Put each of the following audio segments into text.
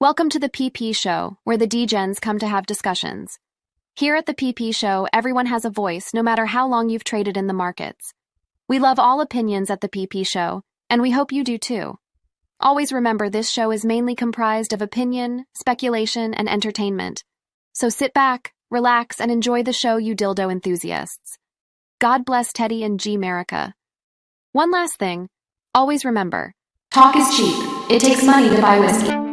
Welcome to the PP Show, where the D-Gens come to have discussions. Here at the PP Show, everyone has a voice, no matter how long you've traded in the markets. We love all opinions at the PP Show, and we hope you do too. Always remember this show is mainly comprised of opinion, speculation, and entertainment. So sit back, relax, and enjoy the show, you dildo enthusiasts. God bless Teddy and G-Merica. One last thing, always remember, talk is cheap. It takes money to buy whiskey.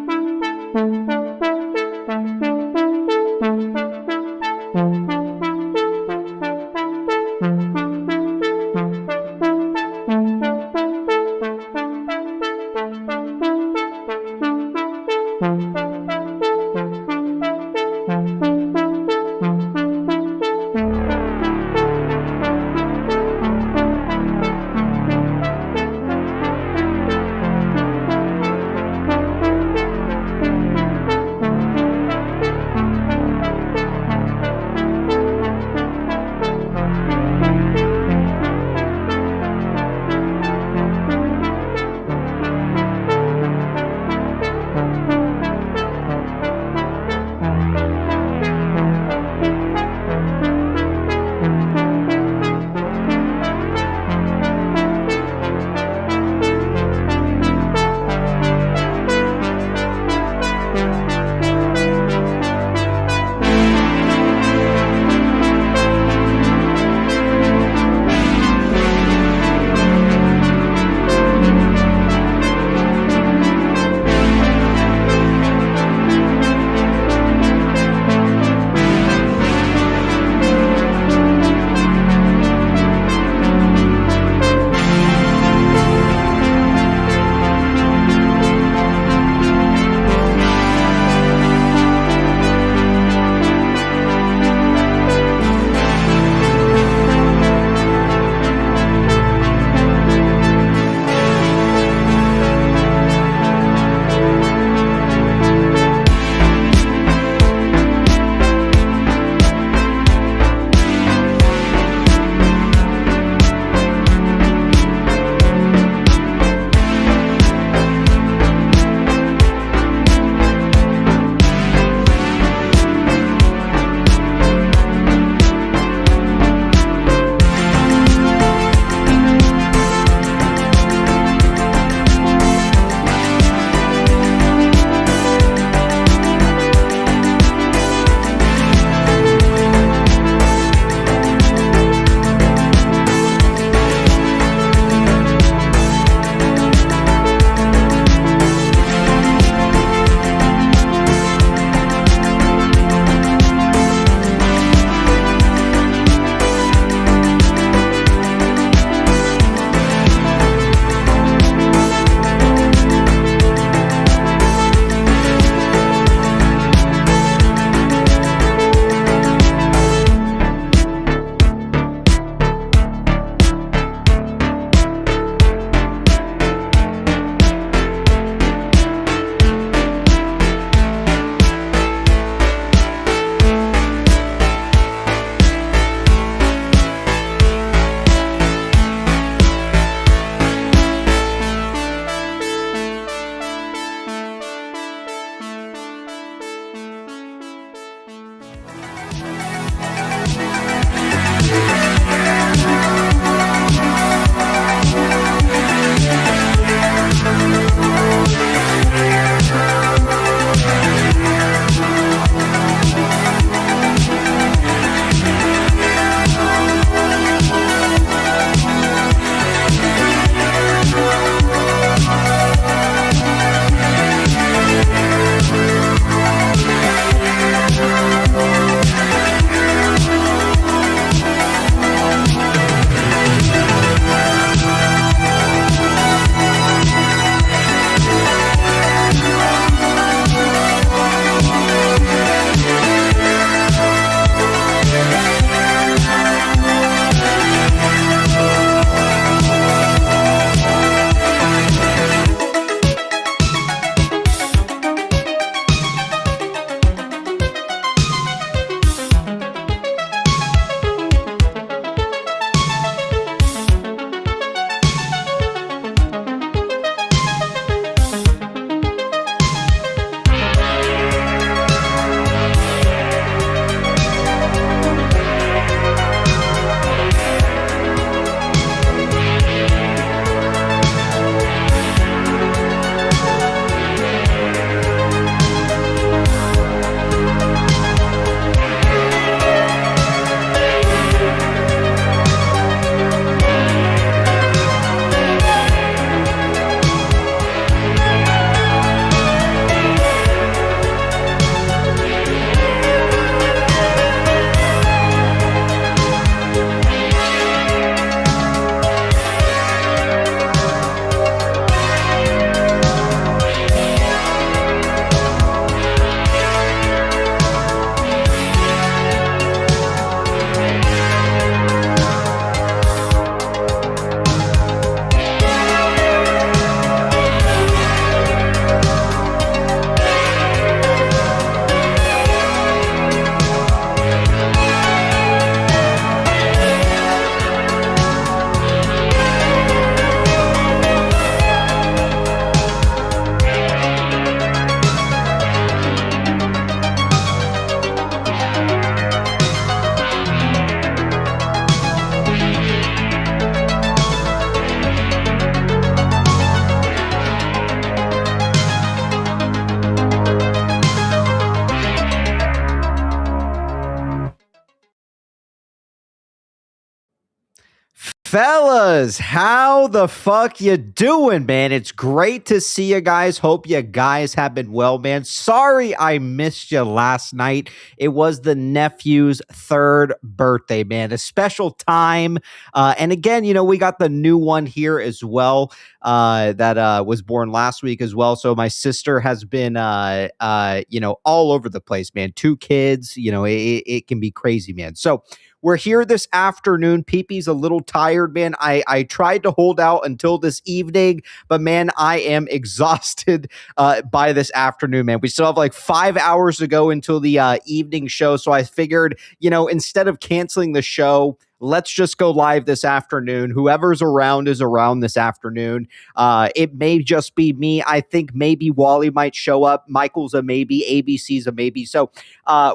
Fellas, how the fuck you doing, man? It's great to see you guys. Hope you guys have been well, man. Sorry I missed you last night. It was the nephew's 3rd birthday, man. A special time. And again, we got the new one here as well that was born last week as well. So my sister has been, all over the place, man. 2 kids, it can be crazy, man. So we're here this afternoon. Peepee's a little tired, man. I tried to hold out until this evening, but man, I am exhausted by this afternoon, man. We still have like 5 hours to go until the evening show. So I figured, instead of canceling the show, let's just go live this afternoon. Whoever's around is around this afternoon. It may just be me. I think maybe Wally might show up. Michael's a maybe. ABC's a maybe. So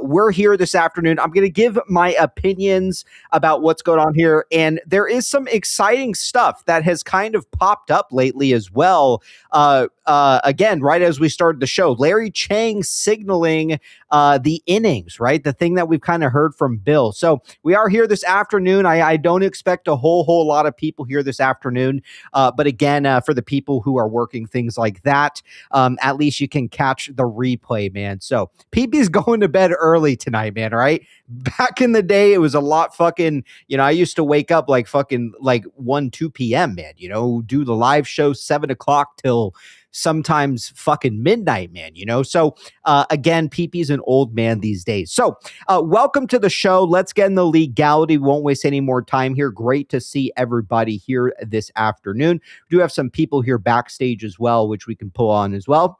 we're here this afternoon. I'm going to give my opinions about what's going on here. And there is some exciting stuff that has kind of popped up lately as well. Again, right as we started the show, Larry Chang signaling the innings, right? The thing that we've kind of heard from Bill. So we are here this afternoon. I don't expect a whole lot of people here this afternoon. But again, for the people who are working things like that, at least you can catch the replay, man. So PB's going to bed early tonight, man. All right. Back in the day, it was a lot fucking, I used to wake up like 1, 2 p.m., man, do the live show 7 o'clock till sometimes fucking midnight, man, So again, PP's an old man these days. So welcome to the show. Let's get in the legality. Won't waste any more time here. Great to see everybody here this afternoon. We do have some people here backstage as well, which we can pull on as well.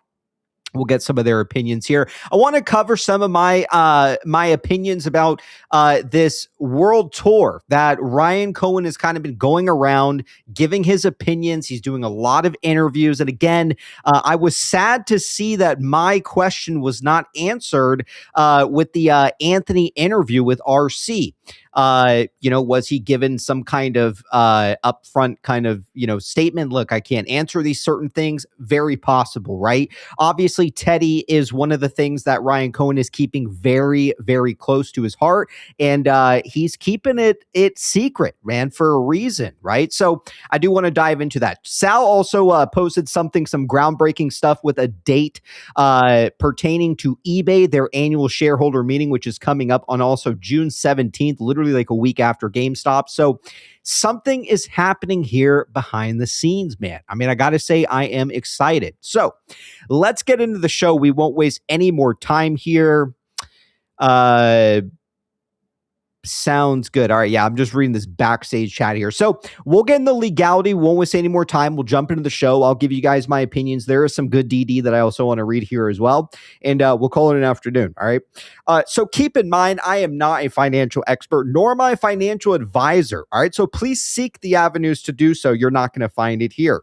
We'll get some of their opinions here. I want to cover some of my opinions about this world tour that Ryan Cohen has kind of been going around giving his opinions. He's doing a lot of interviews. And again, I was sad to see that my question was not answered with the Anthony interview with RC. Was he given some kind of upfront kind of, statement? Look, I can't answer these certain things. Very possible, right? Obviously, Teddy is one of the things that Ryan Cohen is keeping very, very close to his heart. And he's keeping it secret, man, for a reason, right? So I do want to dive into that. Sal also posted some groundbreaking stuff with a date pertaining to eBay, their annual shareholder meeting, which is coming up on also June 17th, literally like a week after GameStop. So something is happening here behind the scenes, man. I mean, I got to say, I am excited. So let's get into the show. We won't waste any more time here. Sounds good. All right. Yeah, I'm just reading this backstage chat here. So we'll get in the legality. Won't waste any more time. We'll jump into the show. I'll give you guys my opinions. There is some good DD that I also want to read here as well. And we'll call it an afternoon. All right. So keep in mind, I am not a financial expert, nor am I a financial advisor. All right. So please seek the avenues to do so. You're not going to find it here.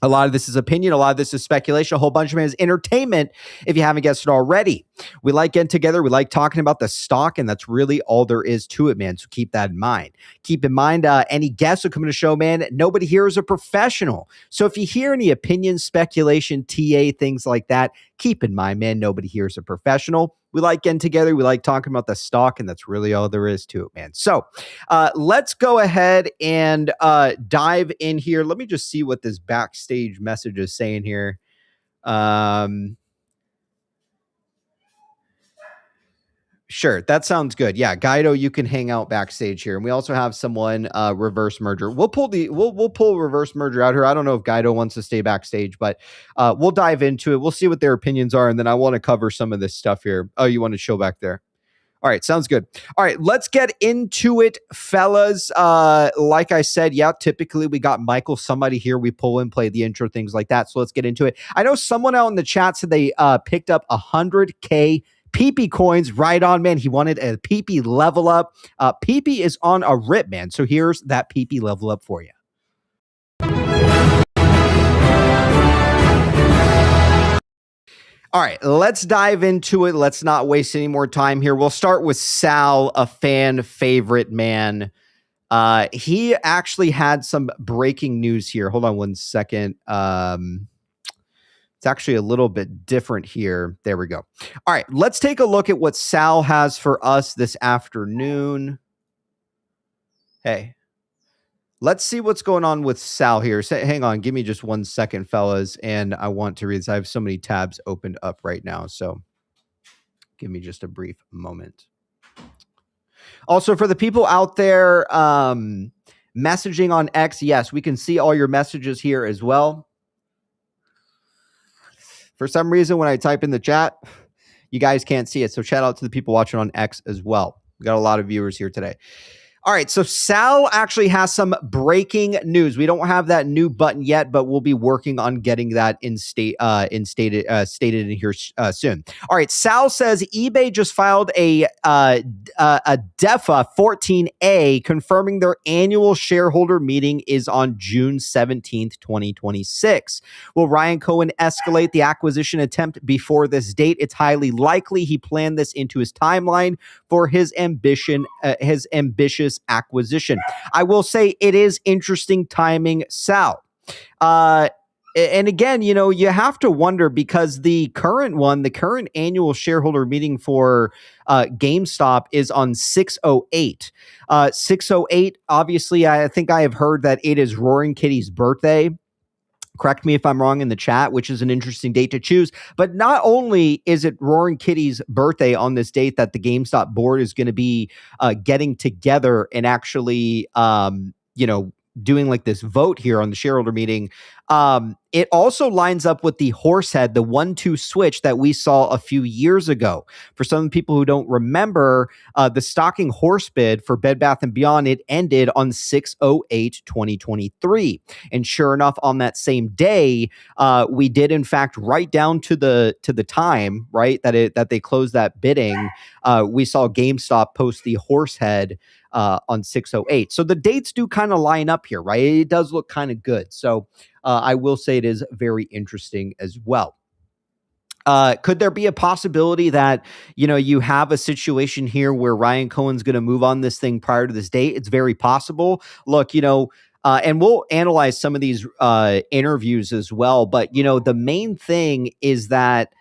A lot of this is opinion. A lot of this is speculation. A whole bunch of it is entertainment, if you haven't guessed it already. We like getting together. We like talking about the stock, and that's really all there is to it, man. So keep that in mind. Keep in mind, any guests who come to the show, man, nobody here is a professional. So if you hear any opinions, speculation, TA, things like that, keep in mind, man, nobody here is a professional. We like getting together. We like talking about the stock, and that's really all there is to it, man. So let's go ahead and dive in here. Let me just see what this backstage message is saying here. Sure, that sounds good. Yeah, Guido, you can hang out backstage here, and we also have someone reverse merger. We'll pull reverse merger out here. I don't know if Guido wants to stay backstage, but we'll dive into it. We'll see what their opinions are, and then I want to cover some of this stuff here. Oh, you want to show back there? All right, sounds good. All right, let's get into it, fellas. Like I said, yeah, typically we got Michael, somebody here. We pull in, play the intro, things like that. So let's get into it. I know someone out in the chat said they picked up 100K PP coins. Right on, man. He wanted a PP level up. PP is on a rip, man. So here's that PP level up for you. All right, let's dive into it. Let's not waste any more time here. We'll start with Sal, a fan favorite, man. He actually had some breaking news here. Hold on one second. It's actually a little bit different here. There we go. All right, let's take a look at what Sal has for us this afternoon. Hey, Let's see what's going on with Sal here. Hang on, give me just 1 second, fellas, and I want to read this. I have so many tabs opened up right now, so give me just a brief moment. Also, for the people out there messaging on X, yes, we can see all your messages here as well. For some reason, when I type in the chat, you guys can't see it. So shout out to the people watching on X as well. We got a lot of viewers here today. All right, so Sal actually has some breaking news. We don't have that new button yet, but we'll be working on getting that stated in here soon. All right, Sal says eBay just filed a DEFA 14A confirming their annual shareholder meeting is on June 17th, 2026. Will Ryan Cohen escalate the acquisition attempt before this date? It's highly likely he planned this into his timeline for his ambitious acquisition. I will say it is interesting timing, Sal. And again, you know, you have to wonder because the current annual shareholder meeting for GameStop is on 6/08. 6/08, obviously, I think I have heard that it is Roaring Kitty's birthday. Correct me if I'm wrong in the chat, which is an interesting date to choose. But not only is it Roaring Kitty's birthday on this date that the GameStop board is going to be getting together and actually, doing like this vote here on the shareholder meeting. It also lines up with the horse head, the 1-2 switch that we saw a few years ago. For some people who don't remember, the stocking horse bid for Bed Bath & Beyond, it ended on 6/08/2023. And sure enough, on that same day, we did in fact write down to the time, right, that they closed that bidding. We saw GameStop post the horse head on 6/08. So the dates do kind of line up here, right? It does look kind of good. So I will say it is very interesting as well. Could there be a possibility that, you have a situation here where Ryan Cohen's going to move on this thing prior to this date? It's very possible. Look, and we'll analyze some of these interviews as well. But, the main thing is that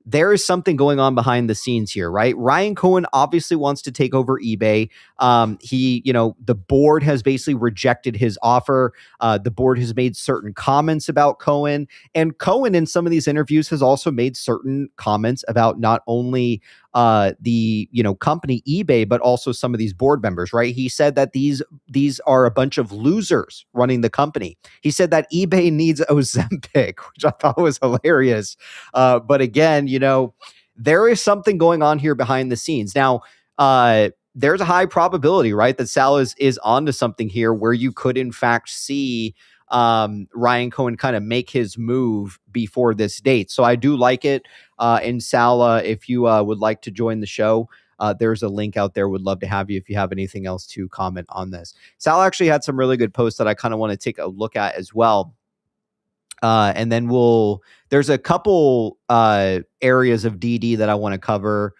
there is something going on behind the scenes here, right? Ryan Cohen obviously wants to take over eBay. The board has basically rejected his offer. The board has made certain comments about Cohen, and Cohen in some of these interviews has also made certain comments about not only the company eBay, but also some of these board members, right? He said that these are a bunch of losers running the company. He said that eBay needs Ozempic, which I thought was hilarious. But again, there is something going on here behind the scenes. Now, there's a high probability, right, that Sal is onto something here where you could in fact see Ryan Cohen kind of make his move before this date. So I do like it. And Sal, if you would like to join the show, there's a link out there. Would love to have you if you have anything else to comment on this. Sal actually had some really good posts that I kind of want to take a look at as well. And then there's a couple areas of DD that I want to cover.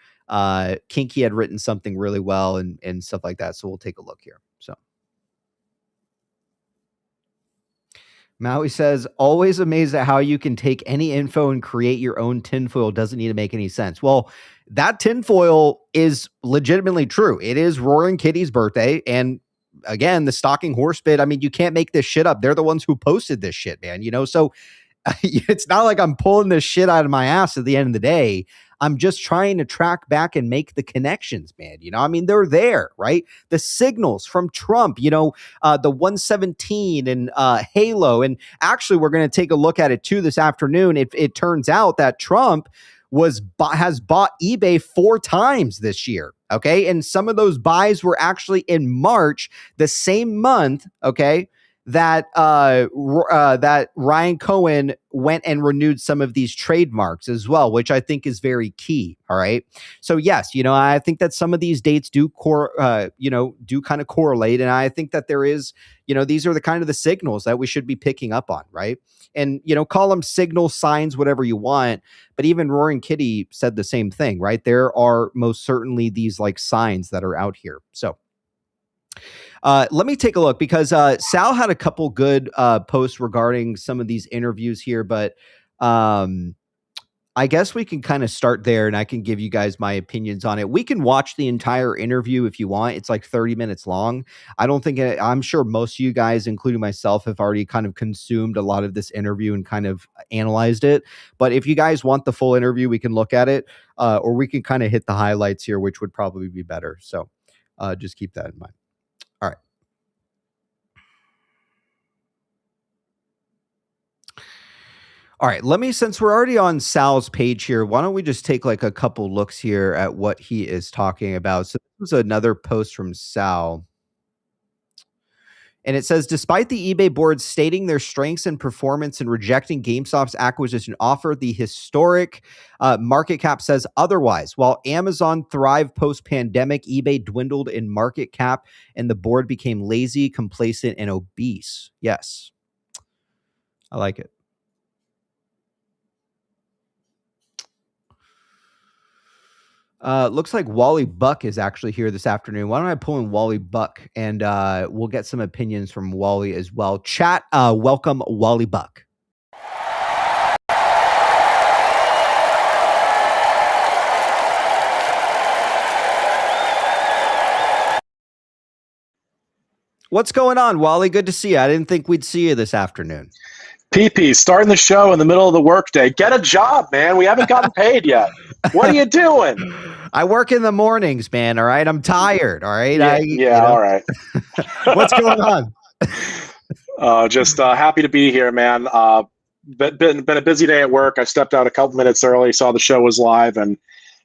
Kinky had written something really well and stuff like that. So we'll take a look here. So Maui says, always amazed at how you can take any info and create your own tinfoil. Doesn't need to make any sense. Well, that tinfoil is legitimately true. It is Roaring Kitty's birthday. And again, the stocking horse bid, I mean, you can't make this shit up. They're the ones who posted this shit, man. So it's not like I'm pulling this shit out of my ass at the end of the day. I'm just trying to track back and make the connections, man. I mean, they're there, right? The signals from Trump, the 117 and Halo. And actually, we're going to take a look at it too this afternoon. It turns out that Trump has bought eBay 4 times this year. Okay. And some of those buys were actually in March, the same month. Okay. That Ryan Cohen went and renewed some of these trademarks as well, which I think is very key. All right. So yes, I think that some of these dates do kind of correlate. And I think that there is, these are the kind of the signals that we should be picking up on. Right. And, call them signal signs, whatever you want. But even Roaring Kitty said the same thing, right? There are most certainly these like signs that are out here. So let me take a look because Sal had a couple good posts regarding some of these interviews here, but I I guess we can kind of start there, and I can give you guys my opinions on it. We can watch the entire interview if you want. It's like 30 minutes long. I'm sure most of you guys, including myself, have already kind of consumed a lot of this interview and kind of analyzed it. But if you guys want the full interview, we can look at it, or we can kind of hit the highlights here, which would probably be better. So just keep that in mind. All right. All right, since we're already on Sal's page here, why don't we just take like a couple looks here at what he is talking about? So this was another post from Sal. And it says, despite the eBay board stating their strengths and performance and rejecting GameStop's acquisition offer, the historic market cap says otherwise. While Amazon thrived post-pandemic, eBay dwindled in market cap and the board became lazy, complacent, and obese. Yes, I like it. Looks like Wally Buck is actually here this afternoon. Why don't I pull in Wally Buck and we'll get some opinions from Wally as well. Chat, welcome Wally Buck. What's going on, Wally? Good to see you. I didn't think we'd see you this afternoon. PP, starting the show in the middle of the workday. Get a job, man. We haven't gotten paid yet. What are you doing? I work in the mornings, man. All right. I'm tired. All right. All right. What's going on? Just happy to be here, man. Been a busy day at work. I stepped out a couple minutes early, saw the show was live, and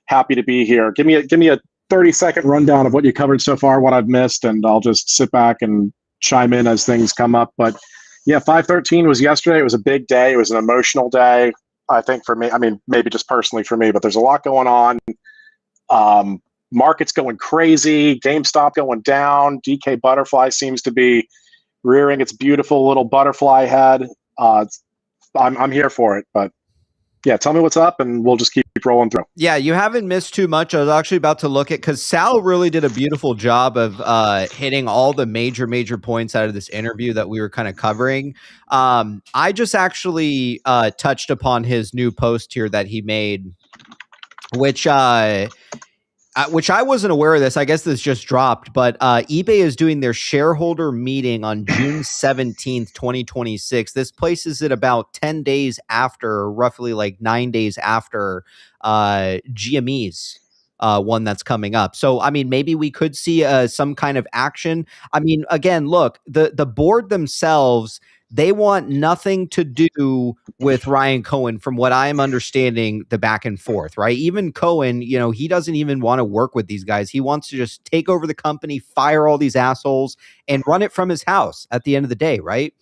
happy to be here. Give me a 30-second rundown of what you covered so far, what I've missed, and I'll just sit back and chime in as things come up. But yeah, 5/13 was yesterday. It was a big day. It was an emotional day, I think, for me. I mean, maybe just personally for me, but there's a lot going on. Market's going crazy. GameStop going down. DK Butterfly seems to be rearing its beautiful little butterfly head. I'm here for it, but yeah, tell me what's up, and we'll just keep rolling through. Yeah, you haven't missed too much. I was actually about to look at, because Sal really did a beautiful job of hitting all the major points out of this interview that we were kind of covering. I just actually touched upon his new post here that he made, which I wasn't aware of this. I guess this just dropped, but eBay is doing their shareholder meeting on June 17th, 2026. This places it about 10 days after, roughly like 9 days after GME's one that's coming up. So, I mean, maybe we could see some kind of action. I mean, again, look, the board themselves, they want nothing to do with Ryan Cohen, from what I'm understanding, the back and forth, right? Even Cohen, he doesn't even want to work with these guys. He wants to just take over the company, fire all these assholes, and run it from his house at the end of the day, right?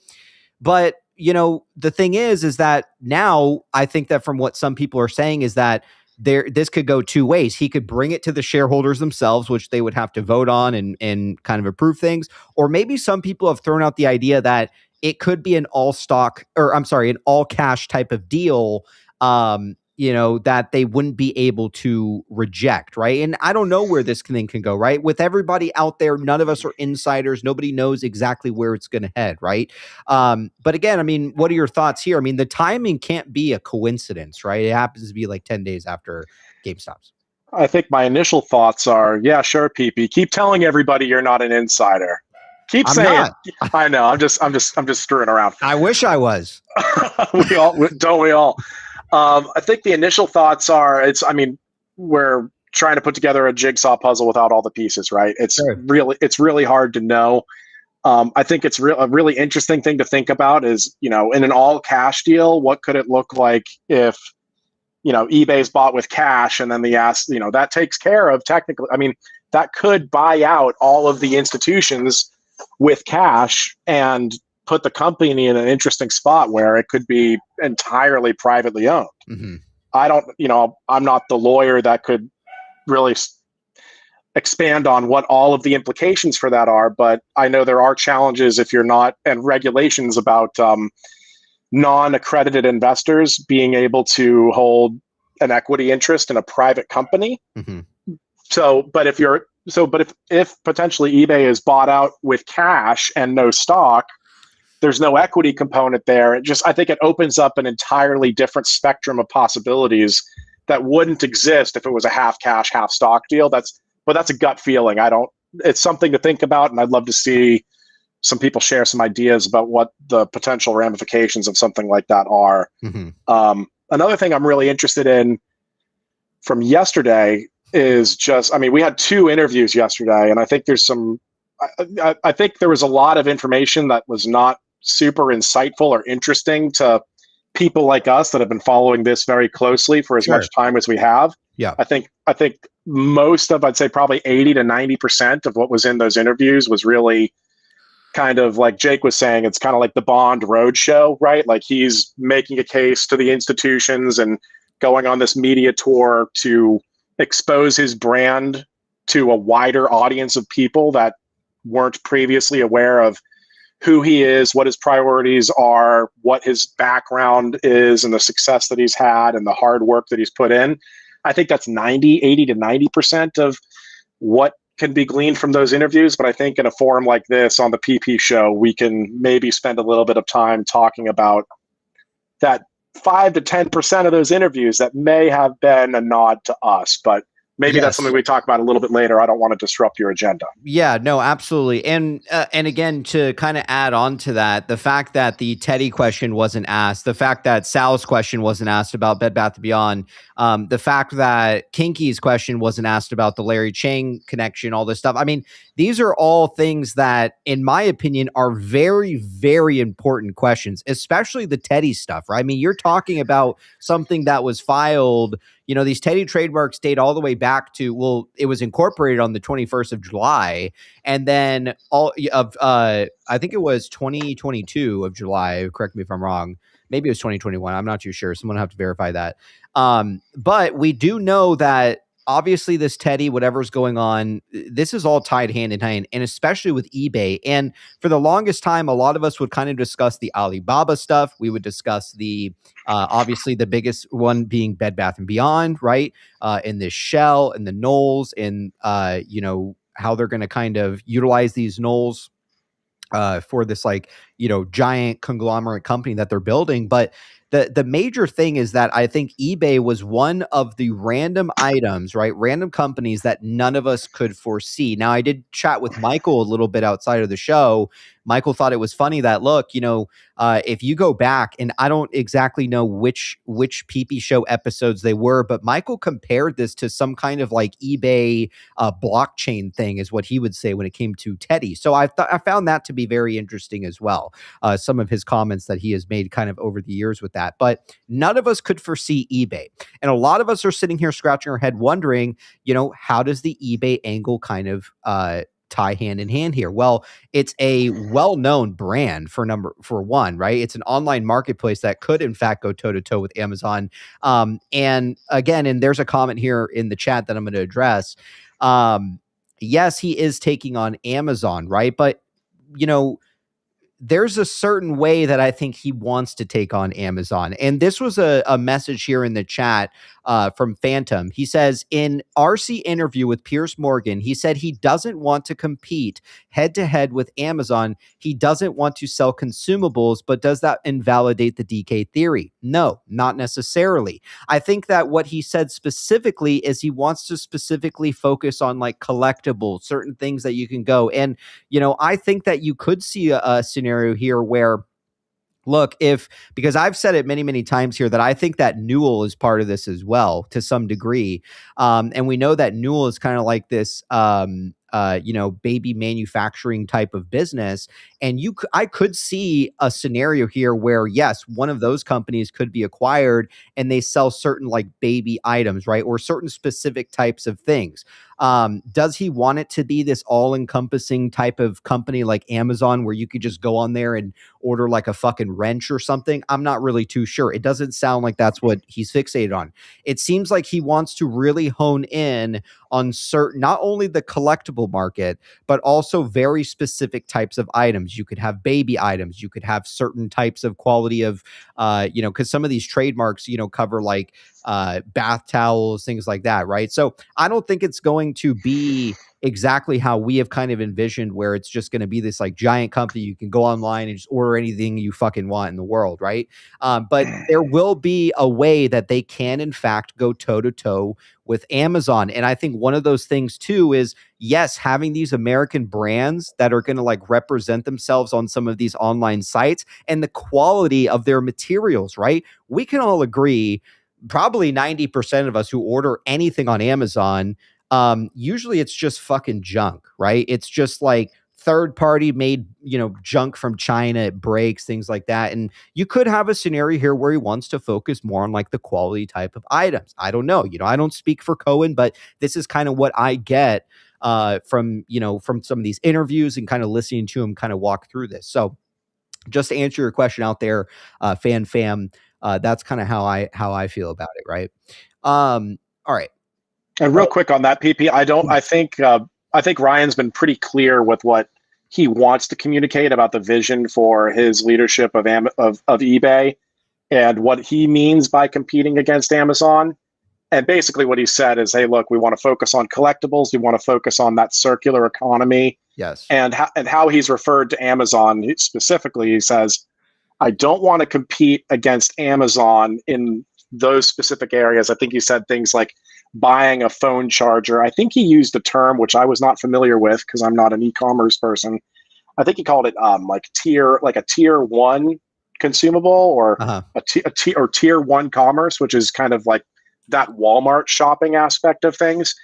But, the thing is that now I think that from what some people are saying is that this could go two ways. He could bring it to the shareholders themselves, which they would have to vote on and kind of approve things. Or maybe some people have thrown out the idea that it could be an all cash type of deal, that they wouldn't be able to reject, right? And I don't know where this thing can go, right? With everybody out there, none of us are insiders. Nobody knows exactly where it's going to head, right? But again, I mean, what are your thoughts here? I mean, the timing can't be a coincidence, right? It happens to be like 10 days after GameStop's. I think my initial thoughts are, yeah, sure, PP. Keep telling everybody you're not an insider. Keep saying it. I know. I'm just screwing around. I wish I was. We all. I think the initial thoughts are, we're trying to put together a jigsaw puzzle without all the pieces, right? It's really hard to know. I think it's a really interesting thing to think about is, in an all cash deal, what could it look like if, eBay's bought with cash, and then that takes care of technically, that could buy out all of the institutions with cash and put the company in an interesting spot where it could be entirely privately owned. Mm-hmm. I'm not the lawyer that could really expand on what all of the implications for that are, but I know there are challenges if you're not, and regulations about non-accredited investors being able to hold an equity interest in a private company. Mm-hmm. If potentially eBay is bought out with cash and no stock, there's no equity component there. I think it opens up an entirely different spectrum of possibilities that wouldn't exist if it was a half cash, half stock deal. But that's a gut feeling. It's something to think about, and I'd love to see some people share some ideas about what the potential ramifications of something like that are. Mm-hmm. Another thing I'm really interested in from yesterday is we had 2 interviews yesterday, and I think I think there was a lot of information that was not super insightful or interesting to people like us that have been following this very closely for as much time as we have. Yeah. I think most of, I'd say probably 80 to 90% of what was in those interviews was really kind of like Jake was saying, it's kind of like the Bond roadshow, right? Like he's making a case to the institutions and going on this media tour to expose his brand to a wider audience of people that weren't previously aware of who he is, what his priorities are, what his background is, and the success that he's had and the hard work that he's put in. I think that's 80 to 90% of what can be gleaned from those interviews. But I think in a forum like this on the PP show, we can maybe spend a little bit of time talking about that 5 to 10% of those interviews that may have been a nod to us, but maybe that's something we talk about a little bit later. I don't want to disrupt your agenda. Yeah, no, absolutely. And again, to kind of add on to that, the fact that the Teddy question wasn't asked, the fact that Sal's question wasn't asked about Bed Bath & Beyond, the fact that Kinky's question wasn't asked about the Larry Chang connection, all this stuff. I mean, these are all things that, in my opinion, are very, very important questions, especially the Teddy stuff, right? I mean, you're talking about something that was filed. These Teddy trademarks date all the way back to, it was incorporated on the 21st of July. And then I think it was 2022 of July. Correct me if I'm wrong. Maybe it was 2021. I'm not too sure. Someone will have to verify that. But we do know that obviously this Teddy, whatever's going on, this is all tied hand in hand, and especially with eBay. And for the longest time, a lot of us would kind of discuss the Alibaba stuff. We would discuss the obviously the biggest one being Bed Bath & Beyond, right? In this shell and the Knowles, and how they're going to kind of utilize these Knowles for this giant conglomerate company that they're building. But the major thing is that I think eBay was one of the random items, right? Random companies that none of us could foresee. Now, I did chat with Michael a little bit outside of the show. Michael thought it was funny that, look, if you go back, and I don't exactly know which PP show episodes they were, but Michael compared this to some kind of like eBay blockchain thing, is what he would say when it came to Teddy. So I found that to be very interesting as well. Some of his comments that he has made kind of over the years with that. But none of us could foresee eBay. And a lot of us are sitting here scratching our head wondering, how does the eBay angle kind of tie hand in hand here? Well, it's a well-known brand for one, right? It's an online marketplace that could in fact go toe-to-toe with Amazon. And again, and there's a comment here in the chat that I'm going to address. Yes, he is taking on Amazon, right? But there's a certain way that I think he wants to take on Amazon. And this was a message here in the chat from Phantom. He says, in RC interview with Piers Morgan, he said he doesn't want to compete head-to-head with Amazon. He doesn't want to sell consumables, but does that invalidate the DK theory? No, not necessarily. I think that what he said specifically is he wants to specifically focus on like collectibles, certain things that you can go. And, I think that you could see a scenario here where, look, because I've said it many, many times here that I think that Newell is part of this as well to some degree. And we know that Newell is kind of like this, baby manufacturing type of business. And I could see a scenario here where, yes, one of those companies could be acquired and they sell certain like baby items, right? Or certain specific types of things. Does he want it to be this all-encompassing type of company like Amazon where you could just go on there and order like a fucking wrench or something? I'm not really too sure. It doesn't sound like that's what he's fixated on. It seems like he wants to really hone in on certain, not only the collectible market, but also very specific types of items. You could have baby items. You could have certain types of quality of, because some of these trademarks, cover like bath towels, things like that, right? So I don't think it's going to be exactly how we have kind of envisioned, where it's just going to be this like giant company you can go online and just order anything you fucking want in the world, right? But there will be a way that they can in fact go toe to toe with Amazon. And I think one of those things too is, yes, having these American brands that are going to like represent themselves on some of these online sites and the quality of their materials, right? We can all agree, probably 90% of us who order anything on Amazon, usually it's just fucking junk, right? It's just like third party made, junk from China. It breaks, things like that. And you could have a scenario here where he wants to focus more on like the quality type of items. I don't know. I don't speak for Cohen, but this is kind of what I get from some of these interviews and kind of listening to him kind of walk through this. So just to answer your question out there, fam, that's kind of how I feel about it, right? All right. And real quick on that, PP, I think Ryan's been pretty clear with what he wants to communicate about the vision for his leadership of eBay and what he means by competing against Amazon. And basically what he said is, hey, look, we want to focus on collectibles. We want to focus on that circular economy. Yes. And how he's referred to Amazon specifically, he says, I don't want to compete against Amazon in those specific areas. I think he said things like buying a phone charger. I think he used a term which I was not familiar with because I'm not an e-commerce person. I think he called it a tier one consumable or a tier one commerce, which is kind of like that Walmart shopping aspect of things.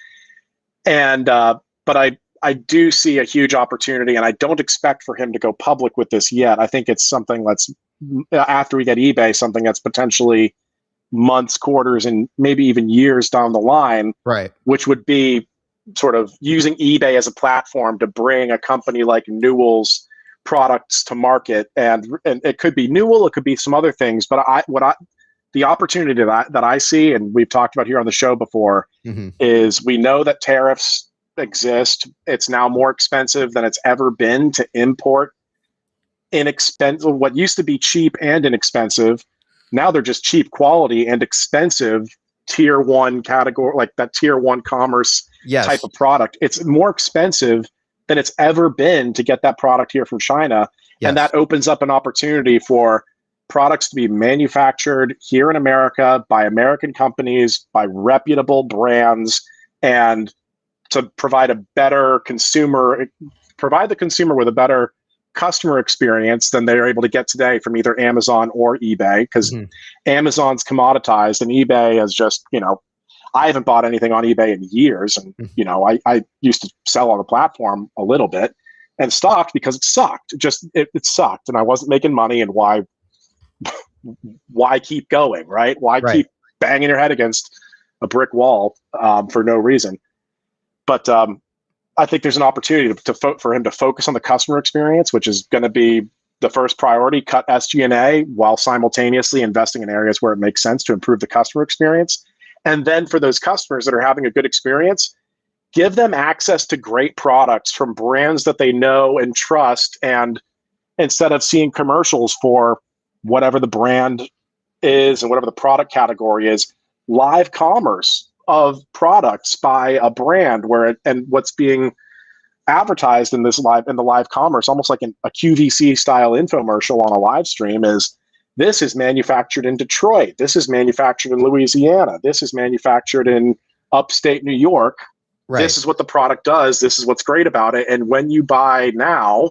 And but I do see a huge opportunity, and I don't expect for him to go public with this yet. I think it's something that's, after we get eBay, something that's potentially months, quarters, and maybe even years down the line, right? Which would be sort of using eBay as a platform to bring a company like Newell's products to market. And it could be Newell, it could be some other things, but the opportunity that I see, and we've talked about here on the show before, is we know that tariffs exist. It's now more expensive than it's ever been to import inexpensive, what used to be cheap and inexpensive. Now they're just cheap quality and expensive tier one category, like that tier one commerce type of product. It's more expensive than it's ever been to get that product here from China. Yes. And that opens up an opportunity for products to be manufactured here in America by American companies, by reputable brands, and to provide the consumer with a better customer experience than they're able to get today from either Amazon or eBay, because Amazon's commoditized and eBay is just, I haven't bought anything on eBay in years. And, I used to sell on the platform a little bit and stopped because it sucked. It sucked and I wasn't making money. And why keep going, right? Why keep banging your head against a brick wall for no reason? But I think there's an opportunity for him to focus on the customer experience, which is going to be the first priority, cut SG&A while simultaneously investing in areas where it makes sense to improve the customer experience. And then for those customers that are having a good experience, give them access to great products from brands that they know and trust. And instead of seeing commercials for whatever the brand is and whatever the product category is, live commerce of products by a brand and what's being advertised in the live commerce, almost like a QVC style infomercial on a live stream, is this is manufactured in Detroit. This is manufactured in Louisiana. This is manufactured in upstate New York. Right. This is what the product does. This is what's great about it. And when you buy now,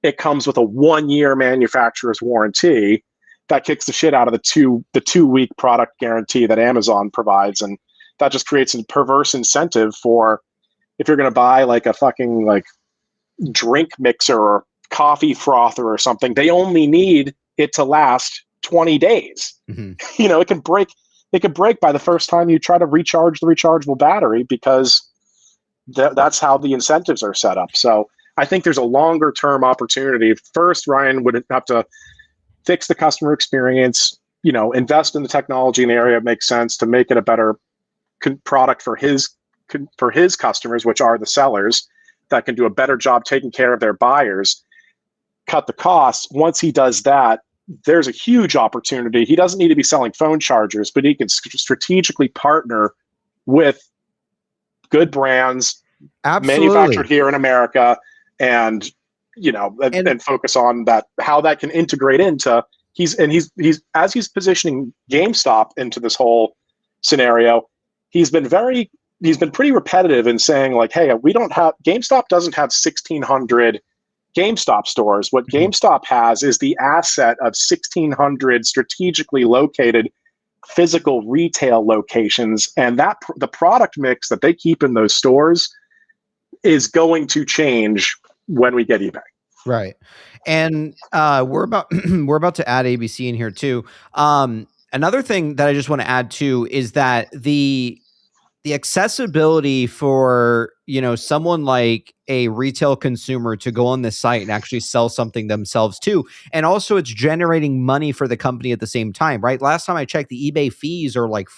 it comes with a 1-year manufacturer's warranty that kicks the shit out of the 2-week product guarantee that Amazon provides. And that just creates a perverse incentive for, if you're going to buy like a fucking like drink mixer or coffee frother or something, they only need it to last 20 days. It can break by the first time you try to recharge the rechargeable battery, because that's how the incentives are set up. So I think there's a longer term opportunity. First, Ryan would have to fix the customer experience, invest in the technology in the area that makes sense to make it a better product for his customers, which are the sellers, that can do a better job taking care of their buyers, cut the costs. Once he does that, there's a huge opportunity. He doesn't need to be selling phone chargers, but he can strategically partner with good brands manufactured Absolutely. here in America, and and focus on that, how that can integrate into he's as he's positioning GameStop into this whole scenario. He's been pretty repetitive in saying, like, hey, GameStop doesn't have 1,600 GameStop stores. What GameStop has is the asset of 1,600 strategically located physical retail locations, and that the product mix that they keep in those stores is going to change when we get eBay. Right. And we're about we're about to add ABC in here too. Another thing that I just want to add too is that the accessibility for, someone like a retail consumer to go on this site and actually sell something themselves too. And also it's generating money for the company at the same time, right? Last time I checked, the eBay fees are like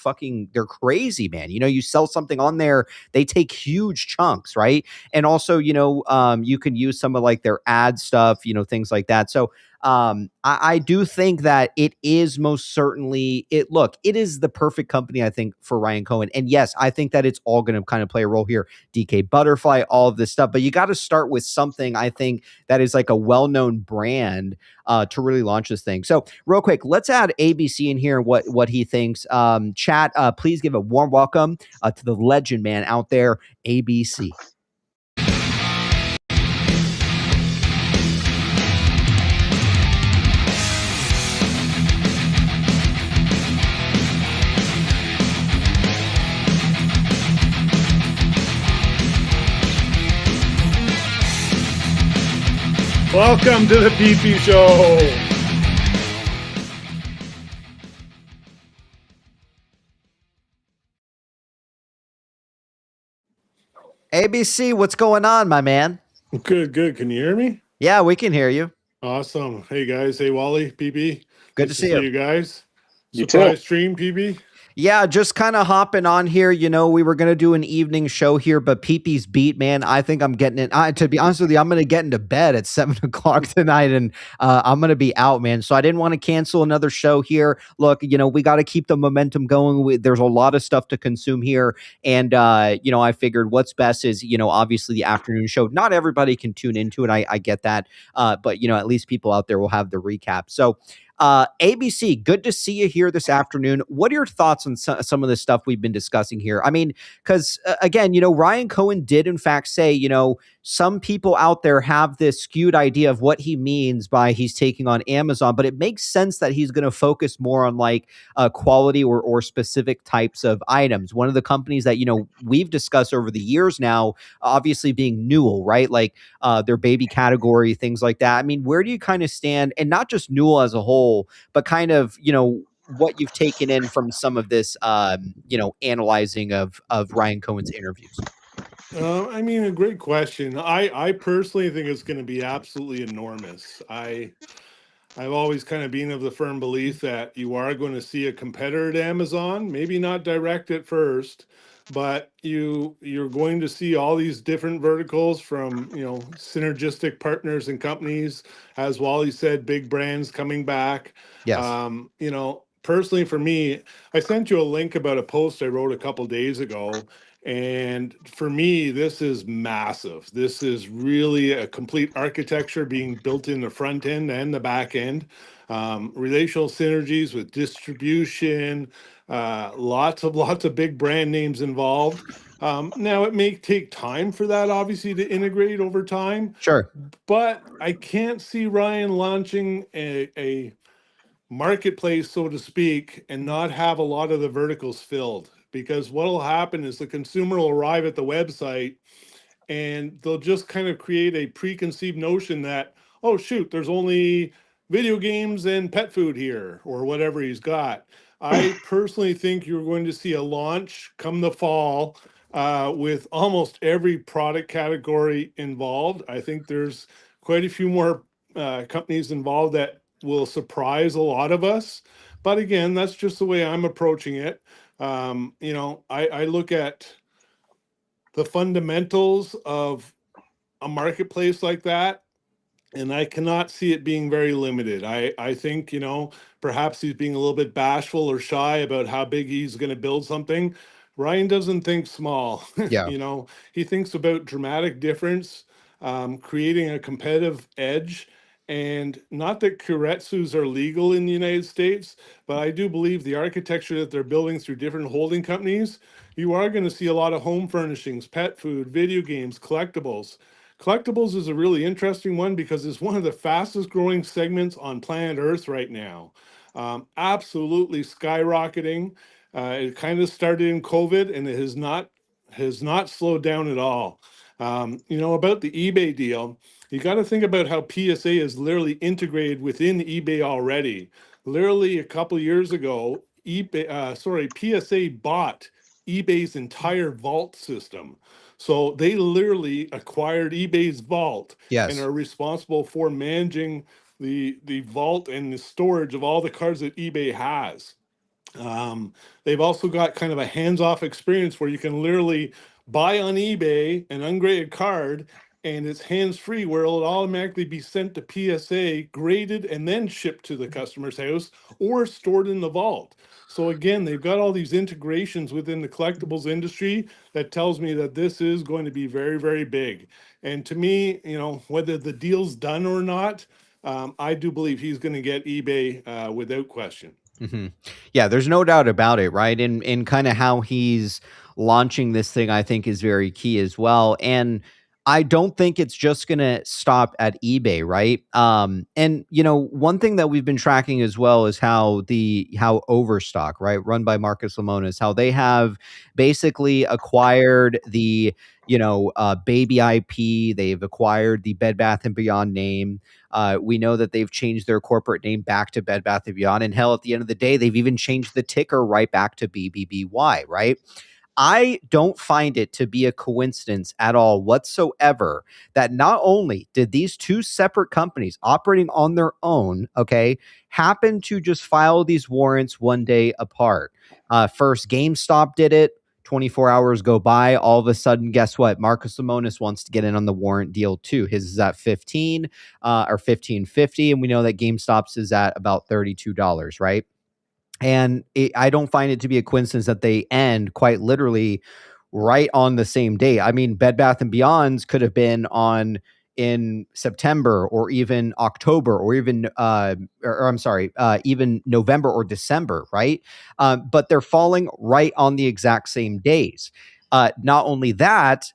they're crazy, man. You sell something on there, they take huge chunks, right? And also, you can use some of like their ad stuff, things like that. So I do think that it is most certainly it is the perfect company, I think, for Ryan Cohen. And yes, I think that it's all going to kind of play a role here. DK Butterfly, all of this stuff, but you got to start with something, I think, that is like a well-known brand to really launch this thing. So real quick, let's add ABC in here and what he thinks. Chat, please give a warm welcome to the legend man out there, ABC. Welcome to the PP Show. ABC, what's going on, my man? Good. Can you hear me? Yeah, we can hear you. Awesome. Hey, guys. Hey, Wally, PB. Good to see you guys. You Surprise too. stream, PB. Yeah, just kind of hopping on here. We were going to do an evening show here, but PP's beat, man. I think I'm getting it. To be honest with you, I'm going to get into bed at 7:00 tonight, and I'm going to be out, man. So I didn't want to cancel another show here. Look, we got to keep the momentum going. There's a lot of stuff to consume here. And, I figured what's best is, obviously the afternoon show. Not everybody can tune into it. I get that. But, at least people out there will have the recap. So, ABC, good to see you here this afternoon. What are your thoughts on some of the stuff we've been discussing here? I mean, because again, Ryan Cohen did in fact say, some people out there have this skewed idea of what he means by he's taking on Amazon, but it makes sense that he's going to focus more on like quality or specific types of items. One of the companies that, we've discussed over the years now, obviously being Newell, right? Like their baby category, things like that. I mean, where do you kind of stand, and not just Newell as a whole, but kind of, what you've taken in from some of this, analyzing of Ryan Cohen's interviews? I mean, a great question. I personally think it's going to be absolutely enormous. I've always kind of been of the firm belief that you are going to see a competitor to Amazon, maybe not direct at first, but you're going to see all these different verticals from, synergistic partners and companies, as Wally said, big brands coming back. Yes. Personally for me, I sent you a link about a post I wrote a couple days ago. And for me, this is massive. This is really a complete architecture being built in the front end and the back end. Relational synergies with distribution, lots of big brand names involved. Now, it may take time for that, obviously, to integrate over time. Sure. But I can't see Ryan launching a marketplace, so to speak, and not have a lot of the verticals filled. Because what will happen is the consumer will arrive at the website and they'll just kind of create a preconceived notion that, oh, shoot, there's only video games and pet food here, or whatever he's got. I personally think you're going to see a launch come the fall with almost every product category involved. I think there's quite a few more companies involved that will surprise a lot of us. But again, that's just the way I'm approaching it. I look at the fundamentals of a marketplace like that, and I cannot see it being very limited. I think, perhaps he's being a little bit bashful or shy about how big he's going to build something. Ryan doesn't think small. Yeah. He thinks about dramatic difference, creating a competitive edge. And not that kuretsus are legal in the United States, but I do believe the architecture that they're building through different holding companies, you are going to see a lot of home furnishings, pet food, video games, collectibles. Collectibles is a really interesting one because it's one of the fastest growing segments on planet Earth right now. Absolutely skyrocketing. It kind of started in COVID, and it has not slowed down at all. About the eBay deal, you got to think about how PSA is literally integrated within eBay already. Literally a couple years ago, PSA bought eBay's entire vault system. So they literally acquired eBay's vault and Yes. are responsible for managing the vault and the storage of all the cards that eBay has. They've also got kind of a hands-off experience where you can literally buy on eBay an ungraded card and it's hands-free, where it'll automatically be sent to PSA, graded, and then shipped to the customer's house or stored in the vault. So again, they've got all these integrations within the collectibles industry that tells me that this is going to be very, very big. And to me, whether the deal's done or not, I do believe he's going to get eBay without question. Mm-hmm. Yeah, there's no doubt about it, right? And kind of how he's launching this thing, I think, is very key as well. And I don't think it's just going to stop at eBay, right? And one thing that we've been tracking as well is how Overstock, right, run by Marcus Lemonis, how they have basically acquired the Baby IP. They've acquired the Bed Bath and Beyond name. We know that they've changed their corporate name back to Bed Bath & Beyond. And hell, at the end of the day, they've even changed the ticker right back to BBBY, right? I don't find it to be a coincidence at all whatsoever that not only did these two separate companies operating on their own, okay, happen to just file these warrants one day apart. First, GameStop did it. 24 hours go by. All of a sudden, guess what? Marcus Lemonis wants to get in on the warrant deal too. His is at 15 or 15.50, and we know that GameStop's is at about $32, right? And I don't find it to be a coincidence that they end quite literally right on the same day. I mean, Bed Bath and Beyond's could have been on in September or even October or even, even November or December, right? But they're falling right on the exact same days. Not only that,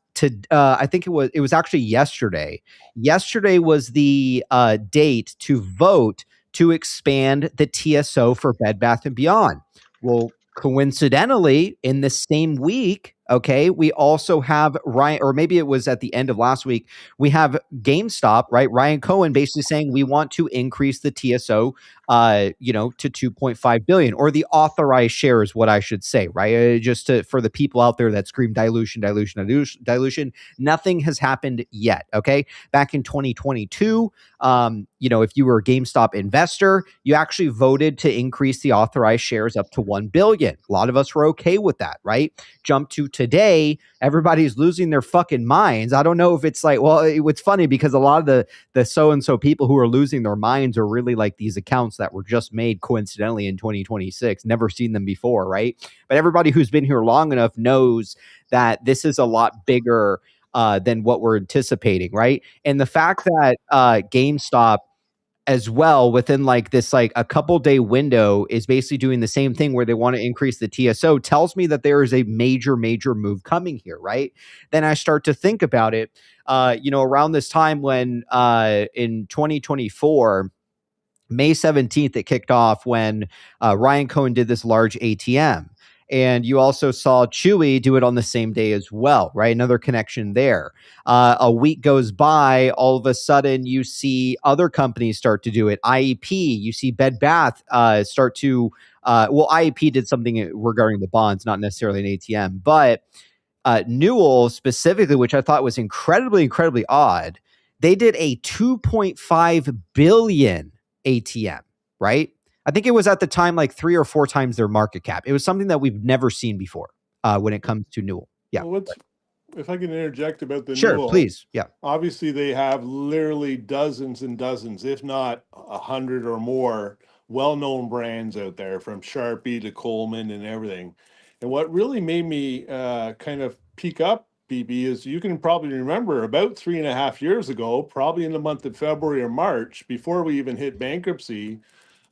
I think it was actually yesterday. Yesterday was the date to vote to expand the TSO for Bed Bath & Beyond. Well, coincidentally, in the same week, okay, we also have Ryan, or maybe it was at the end of last week, we have GameStop, right? Ryan Cohen basically saying we want to increase the TSO, to 2.5 billion, or the authorized share is what I should say, right? For the people out there that scream dilution. Nothing has happened yet. Okay, back in 2022. If you were a GameStop investor, you actually voted to increase the authorized shares up to 1 billion. A lot of us were okay with that, right? Jump to today, everybody's losing their fucking minds. I don't know if it's like, well, it's funny because a lot of the so-and-so people who are losing their minds are really like these accounts that were just made coincidentally in 2026, never seen them before, right? But everybody who's been here long enough knows that this is a lot bigger than what we're anticipating, right? And the fact that GameStop as well within like this like a couple day window is basically doing the same thing where they want to increase the TSO tells me that there is a major move coming here, right? Then I start to think about it, around this time when in 2024, May 17th, it kicked off when Ryan Cohen did this large ATM. And you also saw Chewy do it on the same day as well, right? Another connection there. A week goes by, all of a sudden you see other companies start to do it. IEP, you see Bed Bath start to, IEP did something regarding the bonds, not necessarily an ATM, but Newell specifically, which I thought was incredibly odd, they did a 2.5 billion ATM, right? I think it was at the time like 3 or 4 times their market cap. It was something that we've never seen before when it comes to Newell. Yeah. Well, if I can interject about the Sure, Newell, please. Yeah. obviously they have literally dozens and dozens, if not 100 or more, well-known brands out there, from Sharpie to Coleman and everything. And what really made me kind of peak up, BB, is you can probably remember about 3.5 years ago, probably in the month of February or March, before we even hit bankruptcy,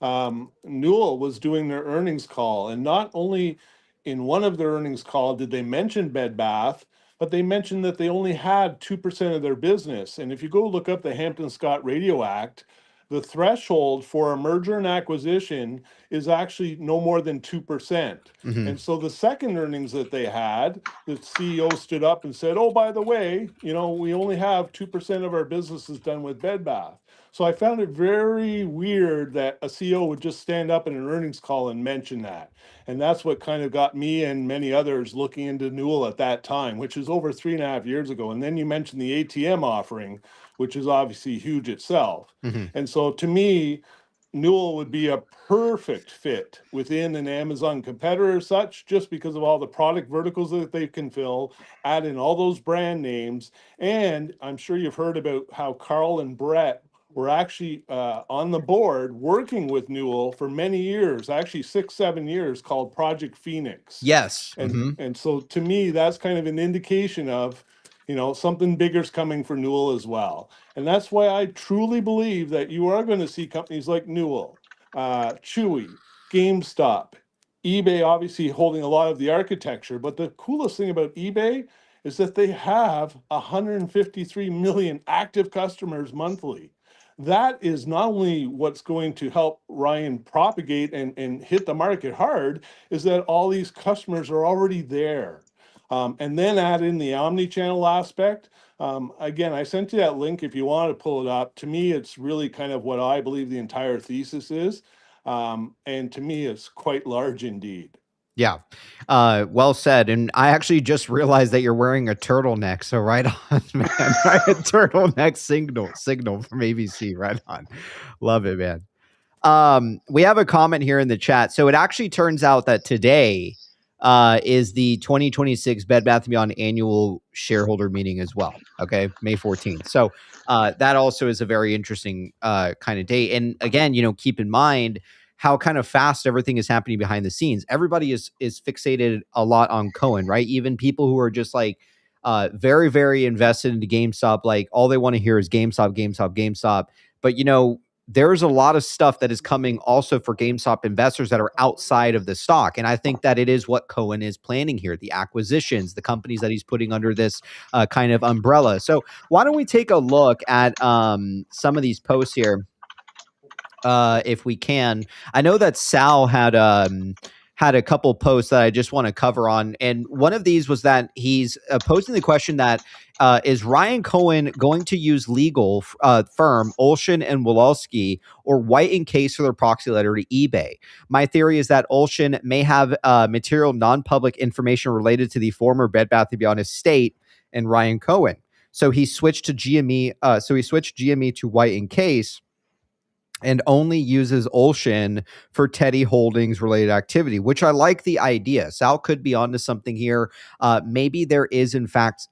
Newell was doing their earnings call, and not only in one of their earnings call did they mention Bed Bath, but they mentioned that they only had 2% of their business. And if you go look up the Hampton-Scott Radio Act, the threshold for a merger and acquisition is actually no more than 2%. And so the second earnings that they had, the CEO stood up and said, oh, by the way, we only have 2% of our business is done with Bed Bath. So I found it very weird that a CEO would just stand up in an earnings call and mention that. And that's what kind of got me and many others looking into Newell at that time, which is over 3.5 years ago. And then you mentioned the ATM offering, which is obviously huge itself. And so to me, Newell would be a perfect fit within an Amazon competitor as such, just because of all the product verticals that they can fill, add in all those brand names. And I'm sure you've heard about how Carl and Brett were actually on the board working with Newell for many years, actually 6-7 years, called Project Phoenix. Yes. And so to me, that's kind of an indication of, something bigger's coming for Newell as well. And that's why I truly believe that you are going to see companies like Newell, Chewy, GameStop, eBay, obviously holding a lot of the architecture. But the coolest thing about eBay is that they have 153 million active customers monthly. That is not only what's going to help Ryan propagate and hit the market hard, is that all these customers are already there. And then add in the omni-channel aspect. Again, I sent you that link if you want to pull it up. To me, it's really kind of what I believe the entire thesis is. And to me, it's quite large indeed. Yeah. Well said. And I actually just realized that you're wearing a turtleneck. So right on, man. Right, a turtleneck signal from ABC. Right on. Love it, man. We have a comment here in the chat. So it actually turns out that today is the 2026 Bed Bath & Beyond annual shareholder meeting as well. Okay, May 14th. So that also is a very interesting kind of date. And again, keep in mind how kind of fast everything is happening behind the scenes. Everybody is fixated a lot on Cohen, right? Even people who are just like very, very invested into GameStop, like all they want to hear is GameStop, GameStop, GameStop. But there's a lot of stuff that is coming also for GameStop investors that are outside of the stock. And I think that it is what Cohen is planning here, the acquisitions, the companies that he's putting under this kind of umbrella. So why don't we take a look at some of these posts here, if we can. I know that Sal had a couple posts that I just want to cover on. And one of these was that he's posing the question that is Ryan Cohen going to use legal firm Olshan and Wolosky or White and Case for their proxy letter to eBay? My theory is that Olshan may have material non-public information related to the former Bed Bath & Beyond estate and Ryan Cohen. So he switched to GME. So he switched GME to White and Case and only uses Olshan for Teddy Holdings related activity, which I like the idea. Sal could be onto something here. Maybe there is, in fact,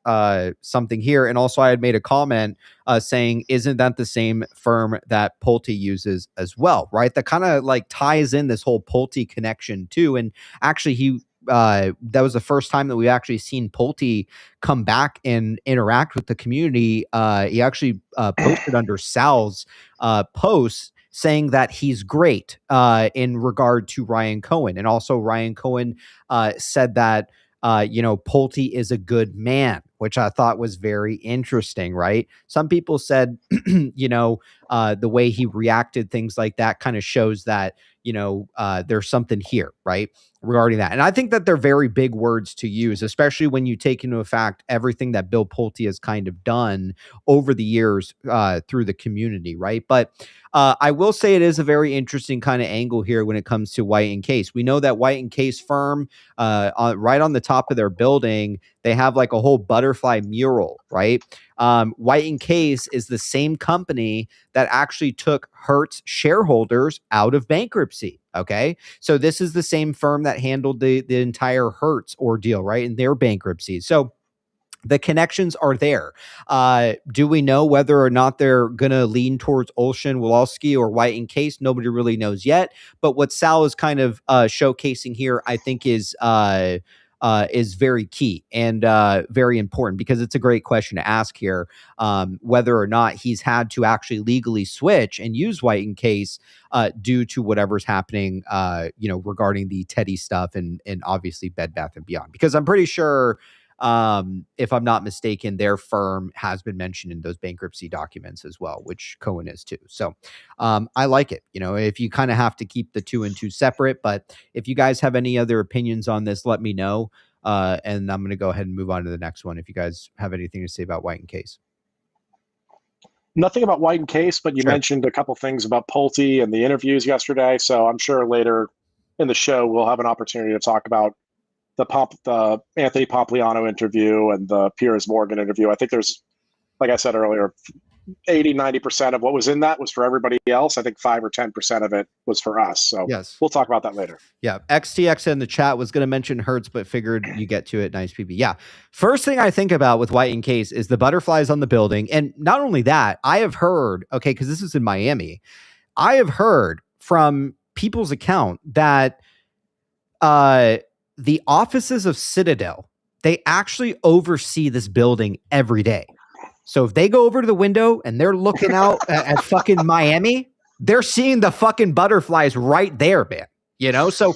something here. And also I had made a comment saying, isn't that the same firm that Pulte uses as well, right? That kind of like ties in this whole Pulte connection too. And actually that was the first time that we've actually seen Pulte come back and interact with the community. He actually posted under Sal's posts saying that he's great in regard to Ryan Cohen. And also Ryan Cohen said that, Pulte is a good man, which I thought was very interesting, right? Some people said, the way he reacted, things like that kind of shows that, there's something here, right, regarding that. And I think that they're very big words to use, especially when you take into effect everything that Bill Pulte has kind of done over the years through the community, right? But I will say it is a very interesting kind of angle here when it comes to White and Case. We know that White and Case firm, right on the top of their building, they have like a whole butterfly mural, right? White and Case is the same company that actually took Hertz shareholders out of bankruptcy. Okay. So this is the same firm that handled the entire Hertz ordeal, right? In their bankruptcy. So The connections are there. Do we know whether or not they're going to lean towards Olshan, Wolowski, or White and Case? Nobody really knows yet. But what Sal is kind of showcasing here, I think, is very key and very important, because it's a great question to ask here, whether or not he's had to actually legally switch and use White and Case due to whatever's happening, regarding the Teddy stuff and obviously Bed Bath & Beyond. Because I'm pretty sure, if I'm not mistaken, their firm has been mentioned in those bankruptcy documents as well, which Cohen is too. So I like it. If you kind of have to keep the 2 and 2 separate, but if you guys have any other opinions on this, let me know. And I'm going to go ahead and move on to the next one. If you guys have anything to say about White and Case. Nothing about White and Case, but you mentioned a couple things about Pulte and the interviews yesterday. So I'm sure later in the show, we'll have an opportunity to talk about the Anthony Pompliano interview and the Piers Morgan interview. I think there's, like I said earlier, 80-90% of what was in that was for everybody else. I think 5 or 10% of it was for us. So yes, we'll talk about that later. Yeah. XTX in the chat was going to mention Hertz, but figured you get to it. Nice, PB. Yeah. First thing I think about with White and Case is the butterflies on the building. And not only that, I have heard, because this is in Miami, I have heard from people's account that the offices of Citadel, they actually oversee this building every day. So if they go over to the window and they're looking out at fucking Miami, they're seeing the fucking butterflies right there, man. So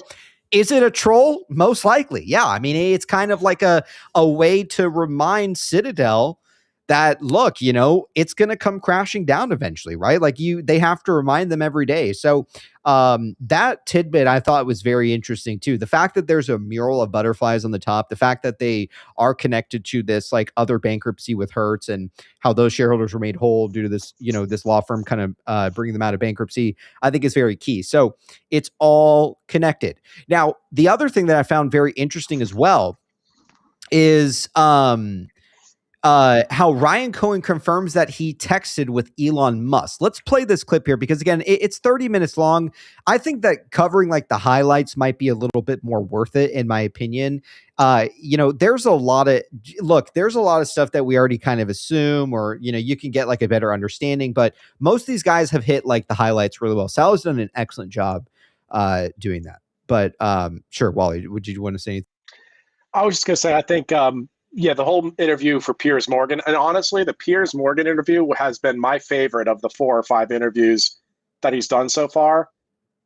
is it a troll? Most likely. Yeah. I mean, it's kind of like a way to remind Citadel that, look, it's going to come crashing down eventually, right? Like they have to remind them every day. So that tidbit I thought was very interesting too. The fact that there's a mural of butterflies on the top, the fact that they are connected to this like other bankruptcy with Hertz and how those shareholders were made whole due to this, this law firm kind of bringing them out of bankruptcy, I think is very key. So it's all connected. Now, the other thing that I found very interesting as well is how Ryan Cohen confirms that he texted with Elon Musk. Let's play this clip here because, again, it's 30 minutes long. I think that covering like the highlights might be a little bit more worth it, in my opinion. There's a lot of stuff that we already kind of assume, or, you can get like a better understanding, but most of these guys have hit like the highlights really well. Sal's done an excellent job doing that. But sure, Wally, would you want to say anything? I was just going to say, I think, the whole interview for Piers Morgan, and honestly, the Piers Morgan interview has been my favorite of the 4 or 5 interviews that he's done so far.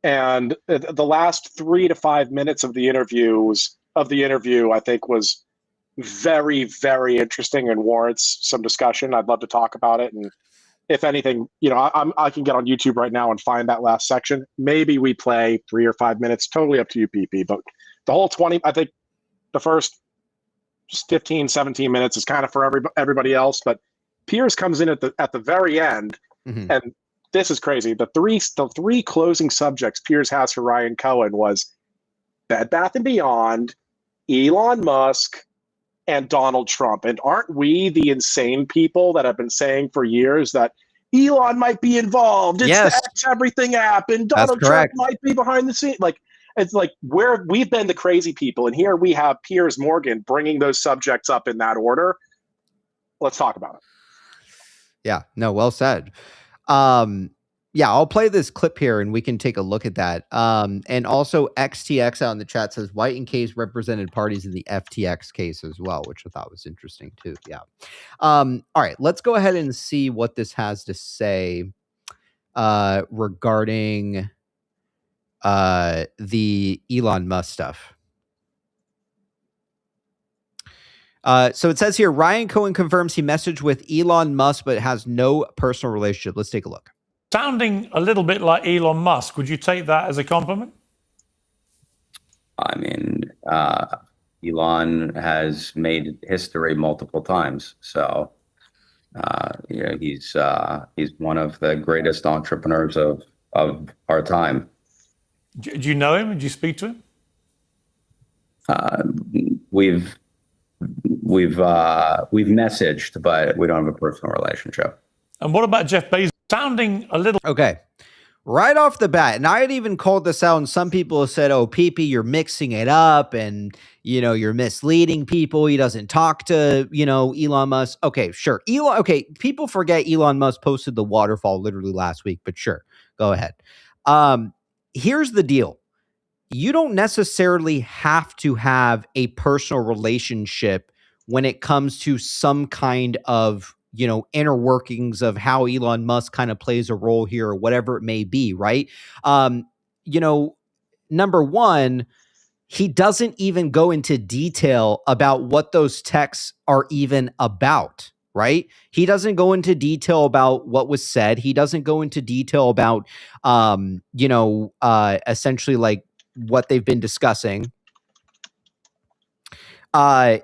And the last 3 to 5 minutes of the interview, I think, was very, very interesting and warrants some discussion. I'd love to talk about it. And if anything, I can get on YouTube right now and find that last section. Maybe we play 3 or 5 minutes, totally up to you, PP. But the whole 20, I think the first 15, 17 minutes is kind of for everybody else, but Piers comes in at the very end, and this is crazy. The three closing subjects Piers has for Ryan Cohen was Bed Bath & Beyond, Elon Musk, and Donald Trump. And aren't we the insane people that have been saying for years that Elon might be involved? It's the X Everything app, and Donald Trump might be behind the scenes. It's like we've been the crazy people, and here we have Piers Morgan bringing those subjects up in that order. Let's talk about it. Yeah, no, well said. I'll play this clip here and we can take a look at that. And also XTX out in the chat says White and Case represented parties in the FTX case as well, which I thought was interesting too. Yeah. All right, let's go ahead and see what this has to say regarding the Elon Musk stuff. So it says here, Ryan Cohen confirms he messaged with Elon Musk, but has no personal relationship. Let's take a look. Sounding a little bit like Elon Musk. Would you take that as a compliment? I mean, Elon has made history multiple times. So, he's one of the greatest entrepreneurs of our time. Do you know him? Did you speak to him? We've messaged, but we don't have a personal relationship. And what about Jeff Bezos? Sounding a little... Okay. right off the bat, and I had even called this out, and some people have said, oh, PP, you're mixing it up and, you're misleading people. He doesn't talk to, Elon Musk. Okay, sure. Okay, people forget Elon Musk posted the waterfall literally last week, but sure, go ahead. Here's the deal. You don't necessarily have to have a personal relationship when it comes to some kind of inner workings of how Elon Musk kind of plays a role here or whatever it may be, right? Number one, he doesn't even go into detail about what those texts are even about, right? He doesn't go into detail about what was said. He doesn't go into detail about essentially like what they've been discussing.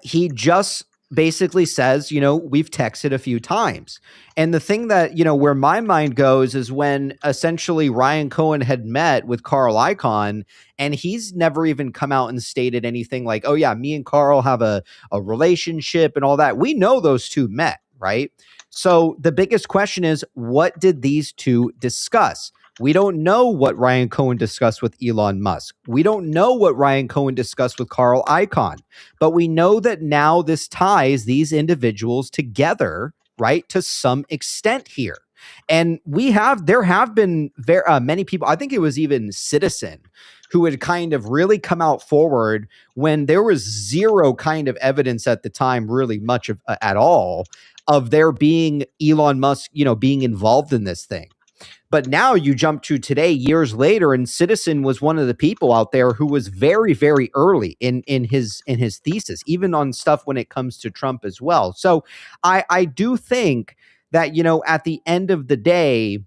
He just basically says, we've texted a few times. And the thing that, where my mind goes is when essentially Ryan Cohen had met with Carl Icahn, and he's never even come out and stated anything like, oh yeah, me and Carl have a relationship and all that. We know those two met, right? So the biggest question is, what did these two discuss? We don't know what Ryan Cohen discussed with Elon Musk. We don't know what Ryan Cohen discussed with Carl Icahn, but we know that now this ties these individuals together, right, to some extent here. And there have been many people, I think it was even Citizen, who had kind of really come out forward when there was zero kind of evidence at the time, really much of at all, of there being Elon Musk, being involved in this thing. But now you jump to today, years later, and Citizen was one of the people out there who was very, very early in his thesis, even on stuff when it comes to Trump as well. So I do think that, at the end of the day,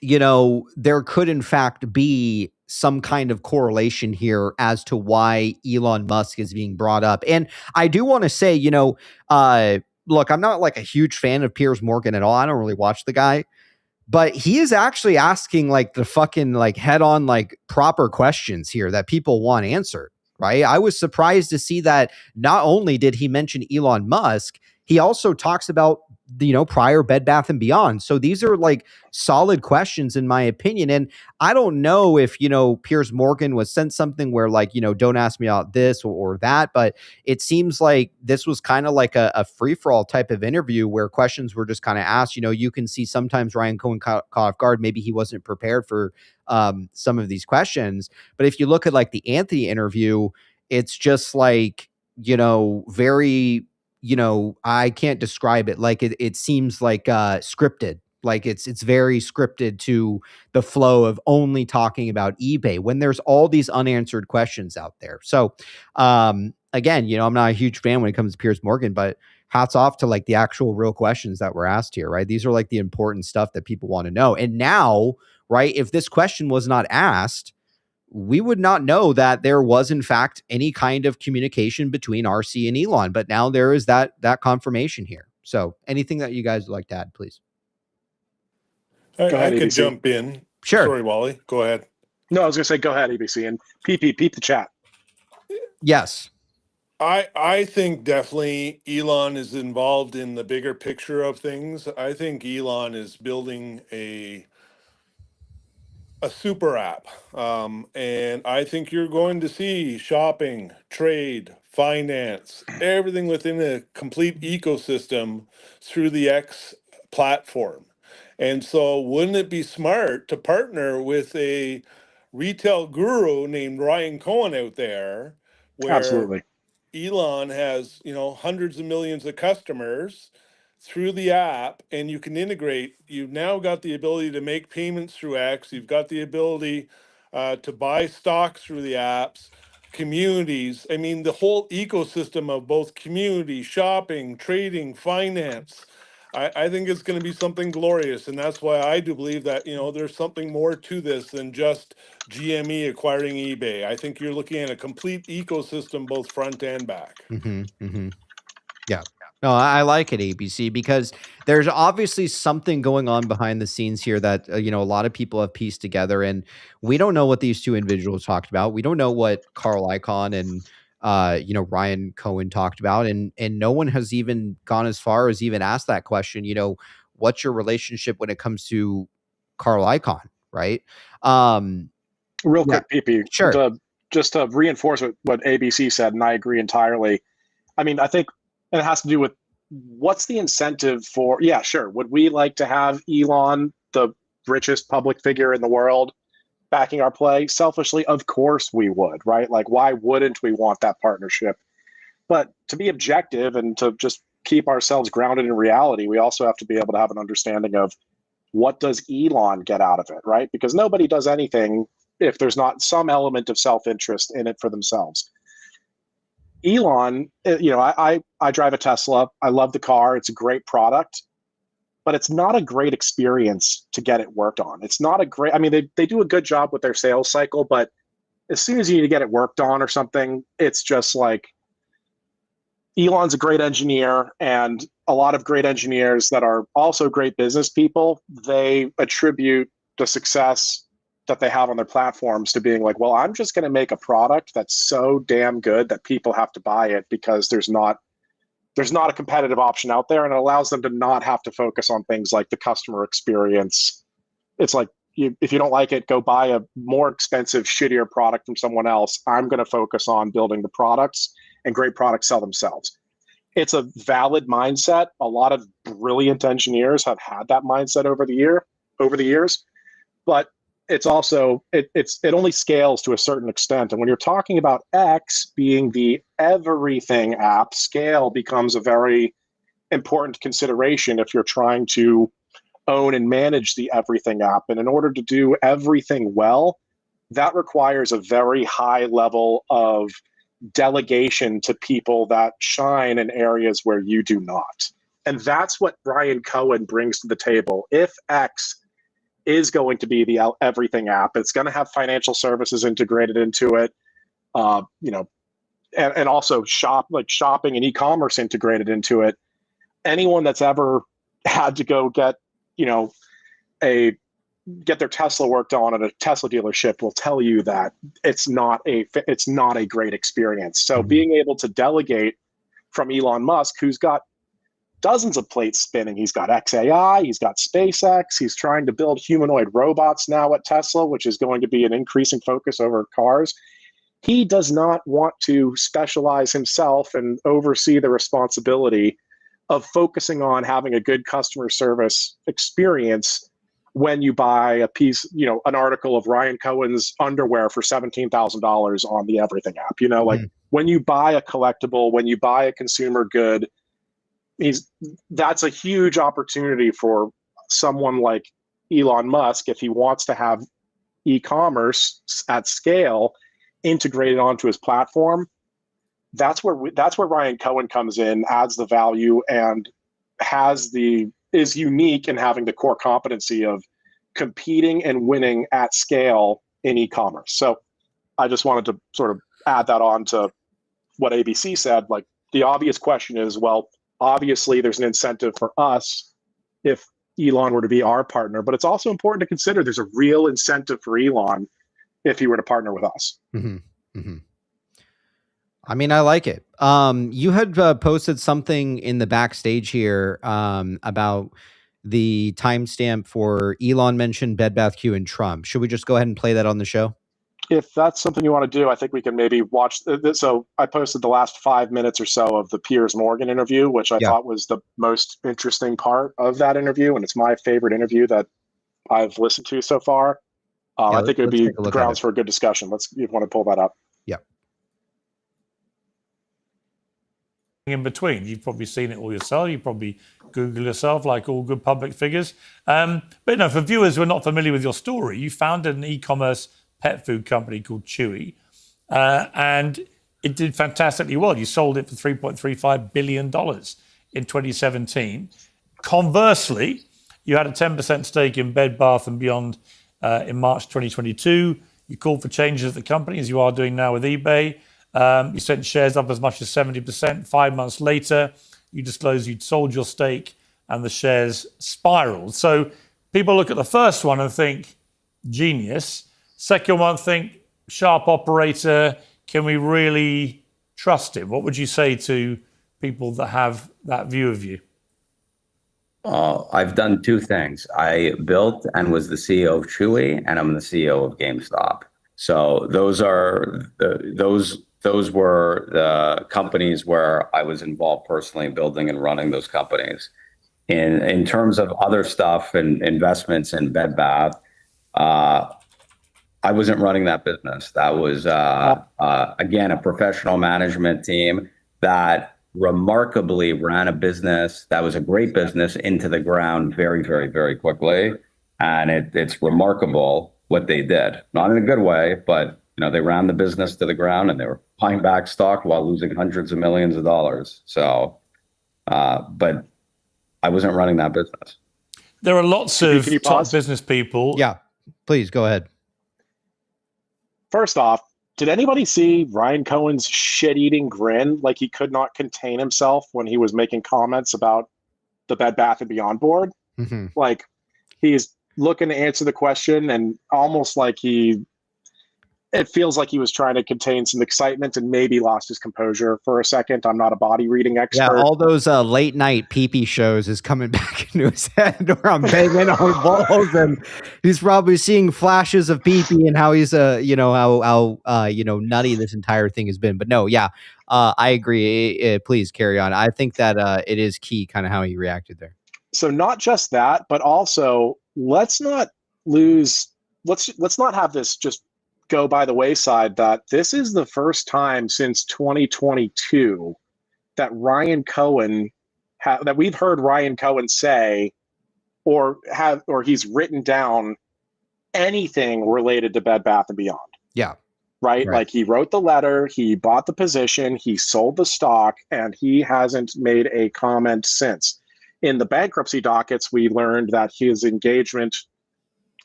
there could in fact be some kind of correlation here as to why Elon Musk is being brought up. And I do want to say, look, I'm not like a huge fan of Piers Morgan at all. I don't really watch the guy. But he is actually asking like the fucking like head on, like proper questions here that people want answered, right? I was surprised to see that not only did he mention Elon Musk, he also talks about, prior Bed Bath and Beyond. So these are like solid questions in my opinion. And I don't know if, Piers Morgan was sent something where like, don't ask me about this or that, but it seems like this was kind of like a free-for-all type of interview where questions were just kind of asked. You can see sometimes Ryan Cohen caught off guard. Maybe he wasn't prepared for some of these questions. But if you look at like the Anthony interview, it's just like, very, I can't describe it. Like it seems like scripted. Like it's very scripted to the flow of only talking about eBay when there's all these unanswered questions out there. So again, I'm not a huge fan when it comes to Piers Morgan, but hats off to like the actual real questions that were asked here, right? These are like the important stuff that people want to know. And now, right, if this question was not asked, we would not know that there was in fact any kind of communication between RC and Elon, but now there is that confirmation here. So anything that you guys would like to add, please? I could jump in. Sure. Sorry, Wally, go ahead. No, I was gonna say go ahead, ABC, and PP, peep the chat. Yes. I think definitely Elon is involved in the bigger picture of things. I think Elon is building a super app. And I think you're going to see shopping, trade, finance, everything within a complete ecosystem through the X platform. And so wouldn't it be smart to partner with a retail guru named Ryan Cohen out there, where Absolutely. Elon has, hundreds of millions of customers through the app, and you can integrate. You've now got the ability to make payments through X. You've got the ability to buy stocks through the apps, communities. I mean, the whole ecosystem of both community, shopping, trading, finance. I think it's going to be something glorious. And that's why I do believe that, there's something more to this than just GME acquiring eBay. I think you're looking at a complete ecosystem, both front and back. Mm-hmm, mm-hmm. Yeah. No, I like it, ABC, because there's obviously something going on behind the scenes here that, a lot of people have pieced together, and we don't know what these two individuals talked about. We don't know what Carl Icahn and, Ryan Cohen talked about, and no one has even gone as far as even asked that question, what's your relationship when it comes to Carl Icahn, right? Real quick, PP, sure. Just to reinforce what ABC said, and I agree entirely. I mean, I think it has to do with what's the incentive for, yeah, sure. Would we like to have Elon, the richest public figure in the world, backing our play? Selfishly, of course we would, right? Like, why wouldn't we want that partnership? But to be objective and to just keep ourselves grounded in reality, we also have to be able to have an understanding of what does Elon get out of it, right? Because nobody does anything if there's not some element of self-interest in it for themselves. Elon, I drive a Tesla. I love the car. It's a great product, but it's not a great experience to get it worked on. It's not a great, I mean, they do a good job with their sales cycle, but as soon as you need to get it worked on or something, it's just like, Elon's a great engineer, and a lot of great engineers that are also great business people, they attribute the success that they have on their platforms to being like, well, I'm just going to make a product that's so damn good that people have to buy it because there's not a competitive option out there, and it allows them to not have to focus on things like the customer experience. It's like, if you don't like it, go buy a more expensive, shittier product from someone else. I'm going to focus on building the products, and great products sell themselves. It's a valid mindset. A lot of brilliant engineers have had that mindset over the years, but it's also, it only scales to a certain extent. And when you're talking about X being the everything app, scale becomes a very important consideration if you're trying to own and manage the everything app. And in order to do everything well, that requires a very high level of delegation to people that shine in areas where you do not. And that's what Ryan Cohen brings to the table. If X is going to be the everything app, it's going to have financial services integrated into it, and also shopping and e-commerce integrated into it. Anyone that's ever had to go get their Tesla worked on at a Tesla dealership will tell you that it's not a great experience. So being able to delegate from Elon Musk, who's got dozens of plates spinning, he's got XAI, he's got SpaceX, he's trying to build humanoid robots now at Tesla, which is going to be an increasing focus over cars. He does not want to specialize himself and oversee the responsibility of focusing on having a good customer service experience when you buy a piece, an article of Ryan Cohen's underwear for $17,000 on the Everything app. When you buy a collectible, when you buy a consumer good, that's a huge opportunity for someone like Elon Musk, if he wants to have e-commerce at scale integrated onto his platform. That's where Ryan Cohen comes in, adds the value, and is unique in having the core competency of competing and winning at scale in e-commerce. So I just wanted to sort of add that on to what ABC said. Like, the obvious question is, well, obviously there's an incentive for us if Elon were to be our partner, but it's also important to consider there's a real incentive for Elon if he were to partner with us. Mm-hmm. Mm-hmm. I mean, I like it. You had posted something in the backstage here about the timestamp for Elon mentioned Bed Bath Q and Trump. Should we just go ahead and play that on the show? If that's something you want to do, I think we can maybe watch. So I posted the last 5 minutes or so of the Piers Morgan interview, which I thought was the most interesting part of that interview. And it's my favorite interview that I've listened to so far. I think it would be grounds for a good discussion. You want to pull that up. Yeah. In between, you've probably seen it all yourself. You probably Google yourself, like all good public figures. But for viewers who are not familiar with your story, you founded an e-commerce pet food company called Chewy, and it did fantastically well. You sold it for $3.35 billion in 2017. Conversely, you had a 10% stake in Bed Bath & Beyond in March 2022. You called for changes at the company, as you are doing now with eBay. You sent shares up as much as 70%. 5 months later, you disclosed you'd sold your stake and the shares spiraled. So people look at the first one and think, genius. Second one, think, sharp operator. Can we really trust him? What would you say to people that have that view of you? I've done two things. I built and was the CEO of Chewy, and I'm the CEO of GameStop. So those were the companies where I was involved personally building and running those companies. In terms of other stuff and investments in Bed Bath, I wasn't running that business. That was again a professional management team that remarkably ran a business that was a great business into the ground very, very, very quickly. And it's remarkable what they did. Not in a good way, but they ran the business to the ground and they were buying back stock while losing hundreds of millions of dollars. So, but I wasn't running that business. There are lots of top business people. Yeah, please go ahead. First off, did anybody see Ryan Cohen's shit-eating grin? Like he could not contain himself when he was making comments about the Bed Bath & Beyond board. Mm-hmm. Like he's looking to answer the question and almost like it feels like he was trying to contain some excitement and maybe lost his composure for a second. I'm not a body reading expert. Yeah, all those late night PP shows is coming back into his head where I'm banging on walls and he's probably seeing flashes of PP and how he's how nutty this entire thing has been. But no, yeah, I agree. Please carry on. I think that it is key kind of how he reacted there. So not just that, but also let's not have this just go by the wayside that this is the first time since 2022 that Ryan Cohen that we've heard Ryan Cohen say or he's written down anything related to Bed Bath & Beyond. Yeah. Right? Like he wrote the letter, he bought the position, he sold the stock, and he hasn't made a comment since. In the bankruptcy dockets, we learned that his engagement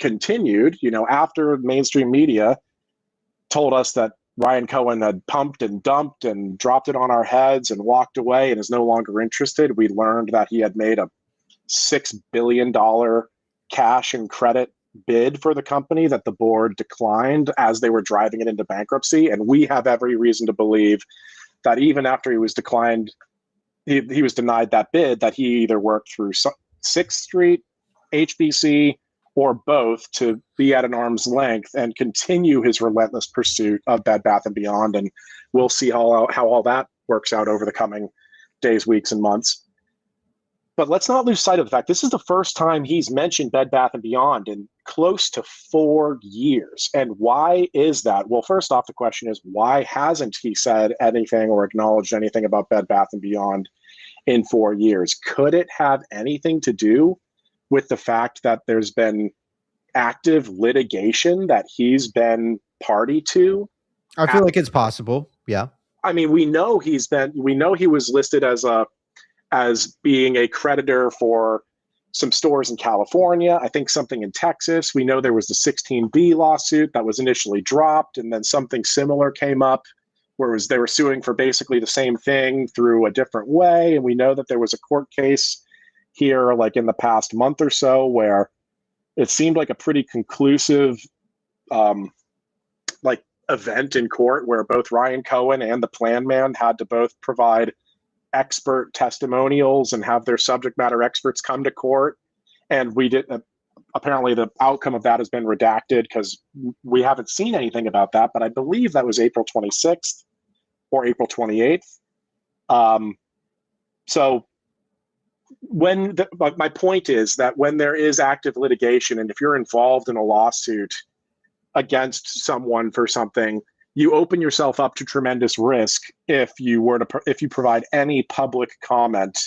continued, after mainstream media told us that Ryan Cohen had pumped and dumped and dropped it on our heads and walked away and is no longer interested. We learned that he had made a $6 billion cash and credit bid for the company that the board declined as they were driving it into bankruptcy. And we have every reason to believe that even after he was declined, he was denied that bid, that he either worked through 6th Street, HBC, or both to be at an arm's length and continue his relentless pursuit of Bed Bath & Beyond. And we'll see how all that works out over the coming days, weeks, and months. But let's not lose sight of the fact this is the first time he's mentioned Bed Bath & Beyond in close to 4 years. And why is that? Well, first off, the question is, why hasn't he said anything or acknowledged anything about Bed Bath & Beyond in 4 years? Could it have anything to do with the fact that there's been active litigation that he's been party to? I feel like it's possible. Yeah. I mean, we know he was listed as being a creditor for some stores in California, I think something in Texas. We know there was the 16B lawsuit that was initially dropped, and then something similar came up where they were suing for basically the same thing through a different way. And we know that there was a court case here, like in the past month or so, where it seemed like a pretty conclusive event in court where both Ryan Cohen and the plan man had to both provide expert testimonials and have their subject matter experts come to court. And we didn't, apparently the outcome of that has been redacted because we haven't seen anything about that, but I believe that was April 26th or April 28th. So my point is that when there is active litigation, and if you're involved in a lawsuit against someone for something, you open yourself up to tremendous risk if you provide any public comment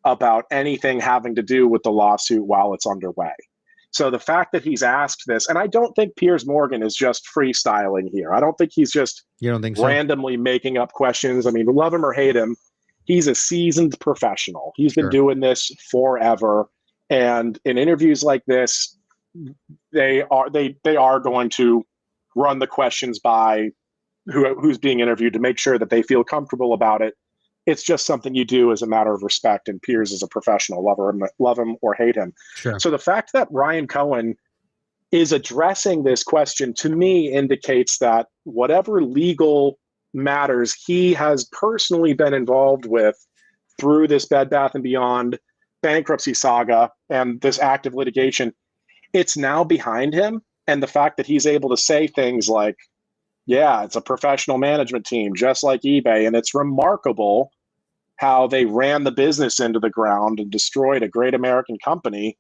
about anything having to do with the lawsuit while it's underway. So the fact that he's asked this, and I don't think Piers Morgan is just freestyling here. I don't think he's just randomly making up questions. I mean, love him or hate him, he's a seasoned professional. He's been doing this forever. And in interviews like this, they are going to run the questions by who's being interviewed to make sure that they feel comfortable about it. It's just something you do as a matter of respect. And Piers is a professional, love him or hate him. Sure. So the fact that Ryan Cohen is addressing this question, to me, indicates that whatever legal matters he has personally been involved with through this Bed Bath & Beyond bankruptcy saga and this active litigation, it's now behind him. And the fact that he's able to say things like, yeah, it's a professional management team, just like eBay. And it's remarkable how they ran the business into the ground and destroyed a great American company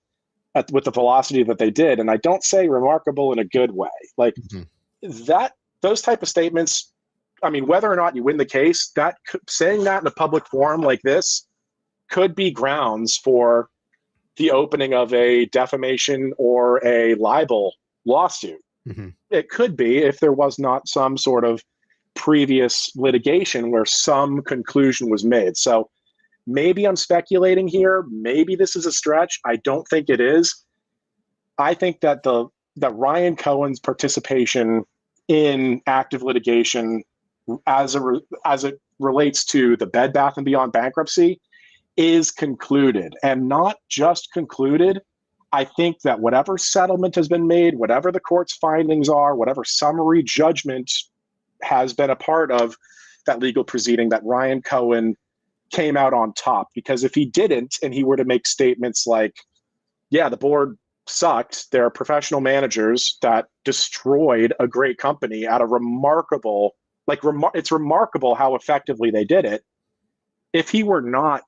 with the velocity that they did. And I don't say remarkable in a good way. Like those type of statements, I mean, whether or not you win the case, saying that in a public forum like this could be grounds for the opening of a defamation or a libel lawsuit. It could be, if there was not some sort of previous litigation where some conclusion was made. So maybe I'm speculating here. Maybe this is a stretch. I don't think it is. I think that that Ryan Cohen's participation in active litigation as it relates to the Bed Bath & Beyond bankruptcy is concluded, and not just concluded. I think that whatever settlement has been made, whatever the court's findings are, whatever summary judgment has been a part of that legal proceeding, that Ryan Cohen came out on top. Because if he didn't, and he were to make statements like, yeah, the board sucked, they're professional managers that destroyed a great company at a remarkable, it's remarkable how effectively they did it. If he were not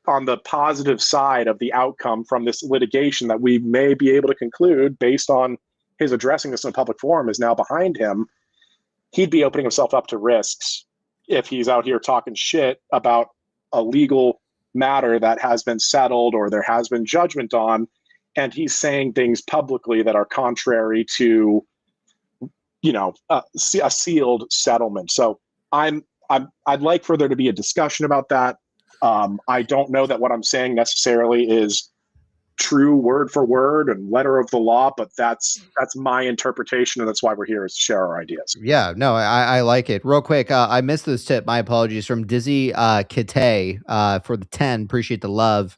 on the positive side of the outcome from this litigation that we may be able to conclude based on his addressing this in a public forum is now behind him, he'd be opening himself up to risks if he's out here talking shit about a legal matter that has been settled or there has been judgment on, and he's saying things publicly that are contrary to, a sealed settlement. So I'd like for there to be a discussion about that. I don't know that what I'm saying necessarily is true word for word and letter of the law, but that's my interpretation, and that's why we're here, is to share our ideas. Yeah, no, I like it. Real quick, I missed this tip. My apologies, from Dizzy Kite for the 10. Appreciate the love.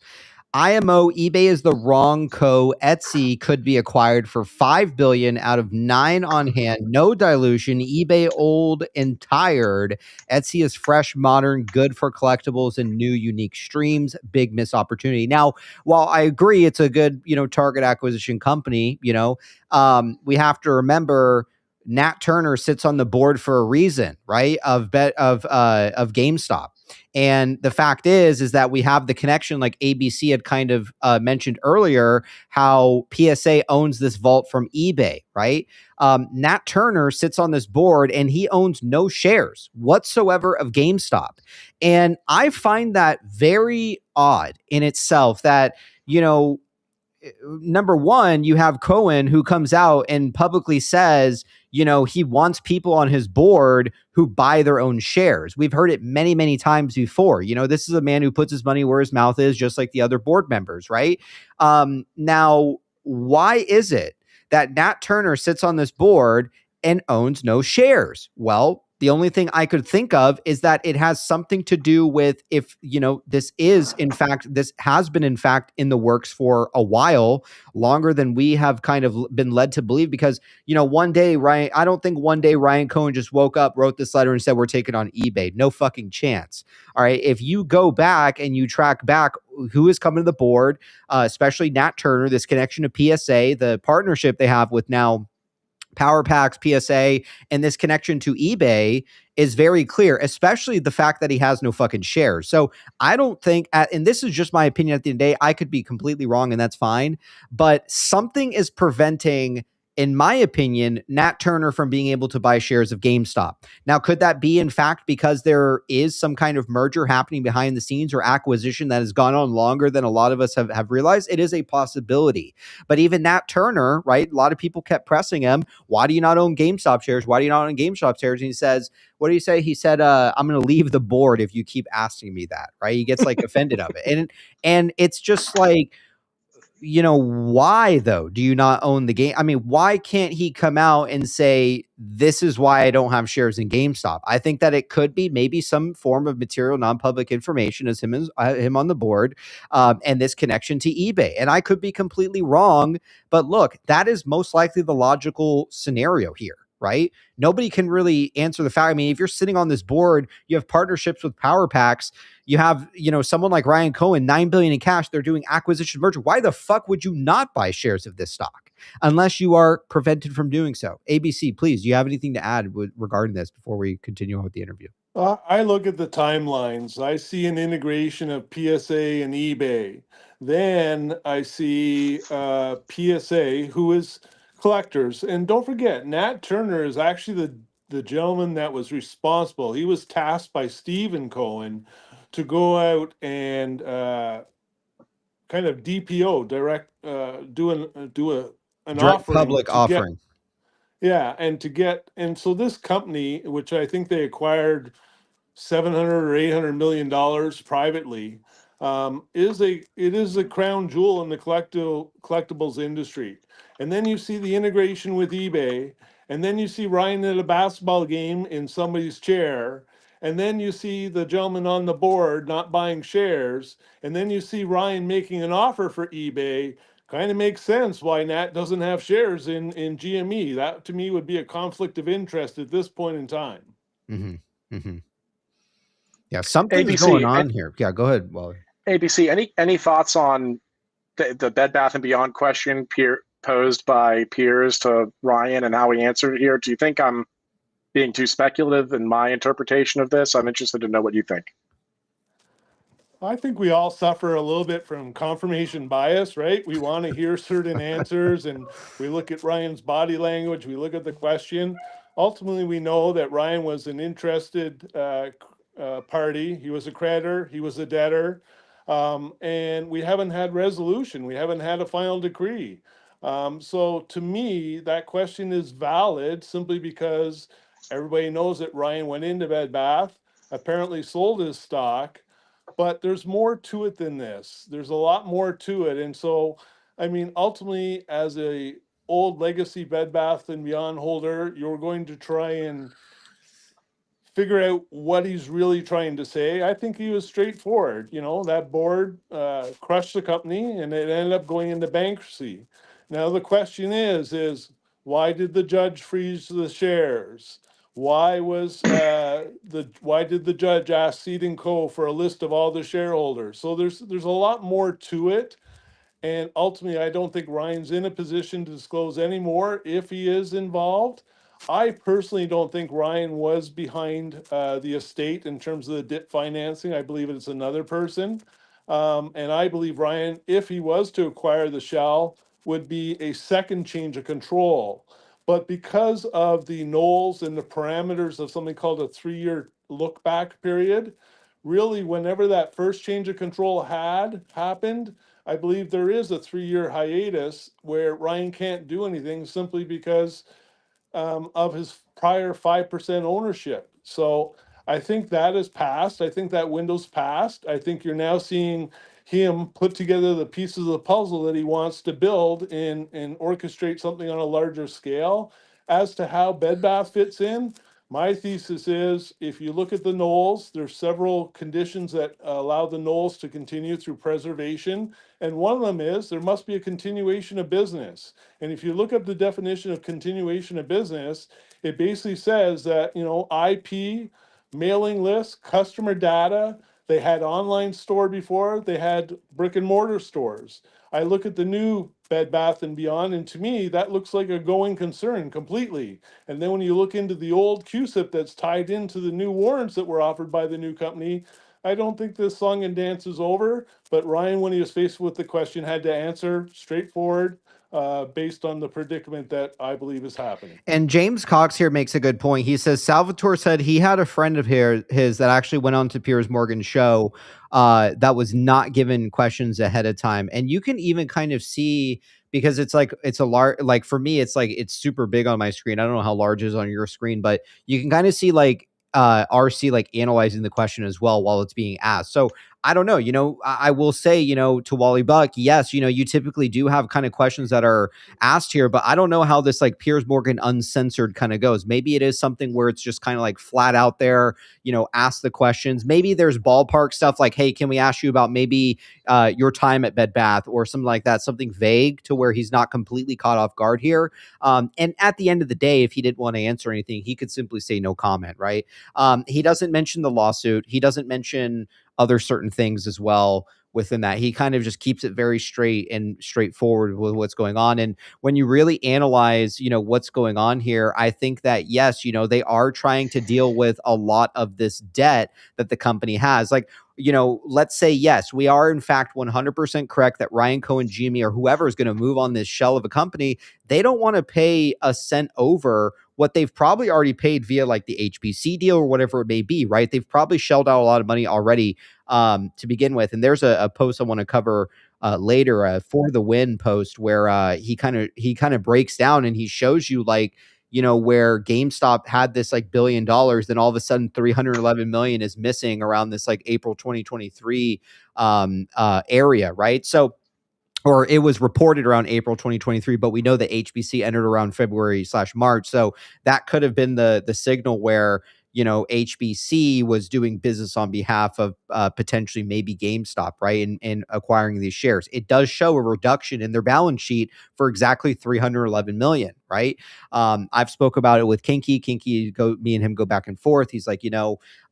IMO, eBay is the wrong co. Etsy could be acquired for $5 billion out of 9 on hand. No dilution. eBay old and tired. Etsy is fresh, modern, good for collectibles and new, unique streams. Big miss opportunity. Now, while I agree it's a good, target acquisition company, we have to remember Nat Turner sits on the board for a reason, right? Of GameStop. And the fact is that we have the connection, like ABC had kind of mentioned earlier, how PSA owns this vault from eBay, right? Nat Turner sits on this board and he owns no shares whatsoever of GameStop. And I find that very odd in itself that, number one, you have Cohen who comes out and publicly says, he wants people on his board who buy their own shares. We've heard it many, many times before. This is a man who puts his money where his mouth is, just like the other board members, right? Now, why is it that Nat Turner sits on this board and owns no shares? Well, the only thing I could think of is that it has something to do with if, this has been in fact in the works for a while, longer than we have kind of been led to believe, because, one day, I don't think one day Ryan Cohen just woke up, wrote this letter and said, we're taking on eBay. No fucking chance. All right. If you go back and you track back who is coming to the board, especially Nat Turner, this connection to PSA, the partnership they have with now Power Packs, PSA, and this connection to eBay is very clear, especially the fact that he has no fucking shares. So I don't think, and this is just my opinion at the end of the day, I could be completely wrong and that's fine, but something is preventing, in my opinion, Nat Turner from being able to buy shares of GameStop. Now, could that be in fact because there is some kind of merger happening behind the scenes or acquisition that has gone on longer than a lot of us have realized? It is a possibility. But even Nat Turner, right? A lot of people kept pressing him. Why do you not own GameStop shares? Why do you not own GameStop shares? And he says, what do you say? He said, I'm going to leave the board if you keep asking me that, right? He gets like offended of it. And it's just like, why though do you not own the game? I mean, why can't he come out and say, this is why I don't have shares in GameStop? I think that it could be maybe some form of material non-public information as him on the board, and this connection to eBay. And I could be completely wrong, but look, that is most likely the logical scenario here. right? Nobody can really answer the fact. I mean, if you're sitting on this board, you have partnerships with power packs. You have, someone like Ryan Cohen, $9 billion in cash. They're doing acquisition merger. Why the fuck would you not buy shares of this stock unless you are prevented from doing so? ABC, please, do you have anything to add regarding this before we continue on with the interview? I look at the timelines. I see an integration of PSA and eBay. Then I see PSA, who is collectors. And don't forget, Nat Turner is actually the gentleman that was responsible. He was tasked by Stephen Cohen to go out and kind of DPO, do an Direct offering public to offering. and so this company, which I think they acquired 700 or 800 million dollars privately, it is a crown jewel in the collectibles industry. And then you see the integration with eBay, and then you see Ryan at a basketball game in somebody's chair, and then you see the gentleman on the board not buying shares, and then you see Ryan making an offer for eBay. Kind of makes sense why Nat doesn't have shares in GME. That to me would be a conflict of interest at this point in time. Mm-hmm. Mm-hmm. Yeah, something's ABC, going on here. Yeah, go ahead, Wally. ABC, any thoughts on the Bed Bath & Beyond question posed by Piers to Ryan and how he answered it here? Do you think I'm being too speculative in my interpretation of this? I'm interested to know what you think. I think we all suffer a little bit from confirmation bias, right? We want to hear certain answers, and we look at Ryan's body language, we look at the question. Ultimately, we know that Ryan was an interested party. He was a creditor, he was a debtor, and we haven't had resolution. We haven't had a final decree. So to me, that question is valid simply because everybody knows that Ryan went into Bed Bath, apparently sold his stock, but there's more to it than this. There's a lot more to it. And so, I mean, ultimately, as a old legacy Bed Bath and Beyond holder, you're going to try and figure out what he's really trying to say. I think he was straightforward. That board crushed the company and it ended up going into bankruptcy. Now the question is why did the judge freeze the shares? Why did the judge ask Seed & Co. for a list of all the shareholders? So there's a lot more to it. And ultimately, I don't think Ryan's in a position to disclose any more if he is involved. I personally don't think Ryan was behind the estate in terms of the DIP financing. I believe it's another person. And I believe Ryan, if he was to acquire the shell, would be a second change of control. But because of the Knowles and the parameters of something called a 3-year look back period, really, whenever that first change of control had happened, I believe there is a 3-year hiatus where Ryan can't do anything simply because of his prior 5% ownership. So I think that is passed. I think that window's passed. I think you're now seeing him put together the pieces of the puzzle that he wants to build and orchestrate something on a larger scale. As to how Bed Bath fits in, my thesis is if you look at the Knowles, there's several conditions that allow the Knowles to continue through preservation. And one of them is there must be a continuation of business. And if you look up the definition of continuation of business, it basically says that, IP, mailing lists, customer data, they had online store before, they had brick and mortar stores. I look at the new Bed Bath and Beyond, and to me, that looks like a going concern completely. And then when you look into the old QSIP that's tied into the new warrants that were offered by the new company, I don't think this song and dance is over. But Ryan, when he was faced with the question, had to answer straightforward based on the predicament that I believe is happening. And James Cox here makes a good point. He says Salvatore said he had a friend of his that actually went on to Piers Morgan's show that was not given questions ahead of time. And you can even kind of see, because it's a large, like for me, it's super big on my screen. I don't know how large it is on your screen, but you can kind of see RC like analyzing the question as well while it's being asked. So I don't know, I will say, to Wally Buck, yes, you typically do have kind of questions that are asked here, but I don't know how this like Piers Morgan uncensored kind of goes. Maybe it is something where it's just kind of like flat out there, ask the questions. Maybe there's ballpark stuff like, hey, can we ask you about maybe your time at Bed Bath or something like that, something vague to where he's not completely caught off guard here. And at the end of the day, if he didn't want to answer anything, he could simply say no comment, right? He doesn't mention the lawsuit. He doesn't mention other certain things as well within that. He kind of just keeps it very straight and straightforward with what's going on. And when you really analyze, what's going on here, I think that, yes, they are trying to deal with a lot of this debt that the company has. Like, let's say, yes, we are in fact 100% correct that Ryan Cohen, GME, or whoever is going to move on this shell of a company, they don't want to pay a cent over what they've probably already paid via like the HBC deal or whatever it may be, right? They've probably shelled out a lot of money already to begin with. And there's a post I want to cover later for the win post where he kind of breaks down and he shows you like, where GameStop had this like $1 billion, then all of a sudden 311 million is missing around this like April 2023 area, right? So, or it was reported around April 2023, but we know that HBC entered around February/March. So that could have been the signal where, HBC was doing business on behalf of potentially maybe GameStop, right? And acquiring these shares. It does show a reduction in their balance sheet for exactly 311 million, right? I've spoke about it with Kinky. Me and him go back and forth. He's like,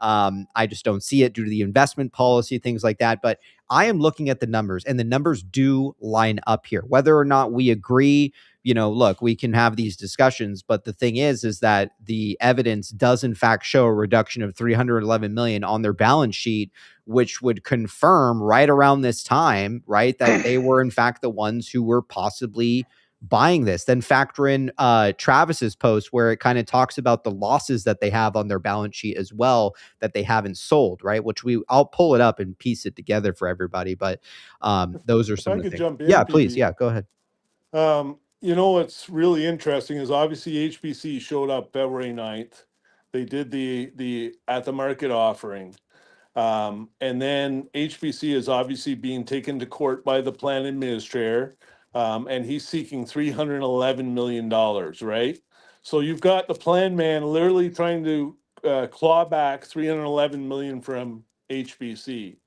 I just don't see it due to the investment policy, things like that. But I am looking at the numbers and the numbers do line up here. Whether or not we agree, look, we can have these discussions, but the thing is that the evidence does in fact show a reduction of 311 million on their balance sheet, which would confirm right around this time, right, that they were in fact the ones who were possibly buying this. Then factor in Travis's post where it kind of talks about the losses that they have on their balance sheet as well that they haven't sold, right? Which I'll pull it up and piece it together for everybody. But those are some of the things. Jump in, yeah, PP. please. Yeah, go ahead. What's really interesting is obviously HBC showed up February 9th. They did the at the market offering. And then HBC is obviously being taken to court by the plan administrator. And he's seeking $311 million, right? So you've got the plan man literally trying to claw back $311 million from HBC.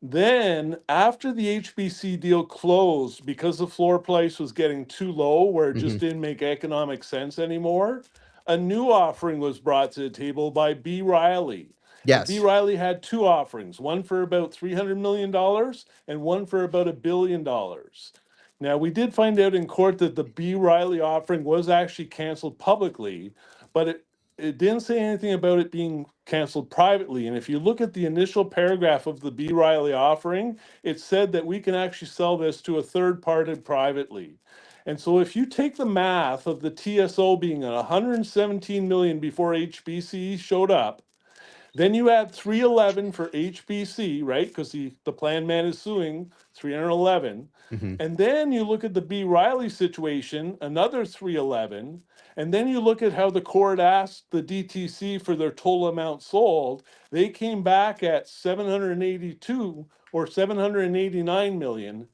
Then after the HBC deal closed, because the floor price was getting too low where it just didn't make economic sense anymore, a new offering was brought to the table by B. Riley. Yes. B. Riley had two offerings, one for about $300 million and one for about $1 billion. Now, we did find out in court that the B. Riley offering was actually canceled publicly, but it didn't say anything about it being canceled privately. And if you look at the initial paragraph of the B. Riley offering, it said that we can actually sell this to a third party privately. And so if you take the math of the TSO being at 117 million before HBC showed up, then you add 311 for HBC, right? Because the plan man is suing 311. And then you look at the B. Riley situation, another 311. And then you look at how the court asked the DTC for their total amount sold. They came back at 782 or 789 million.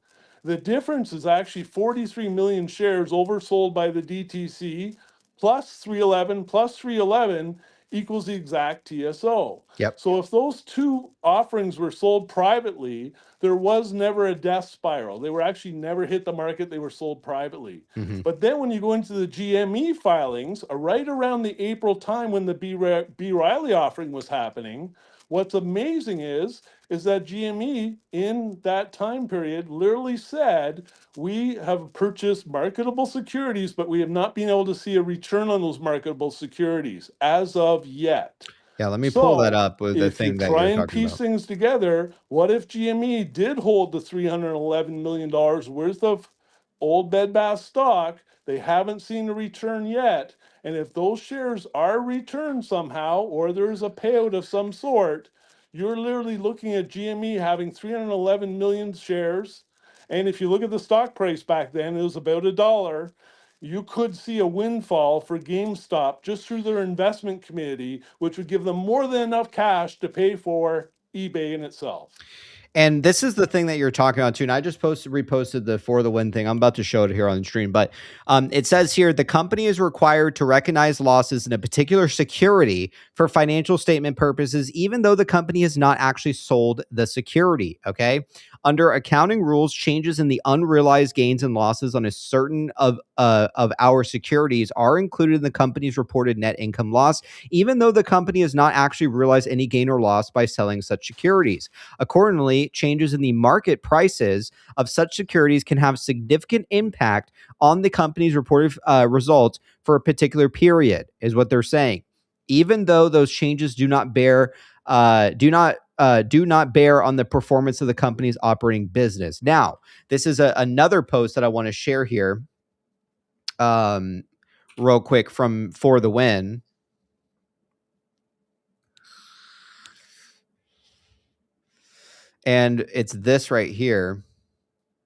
The difference is actually 43 million shares oversold by the DTC plus 311 equals the exact TSO. Yep. So if those two offerings were sold privately, there was never a death spiral. They were actually never hit the market. They were sold privately. But then when you go into the GME filings, right around the April time when the B. Riley offering was happening, what's amazing is that GME in that time period literally said, we have purchased marketable securities, but we have not been able to see a return on those marketable securities as of yet. Yeah, let me pull that up with the thing that you're talking about. If you try and piece things together, what if GME did hold the $311 million worth of old Bed Bath stock? They haven't seen a return yet. And if those shares are returned somehow, or there's a payout of some sort, you're literally looking at GME having 311 million shares. And if you look at the stock price back then, it was about $1. you could see a windfall for GameStop just through their investment committee, which would give them more than enough cash to pay for eBay in itself. And this is the thing that you're talking about too. And I just reposted the For the Win thing. I'm about to show it here on the stream, but it says here the company is required to recognize losses in a particular security for financial statement purposes, even though the company has not actually sold the security. Okay. Under accounting rules, changes in the unrealized gains and losses on a certain of our securities are included in the company's reported net income loss, even though the company has not actually realized any gain or loss by selling such securities. Accordingly, changes in the market prices of such securities can have significant impact on the company's reported results for a particular period, is what they're saying. Even though those changes do not bear on the performance of the company's operating business. Now, this is another post that I want to share here, real quick from For the Win. And it's this right here.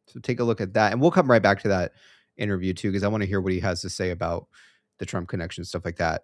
So take a look at that. And we'll come right back to that interview too, because I want to hear what he has to say about the Trump connection, stuff like that.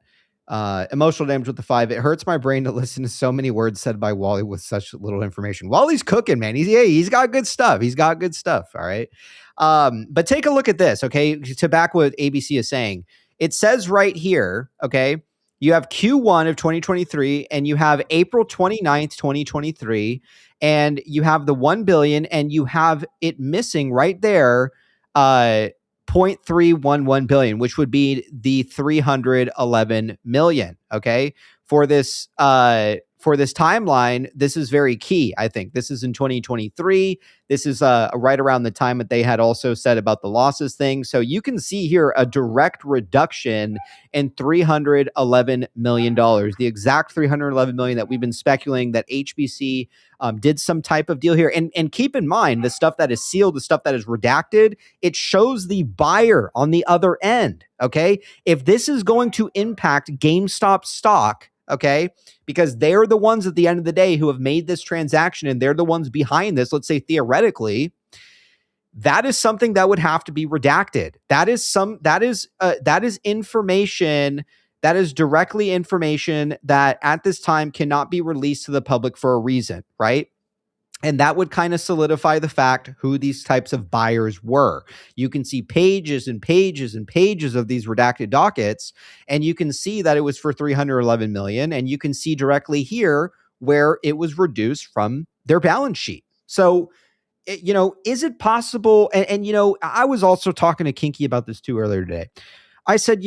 Emotional damage with the 5. It hurts my brain to listen to so many words said by Wally with such little information. Wally's cooking, man. He's got good stuff. He's got good stuff. All right. But take a look at this. Okay. To back what ABC is saying, it says right here, okay, you have Q1 of 2023 and you have April 29th, 2023, and you have the 1 billion and you have it missing right there, 0.311 billion, which would be the 311 million. Okay. For this timeline, this is very key. I think this is in 2023. This is right around the time that they had also said about the losses thing. So you can see here a direct reduction in $311 million, the exact 311 million that we've been speculating that HBC did some type of deal here. And keep in mind, the stuff that is sealed, the stuff that is redacted, it shows the buyer on the other end. Okay. If this is going to impact GameStop stock, okay, because they're the ones at the end of the day who have made this transaction and they're the ones behind this, let's say theoretically, that is something that would have to be redacted. That is information that is directly information that at this time cannot be released to the public for a reason, right? And that would kind of solidify the fact who these types of buyers were. You can see pages and pages and pages of these redacted dockets, and you can see that it was for 311 million. And you can see directly here where it was reduced from their balance sheet. So, is it possible? And I was also talking to Kinky about this too earlier today. I said,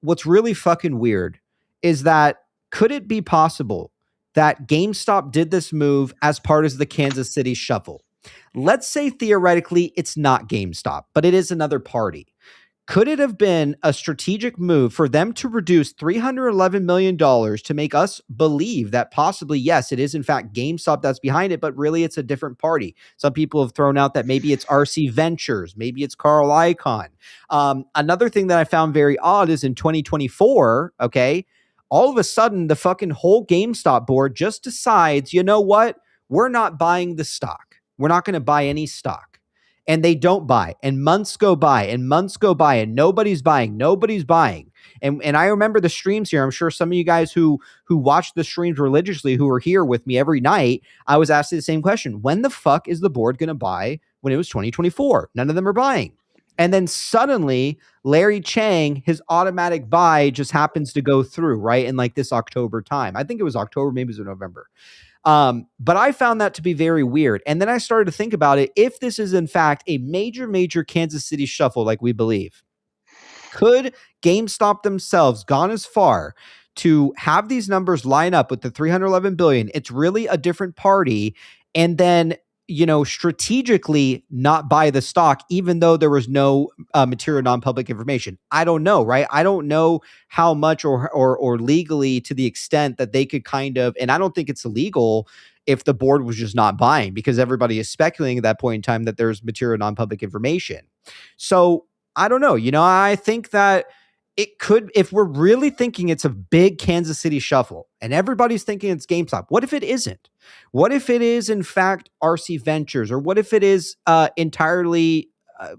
what's really fucking weird is that could it be possible that GameStop did this move as part of the Kansas City shuffle? Let's say theoretically it's not GameStop, but it is another party. Could it have been a strategic move for them to reduce $311 million to make us believe that possibly, yes, it is in fact GameStop that's behind it, but really it's a different party? Some people have thrown out that maybe it's RC Ventures, maybe it's Carl Icahn. Another thing that I found very odd is in 2024, okay, all of a sudden, the fucking whole GameStop board just decides, you know what? We're not buying the stock. We're not going to buy any stock. And they don't buy. And months go by and months go by and nobody's buying. Nobody's buying. And I remember the streams here. I'm sure some of you guys who watch the streams religiously, who are here with me every night, I was asking the same question. When the fuck is the board going to buy when it was 2024? None of them are buying. And then suddenly, Larry Chang, his automatic buy just happens to go through, right? In like this October time. I think it was October, maybe it was November. But I found that to be very weird. And then I started to think about it. If this is in fact a major, major Kansas City shuffle, like we believe, could GameStop themselves gone as far to have these numbers line up with the 311 billion? It's really a different party. And then strategically not buy the stock, even though there was no material non-public information. I don't know, right? I don't know how much or legally to the extent that they could kind of, and I don't think it's illegal if the board was just not buying, because everybody is speculating at that point in time that there's material non-public information. So I don't know. I think that it could, if we're really thinking it's a big Kansas City shuffle and everybody's thinking it's GameStop, what if it isn't? What if it is in fact RC Ventures? Or what if it is entirely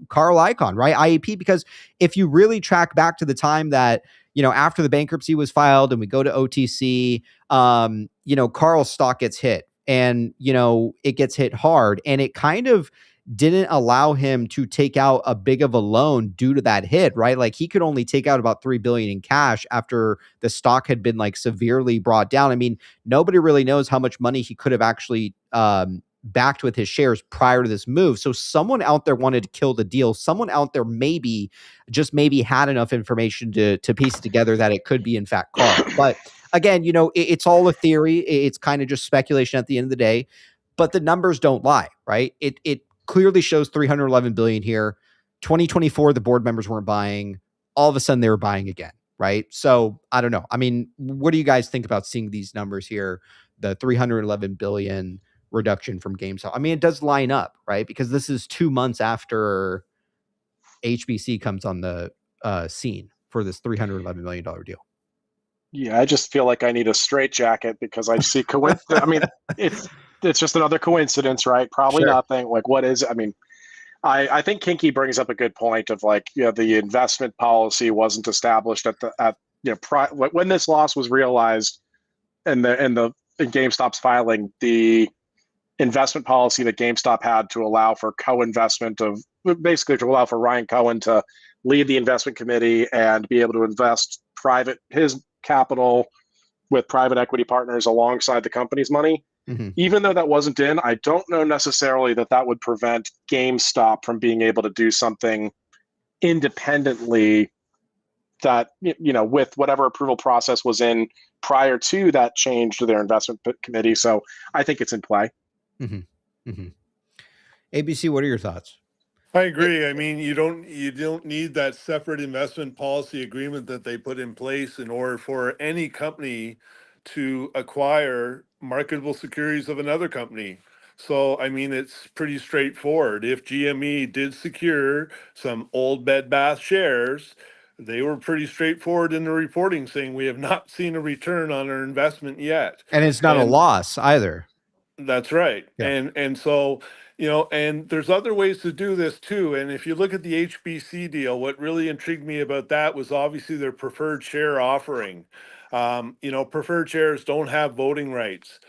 Carl Icahn, right? IEP, because if you really track back to the time that, after the bankruptcy was filed and we go to OTC, Carl's stock gets hit, and, it gets hit hard, and it kind of didn't allow him to take out a big of a loan due to that hit, right? Like, he could only take out about $3 billion in cash after the stock had been like severely brought down. I mean, nobody really knows how much money he could have actually backed with his shares prior to this move. So someone out there wanted to kill the deal. Someone out there maybe had enough information to piece together that it could be in fact Carl. But again, it's all a theory. It's kind of just speculation at the end of the day, but the numbers don't lie, right? It clearly shows 311 billion here. 2024, the board members weren't buying. All of a sudden they were buying again, right? So I don't know. I mean, what do you guys think about seeing these numbers here? The 311 billion reduction from GameStop. I mean, it does line up, right? Because this is 2 months after HBC comes on the scene for this $311 million deal. Yeah, I just feel like I need a straitjacket because I see I mean, it's just another coincidence, right? Probably Sure. nothing. Like, what is? I mean, I think Kinky brings up a good point of like, the investment policy wasn't established when this loss was realized, in GameStop's filing, the investment policy that GameStop had to allow for co-investment basically to allow for Ryan Cohen to lead the investment committee and be able to invest his capital with private equity partners alongside the company's money. Mm-hmm. Even though that wasn't in, I don't know necessarily that would prevent GameStop from being able to do something independently that, with whatever approval process was in prior to that change to their investment committee. So I think it's in play. Mm-hmm. Mm-hmm. ABC, what are your thoughts? I agree. I mean, you don't need that separate investment policy agreement that they put in place in order for any company to acquire marketable securities of another company. So, I mean, it's pretty straightforward. If GME did secure some old Bed Bath shares, they were pretty straightforward in the reporting, saying we have not seen a return on our investment yet. And it's not a loss either. That's right. Yeah. And so, and there's other ways to do this too. And if you look at the HBC deal, what really intrigued me about that was obviously their preferred share offering. Preferred shares don't have voting rights.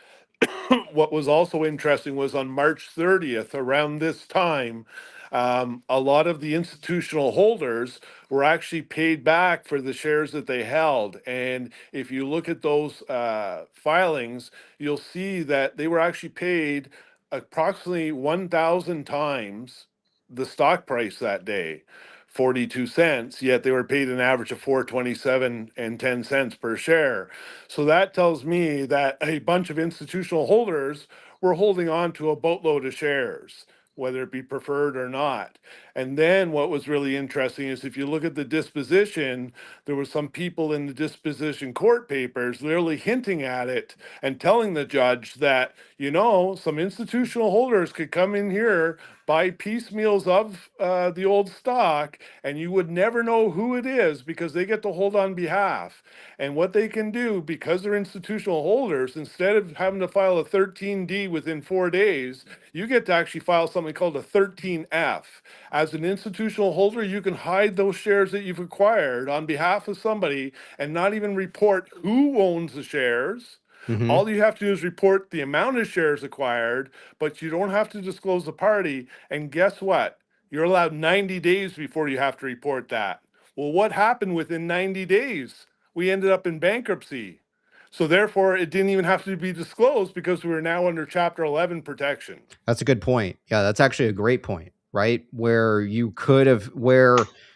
What was also interesting was on March 30th, around this time, a lot of the institutional holders were actually paid back for the shares that they held. And if you look at those filings, you'll see that they were actually paid approximately 1,000 times the stock price that day, 42 cents, yet they were paid an average of 427 and 10 cents per share. So that tells me that a bunch of institutional holders were holding on to a boatload of shares, whether it be preferred or not. And then what was really interesting is if you look at the disposition, there were some people in the disposition court papers literally hinting at it and telling the judge that, some institutional holders could come in here, buy piecemeals of the old stock, and you would never know who it is because they get to hold on behalf. And what they can do, because they're institutional holders, instead of having to file a 13D within 4 days, you get to actually file something called a 13F. As an institutional holder, you can hide those shares that you've acquired on behalf of somebody and not even report who owns the shares. Mm-hmm. All you have to do is report the amount of shares acquired, but you don't have to disclose the party. And guess what? You're allowed 90 days before you have to report that. Well, what happened within 90 days? We ended up in bankruptcy. So therefore, it didn't even have to be disclosed because we were now under Chapter 11 protection. That's a good point. Yeah, that's actually a great point, right? Where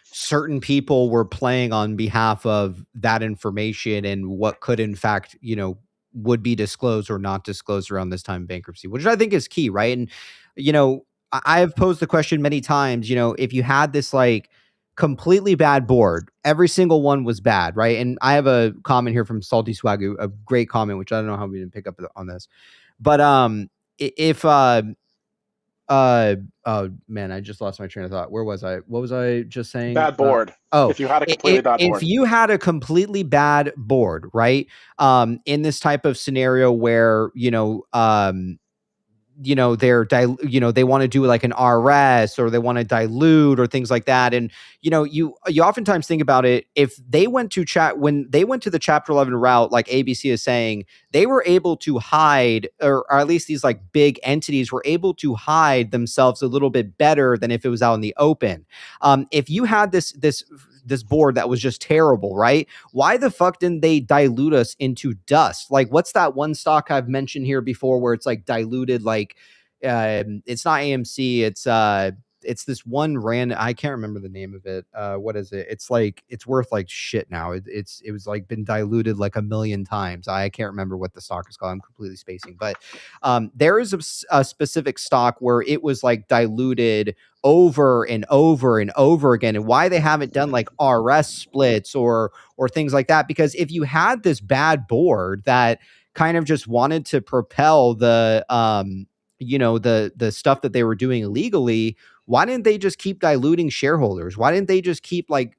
certain people were playing on behalf of that information and what could in fact, would be disclosed or not disclosed around this time of bankruptcy, which I think is key, right? And, I've posed the question many times, if you had this like completely bad board, every single one was bad, right? And I have a comment here from Salty Swagoo, a great comment, which I don't know how we didn't pick up on this, but if oh man, I just lost my train of thought. Where was I? What was I just saying? Bad board. If you had a completely bad board. If you had a completely bad board, right? In this type of scenario where, they want to do like an RS, or they want to dilute or things like that. And you oftentimes think about it, if they went to when they went to the Chapter 11 route, like ABC is saying, they were able to hide, or at least these like big entities were able to hide themselves a little bit better than if it was out in the open. If you had this board that was just terrible, right? Why the fuck didn't they dilute us into dust? Like, what's that one stock I've mentioned here before where it's like diluted, like it's not AMC, it's this one I can't remember the name of it. What is it? It's like, it's worth like shit now. It was like been diluted like 1 million times. I can't remember what the stock is called. I'm completely spacing, but there is a specific stock where it was like diluted over and over and over again. And why they haven't done like RS splits or things like that, because if you had this bad board that kind of just wanted to propel the the stuff that they were doing illegally, why didn't they just keep diluting shareholders? Why didn't they just keep like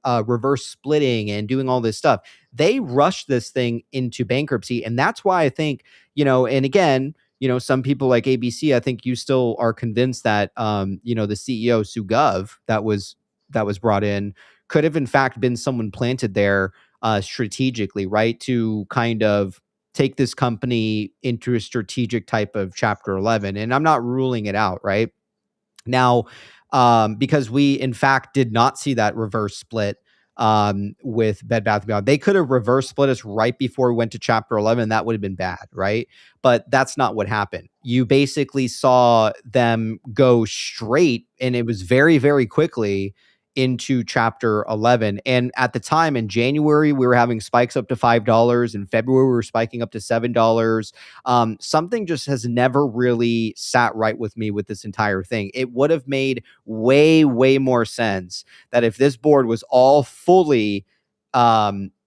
reverse splitting and doing all this stuff? They rushed this thing into bankruptcy, and that's why I think, and again, some people like ABC, I think you still are convinced that the CEO Sugov that was brought in could have in fact been someone planted there strategically, right, to kind of take this company into a strategic type of Chapter 11. And I'm not ruling it out, right? Now, because we in fact did not see that reverse split with Bed Bath & Beyond. They could have reverse split us right before we went to Chapter 11. That would have been bad, right? But that's not what happened. You basically saw them go straight, and it was very, very quickly into Chapter 11. And at the time in January, we were having spikes up to $5. In February, we were spiking up to $7. Something just has never really sat right with me with this entire thing. It would have made way, way more sense that if this board was all fully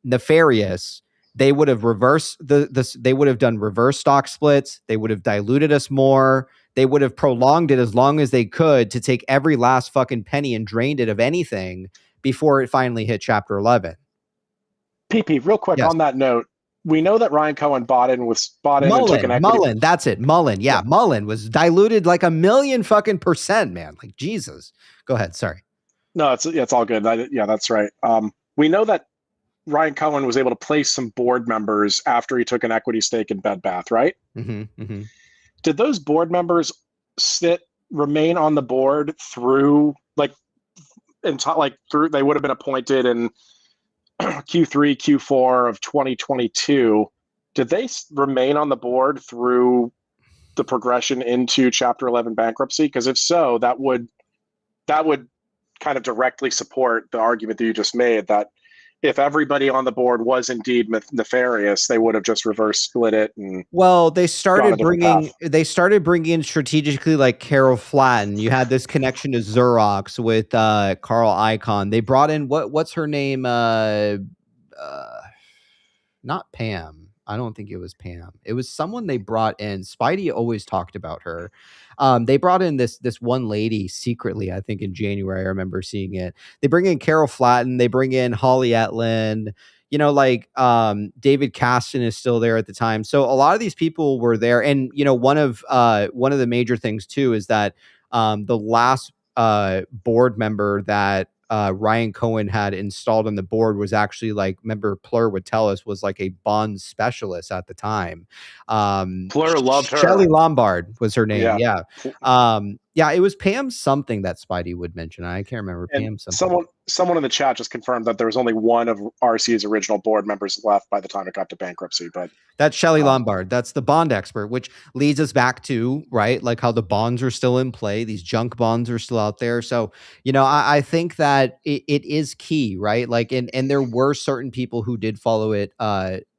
nefarious, they would have reversed they would have done reverse stock splits. They would have diluted us more. They would have prolonged it as long as they could to take every last fucking penny and drained it of anything before it finally hit Chapter 11. PP, real quick, yes. On that note, we know that Ryan Cohen bought in and took an equity. Mullen, that's it. Mullen. Yeah, Mullen was diluted like 1,000,000 fucking percent, man. Like, Jesus. Go ahead. Sorry. No, it's all good. Yeah, that's right. We know that Ryan Cohen was able to place some board members after he took an equity stake in Bed Bath, right? Mm-hmm, mm-hmm. Did those board members remain on the board through they would have been appointed in Q3, Q4 of 2022. Did they remain on the board through the progression into Chapter 11 bankruptcy? Because if so, that would kind of directly support the argument that you just made, that if everybody on the board was indeed nefarious, they would have just reverse split it. And they started bringing in strategically, like Carol Flatten. You had this connection to Xerox with Carl Icahn. They brought in what's her name? Not Pam. I don't think it was Pam. It was someone they brought in. Spidey always talked about her. They brought in this one lady secretly, I think in January. I remember seeing it. They bring in Carol Flatten. They bring in Holly Etland. David Caston is still there at the time. So a lot of these people were there. And, one of the major things too is that the last board member that Ryan Cohen had installed on the board was actually, like, member Plur would tell us, was like a bond specialist at the time. Plur loved her. Shelley Lombard was her name. Yeah. It was Pam something that Spidey would mention. I can't remember. And Pam something. Someone in the chat just confirmed that there was only one of RC's original board members left by the time it got to bankruptcy. But that's Shelley Lombard. That's the bond expert, which leads us back to, right, like how the bonds are still in play. These junk bonds are still out there. So, I think that it is key, right? Like, and there were certain people who did follow it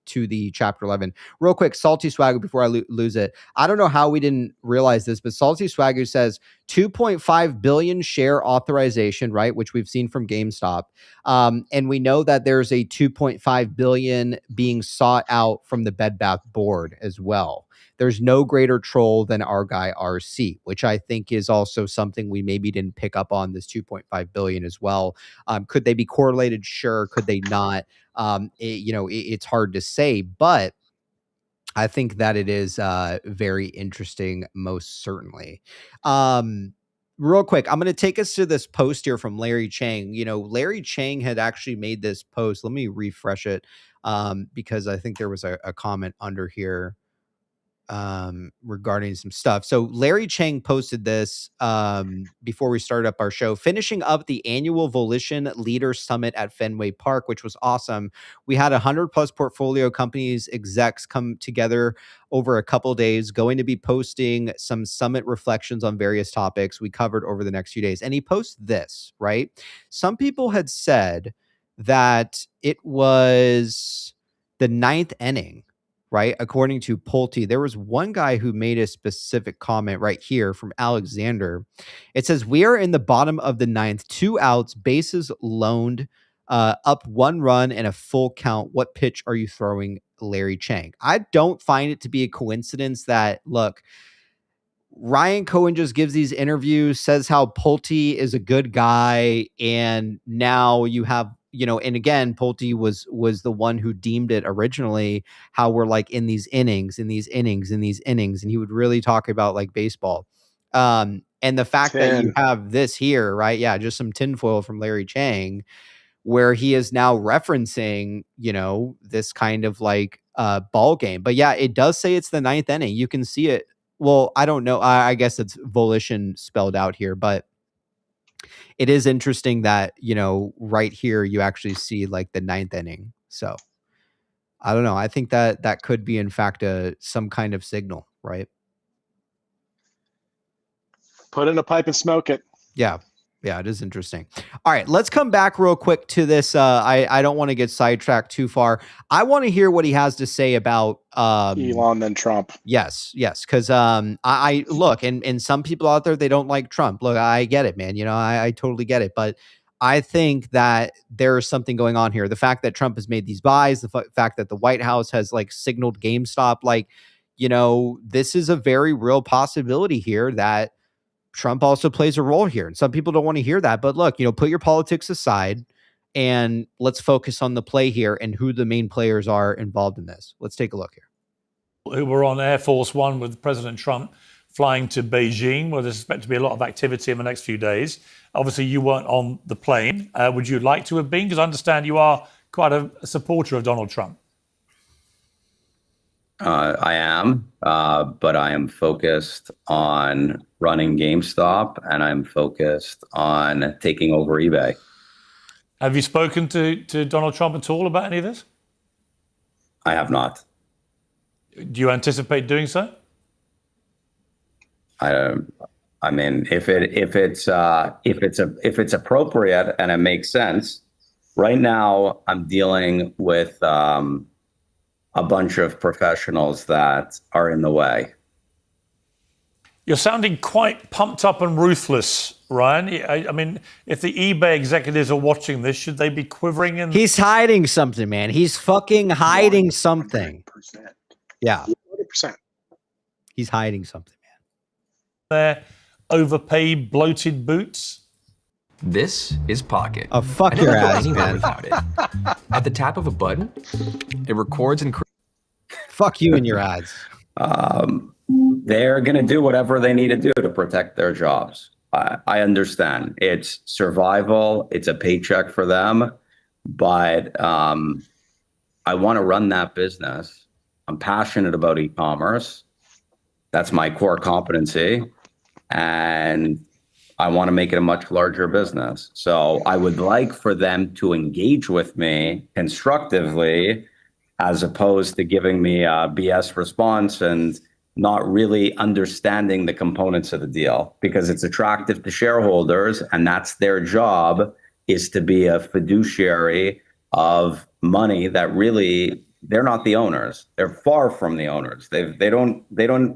to the Chapter 11. Real quick, Salty Swagger, before I lose it. I don't know how we didn't realize this, but Salty Swagger says 2.5 billion share authorization, right? Which we've seen from GameStop. And we know that there's a 2.5 billion being sought out from the Bed Bath board as well. There's no greater troll than our guy RC, which I think is also something we maybe didn't pick up on, this 2.5 billion as well. Could they be correlated? Sure. Could they not? It's hard to say, but I think that it is very interesting, most certainly. Real quick, I'm going to take us to this post here from Larry Chang. You know, Larry Chang had actually made this post. Let me refresh it because I think there was a comment under here regarding some stuff. So Larry Chang posted this before we started up our show, finishing up the annual Volition Leader Summit at Fenway Park, which was awesome. We had 100+ portfolio companies execs come together over a couple days, going to be posting some summit reflections on various topics we covered over the next few days. And he posts this, right? Some people had said that it was the ninth inning, right? According to Pulte, there was one guy who made a specific comment right here from Alexander. It says, we are in the bottom of the ninth, 2 outs, bases loaned, up 1 run and a full count. What pitch are you throwing, Larry Chang? I don't find it to be a coincidence that, look, Ryan Cohen just gives these interviews, says how Pulte is a good guy, and now you have, you know, and again, Pulte was the one who deemed it originally, how we're like in these innings, and he would really talk about like baseball. And the fact that you have this here, right? Yeah, just some tinfoil from Larry Chang, where he is now referencing, you know, this kind of like ball game. But yeah, it does say it's the ninth inning. You can see it. Well, I don't know. I guess it's Volition spelled out here, but it is interesting that, you know, right here you actually see like the ninth inning. So I don't know. I think that could be in fact some kind of signal, right? Put in a pipe and smoke it. Yeah. Yeah, it is interesting. All right, let's come back real quick to this. I don't want to get sidetracked too far. I want to hear what he has to say about Elon and Trump. Yes, because I look, and some people out there, they don't like Trump. Look, I get it, man. You know, I totally get it. But I think that there is something going on here. The fact that Trump has made these buys, the fact that the White House has like signaled GameStop, like, you know, this is a very real possibility here that Trump also plays a role here. And some people don't want to hear that. But look, you know, put your politics aside and let's focus on the play here and who the main players are involved in this. Let's take a look here. Who were on Air Force One with President Trump flying to Beijing, where there's expected to be a lot of activity in the next few days. Obviously, you weren't on the plane. Would you like to have been? Because I understand you are quite a supporter of Donald Trump. I am, but I am focused on running GameStop, and I'm focused on taking over eBay. Have you spoken to Donald Trump at all about any of this? I have not. Do you anticipate doing so? I mean, if it's appropriate and it makes sense. Right now, I'm dealing with a bunch of professionals that are in the way. You're sounding quite pumped up and ruthless, Ryan. I mean, if the eBay executives are watching this, should they be quivering? He's hiding something, man. He's fucking hiding something. 100%. Yeah. 100%. He's hiding something, man. Their overpaid, bloated boots. This is Pocket. Oh, fuck your ass, man. Without it. At the tap of a button, it records and fuck you and your ads. They're going to do whatever they need to do to protect their jobs. I understand. It's survival. It's a paycheck for them. But I want to run that business. I'm passionate about e-commerce. That's my core competency. And I want to make it a much larger business. So I would like for them to engage with me constructively, as opposed to giving me a BS response and not really understanding the components of the deal, because it's attractive to shareholders and that's their job, is to be a fiduciary of money that really, they're not the owners. They're far from the owners. They don't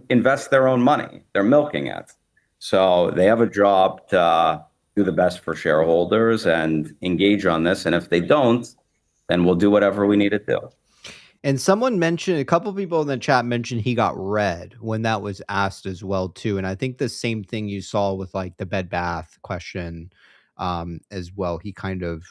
invest their own money. They're milking it. So they have a job to do the best for shareholders and engage on this. And if they don't, then we'll do whatever we need to do. And someone mentioned, a couple people in the chat mentioned he got red when that was asked as well too. And I think the same thing you saw with like the Bed Bath question as well. He kind of,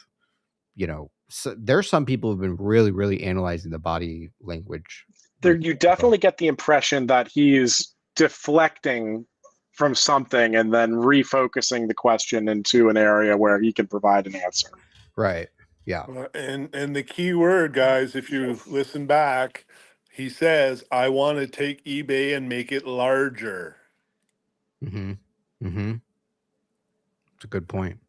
you know, so there's some people who've been really, really analyzing the body language there, you definitely get the impression that he's deflecting from something and then refocusing the question into an area where he can provide an answer. Right. Yeah. And the key word, guys, if you listen back, he says, "I want to take eBay and make it larger." Mm-hmm. Mm-hmm. It's a good point.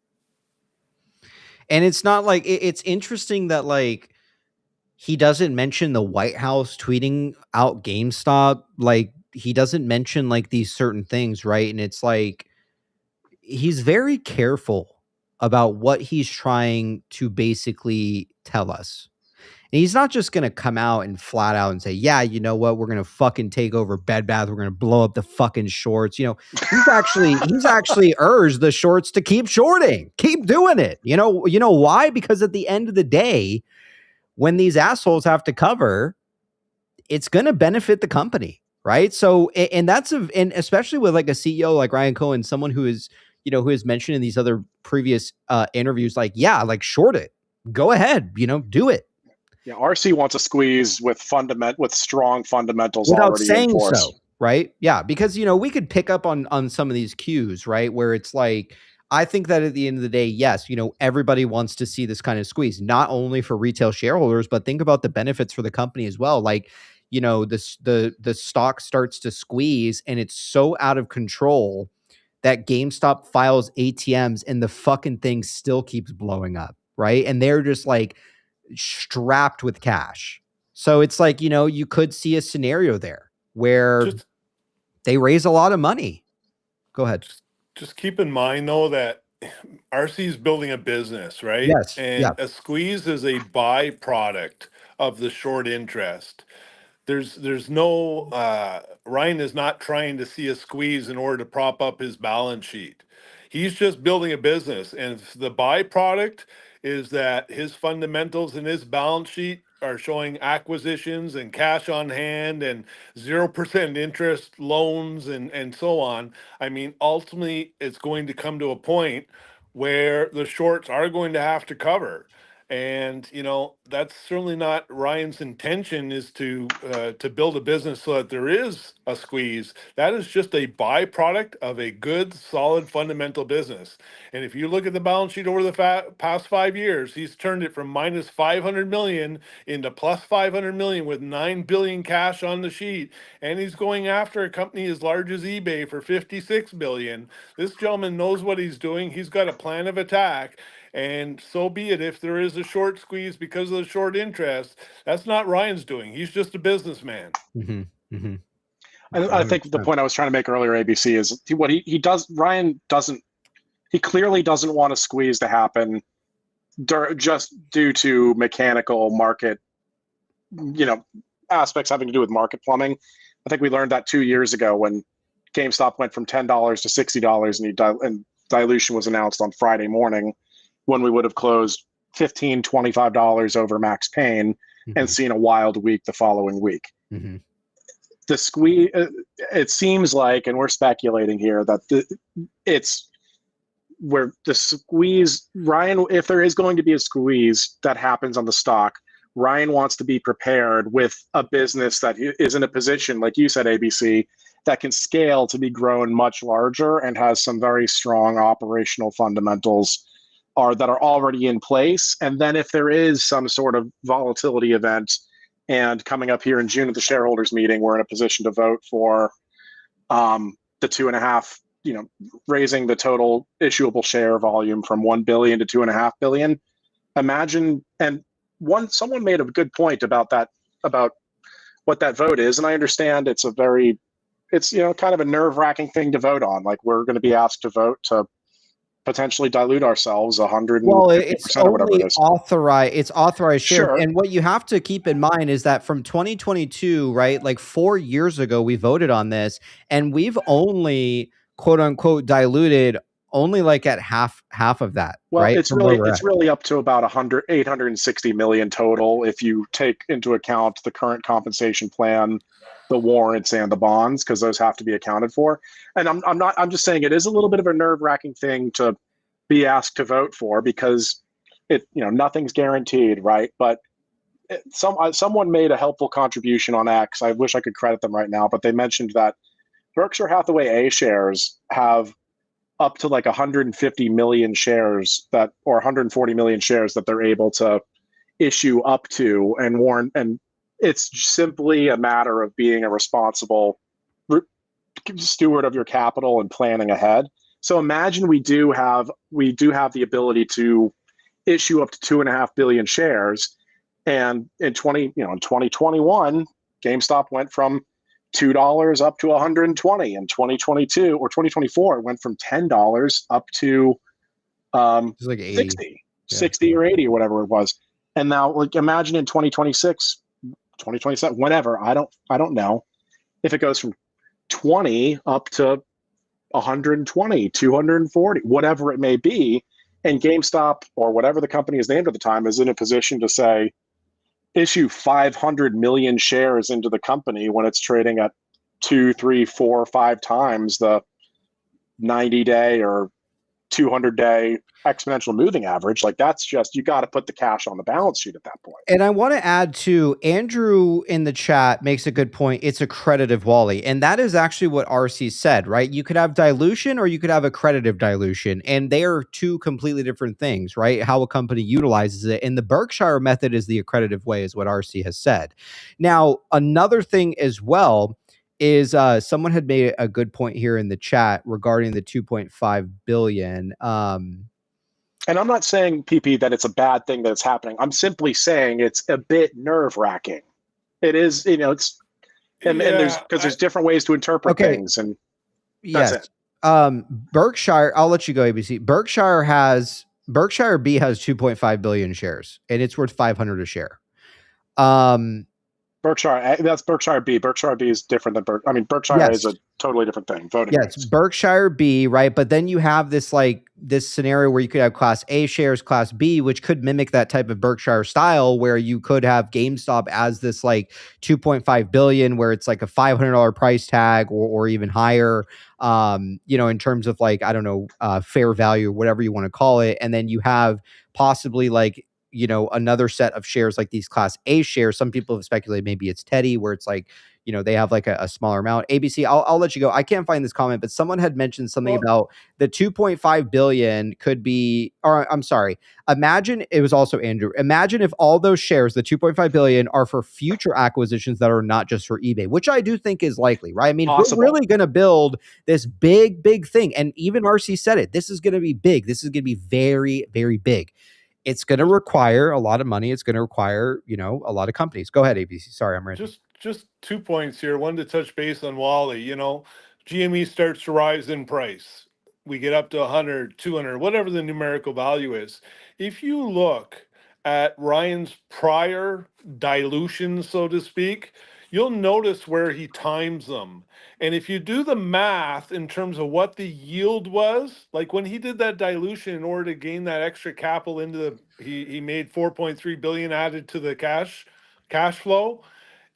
And it's not like it's interesting that like he doesn't mention the White House tweeting out GameStop. Like he doesn't mention like these certain things, right? And it's like he's very careful about what he's trying to basically tell us. And he's not just going to come out and flat out and say, yeah, you know what? We're going to fucking take over Bed Bath. We're going to blow up the fucking shorts. You know, he's actually urged the shorts to keep shorting, keep doing it. You know why? Because at the end of the day, when these assholes have to cover, it's going to benefit the company. Right. So, and especially with like a CEO like Ryan Cohen, someone who is, who has mentioned in these other previous interviews, like, yeah, like short it, go ahead, do it. Yeah, RC wants a squeeze with strong fundamentals without already saying in force. so, right? Yeah, because we could pick up on some of these cues, right? Where it's like, I think that at the end of the day, yes, everybody wants to see this kind of squeeze, not only for retail shareholders, but think about the benefits for the company as well. Like, the stock starts to squeeze and it's so out of control that GameStop files ATMs and the fucking thing still keeps blowing up, right? And they're just like strapped with cash. So it's like, you could see a scenario there where they raise a lot of money. Go ahead. Just keep in mind, though, that RC is building a business, right? Yes. And a squeeze is a byproduct of the short interest. There's no Ryan is not trying to see a squeeze in order to prop up his balance sheet. He's just building a business, and the byproduct is that his fundamentals and his balance sheet are showing acquisitions and cash on hand and 0% interest loans and so on. I mean, ultimately, it's going to come to a point where the shorts are going to have to cover. And that's certainly not Ryan's intention, is to build a business so that there is a squeeze. That is just a byproduct of a good, solid, fundamental business. And if you look at the balance sheet over the past 5 years, he's turned it from minus 500 million into plus 500 million with 9 billion cash on the sheet. And he's going after a company as large as eBay for 56 billion. This gentleman knows what he's doing. He's got a plan of attack. And so be it. If there is a short squeeze because of the short interest, that's not Ryan's doing. He's just a businessman. Mm-hmm. Mm-hmm. I think the point I was trying to make earlier, ABC, is what he does. Ryan doesn't. He clearly doesn't want a squeeze to happen just due to mechanical market, aspects having to do with market plumbing. I think we learned that 2 years ago when GameStop went from $10 to $60, and dilution was announced on Friday morning, when we would have closed $15, $25 over max pain and seen a wild week the following week. Mm-hmm. The squeeze, it seems like, and we're speculating here, that it's where the squeeze, Ryan, if there is going to be a squeeze that happens on the stock, Ryan wants to be prepared with a business that is in a position, like you said, ABC, that can scale to be grown much larger and has some very strong operational fundamentals that are already in place. And then if there is some sort of volatility event, and coming up here in June at the shareholders meeting, we're in a position to vote for the 2.5, raising the total issuable share volume from 1 billion to 2.5 billion. Imagine, and someone made a good point about that, about what that vote is. And I understand it's kind of a nerve-wracking thing to vote on. Like, we're going to be asked to vote to potentially dilute ourselves 100%. Well, it's or whatever it is. authorized. It's authorized shares. Sure. And what you have to keep in mind is that from 2022, right, like 4 years ago, we voted on this, and we've only quote unquote diluted only like at half of that. Well, right? it's really up to about 860 million total if you take into account the current compensation plan, the warrants, and the bonds, because those have to be accounted for. And I'm just saying it is a little bit of a nerve-wracking thing to be asked to vote for, because nothing's guaranteed, right? But someone made a helpful contribution on X. I wish I could credit them right now, but they mentioned that Berkshire Hathaway A shares have up to like 150 million shares or 140 million shares that they're able to issue up to and warrant. And it's simply a matter of being a responsible steward of your capital and planning ahead. So imagine we do have the ability to issue up to 2.5 billion shares. And in 2021, GameStop went from $2 up to 120. In 2022 or 2024, it went from $10 up to like 80. 60 or 80 or whatever it was. And now, like, imagine in 2026, 2027, whenever, I don't know, if it goes from 20 up to 120, 240, whatever it may be, and GameStop or whatever the company is named at the time is in a position to say, issue 500 million shares into the company when it's trading at 2, 3, 4, 5 times the 90-day or 200-day exponential moving average. Like, that's just, you got to put the cash on the balance sheet at that point. And I want to add to Andrew in the chat makes a good point. It's accredited, Wally. And that is actually what RC said, right? You could have dilution or you could have accredited dilution. And they are two completely different things, right? How a company utilizes it. And the Berkshire method is the accredited way, is what RC has said. Now, another thing as well is someone had made a good point here in the chat regarding the 2.5 billion. And I'm not saying, PP, that it's a bad thing that it's happening. I'm simply saying it's a bit nerve-wracking. It is, it's, and there's different ways to interpret things, and that's it. Berkshire, I'll let you go, ABC. Berkshire B has 2.5 billion shares, and it's worth 500 a share. Berkshire, that's Berkshire B. Berkshire B is different than Berkshire A is a totally different thing. Voting rights. Berkshire B, right? But then you have this scenario where you could have Class A shares, Class B, which could mimic that type of Berkshire style, where you could have GameStop as this 2.5 billion, where it's like a $500 price tag or even higher, in terms of fair value, whatever you want to call it. And then you have possibly another set of shares like these Class A shares. Some people have speculated maybe it's Teddy, where it's they have a smaller amount. ABC, I'll let you go. I can't find this comment, but someone had mentioned something about the 2.5 billion could be, or I'm sorry, imagine, it was also Andrew, imagine if all those shares, the 2.5 billion, are for future acquisitions that are not just for eBay, which I do think is likely, right? I mean, possible. We're really going to build this big thing. And even RC said it, this is going to be big. This is going to be very, very big. It's going to require a lot of money. It's going to require, a lot of companies. Go ahead, ABC. Sorry, I'm ready. Just 2 points here. One to touch base on Wally. GME starts to rise in price. We get up to 100, 200, whatever the numerical value is. If you look at Ryan's prior dilution, so to speak, you'll notice where he times them. And if you do the math in terms of what the yield was, like when he did that dilution in order to gain that extra capital into he made 4.3 billion added to the cash flow.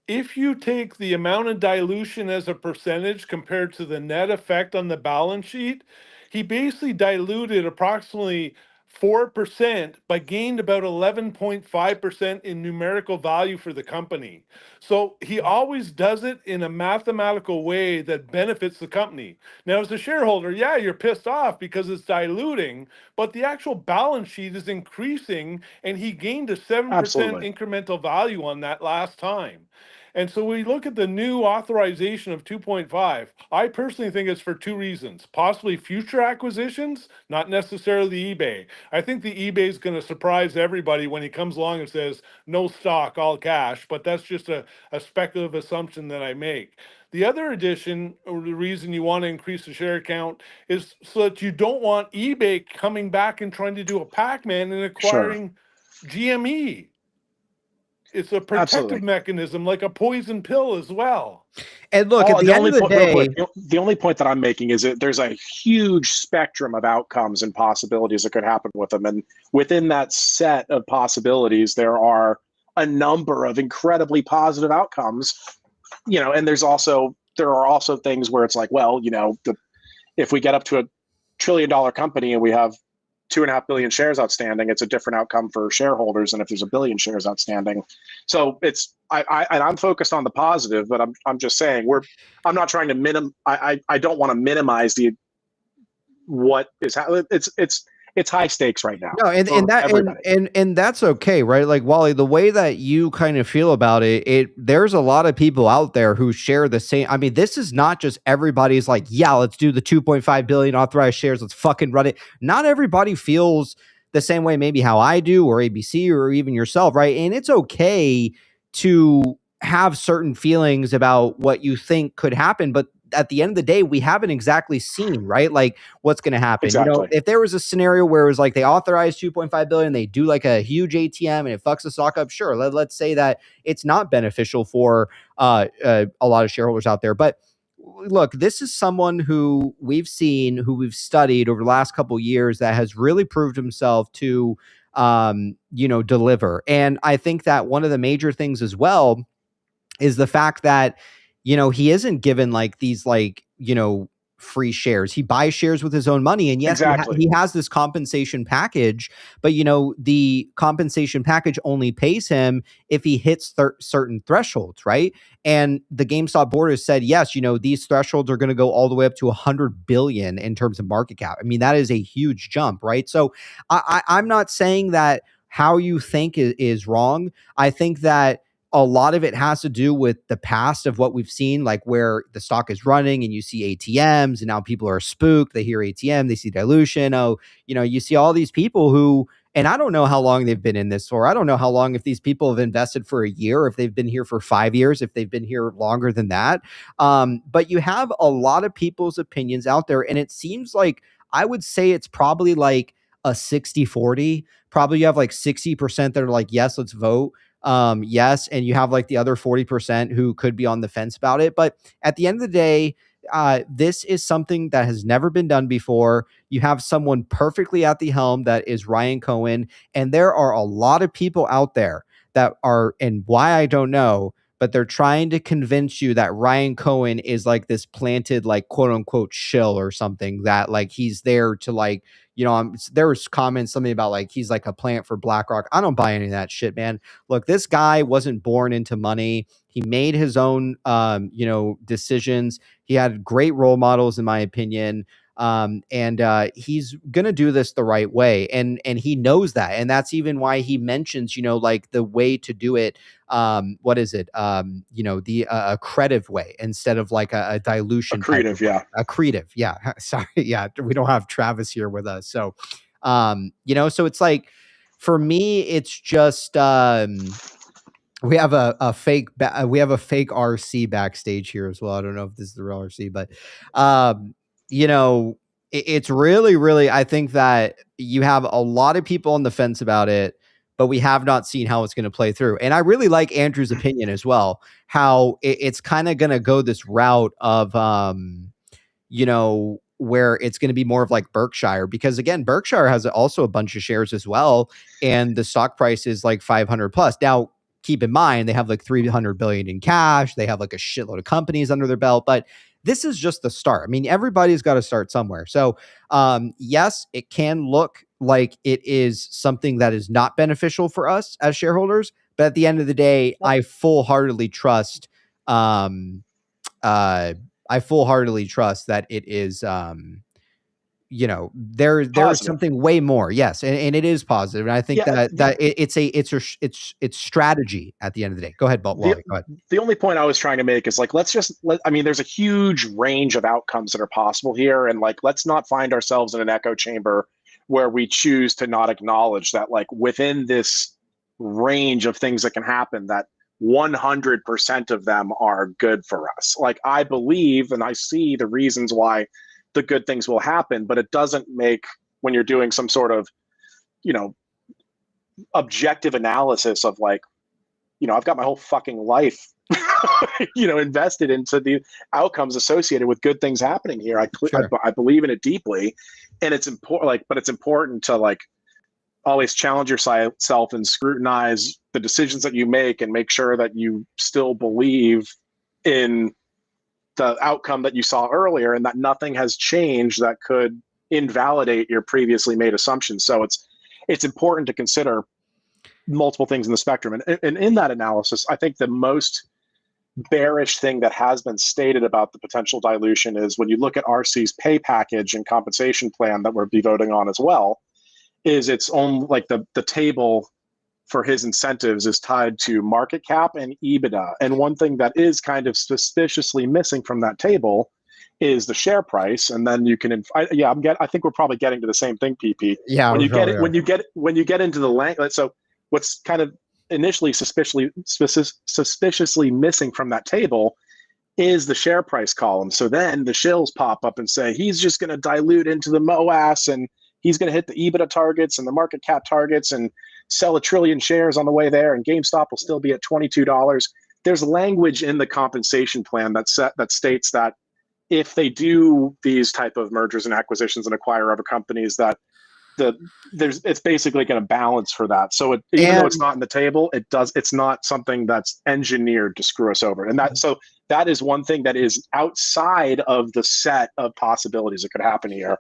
If you take the amount of dilution as a percentage compared to the net effect on the balance sheet, he basically diluted approximately 4%, but gained about 11.5% in numerical value for the company. So he always does it in a mathematical way that benefits the company. Now, as a shareholder, yeah, you're pissed off because it's diluting, but the actual balance sheet is increasing, and he gained a 7% incremental value on that last time. And so we look at the new authorization of 2.5. I personally think it's for two reasons. Possibly future acquisitions, not necessarily eBay. I think the eBay is going to surprise everybody when he comes along and says, no stock, all cash. But that's just a speculative assumption that I make. The other addition, or the reason you want to increase the share count, is so that you don't want eBay coming back and trying to do a Pac-Man and acquiring GME. It's a protective mechanism, like a poison pill as well. And look, at the end of the day, the only point that I'm making is that there's a huge spectrum of outcomes and possibilities that could happen with them. And within that set of possibilities, there are a number of incredibly positive outcomes, and there are also things where it's like, well, if we get up to $1 trillion company and we have 2.5 billion shares outstanding, it's a different outcome for shareholders than if there's a billion shares outstanding. So it's and I'm focused on the positive, but I'm just saying I'm not trying to I don't want to minimize what is it's high stakes right now. No, and that's okay, right? Like, Wally, the way that you kind of feel about it, there's a lot of people out there who share the same. I mean, this is not just everybody's like, yeah, let's do the 2.5 billion authorized shares, let's fucking run it. Not everybody feels the same way, maybe how I do, or ABC, or even yourself, right? And it's okay to have certain feelings about what you think could happen, but at the end of the day, we haven't exactly seen, right? Like, what's going to happen. Exactly. You know, if there was a scenario where it was like they authorize 2.5 billion, they do like a huge ATM and it fucks the stock up, sure. Let's say that it's not beneficial for a lot of shareholders out there. But look, this is someone who we've seen, who we've studied over the last couple of years, that has really proved himself to deliver. And I think that one of the major things as well is the fact that, he isn't given like these, like, free shares. He buys shares with his own money. And yes, Exactly. he has this compensation package, but the compensation package only pays him if he hits certain thresholds, right? And the GameStop board has said, yes, these thresholds are going to go all the way up to 100 billion in terms of market cap. I mean, that is a huge jump, right? So I'm not saying that how you think is wrong. I think that a lot of it has to do with the past of what we've seen, like where the stock is running and you see ATMs and now people are spooked. They hear ATM, they see dilution. Oh, you see all these people who, and I don't know how long they've been in this for. I don't know how long, if these people have invested for a year, if they've been here for 5 years, if they've been here longer than that. But you have a lot of people's opinions out there. And it seems like, I would say it's probably like a 60-40. Probably you have like 60% that are like, yes, let's vote. Yes. And you have like the other 40% who could be on the fence about it. But at the end of the day, this is something that has never been done before. You have someone perfectly at the helm, that is Ryan Cohen. And there are a lot of people out there that are, and why, I don't know, but they're trying to convince you that Ryan Cohen is like this planted, like, quote unquote shill or something, that like he's there to like, there was comments, something about like he's like a plant for BlackRock. I don't buy any of that shit, man. Look, this guy wasn't born into money. He made his own, decisions. He had great role models, in my opinion. And he's going to do this the right way. And he knows that. And that's even why he mentions, like the way to do it. What is it? The accretive way instead of like a dilution. Accretive, yeah. Accretive, yeah. Sorry, yeah. We don't have Travis here with us. So, so it's like, for me, it's just, we have a fake RC backstage here as well. I don't know if this is the real RC, but it's really, really, I think that you have a lot of people on the fence about it, but we have not seen how it's going to play through. And I really like Andrew's opinion as well, how it's kind of going to go this route of, where it's going to be more of like Berkshire, because again, Berkshire has also a bunch of shares as well. And the stock price is like 500 plus. Now, keep in mind, they have like 300 billion in cash. They have like a shitload of companies under their belt, but this is just the start. I mean, everybody's got to start somewhere. So, yes, it can look like it is something that is not beneficial for us as shareholders, but at the end of the day, I full-heartedly trust that it is, there's something way more. Yes. And it is positive. And I think it's strategy at the end of the day. Go ahead, Wally. Go ahead. The only point I was trying to make is like, there's a huge range of outcomes that are possible here. And like, let's not find ourselves in an echo chamber where we choose to not acknowledge that, like, within this range of things that can happen, that 100% of them are good for us. Like, I believe and I see the reasons why the good things will happen, but it doesn't make, when you're doing some sort of, objective analysis of like, I've got my whole fucking life, invested into the outcomes associated with good things happening here. I believe in it deeply, and it's important. But it's important to like always challenge yourself and scrutinize the decisions that you make, and make sure that you still believe in the outcome that you saw earlier, and that nothing has changed that could invalidate your previously made assumptions. So it's important to consider multiple things in the spectrum. And in that analysis, I think the most bearish thing that has been stated about the potential dilution is when you look at RC's pay package and compensation plan that we'll be voting on as well, is its own, like the table for his incentives is tied to market cap and EBITDA. And one thing that is kind of suspiciously missing from that table is the share price. And then you can, I think we're probably getting to the same thing, PP. Yeah, when you get into the language. So what's kind of initially suspiciously missing from that table is the share price column. So then the shills pop up and say he's just going to dilute into the MOAS and he's going to hit the EBITDA targets and the market cap targets and sell 1 trillion shares on the way there, and GameStop will still be at $22. There's language in the compensation plan that states that if they do these type of mergers and acquisitions and acquire other companies, that it's basically going to balance for that. So even though it's not in the table, it's not something that's engineered to screw us over. And that is one thing that is outside of the set of possibilities that could happen here.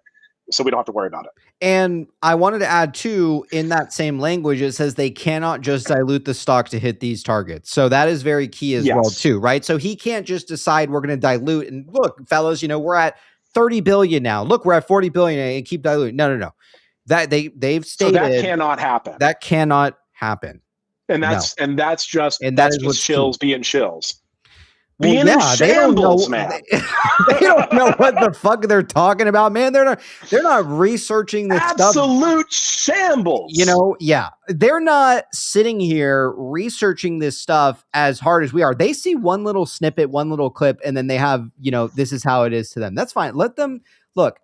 So we don't have to worry about it. And I wanted to add too, in that same language, it says they cannot just dilute the stock to hit these targets. So that is very key as well too, right? So he can't just decide we're going to dilute and look, fellas, we're at 30 billion now. Look, we're at 40 billion and keep diluting. No. That they've stated so that cannot happen. That cannot happen. And that's just shills being shills. Well, yeah, they don't know, man. They don't know what the fuck they're talking about, man. They're not researching this stuff. Absolute shambles. They're not sitting here researching this stuff as hard as we are. They see one little snippet, one little clip, and then they have, this is how it is to them. That's fine. Let them look.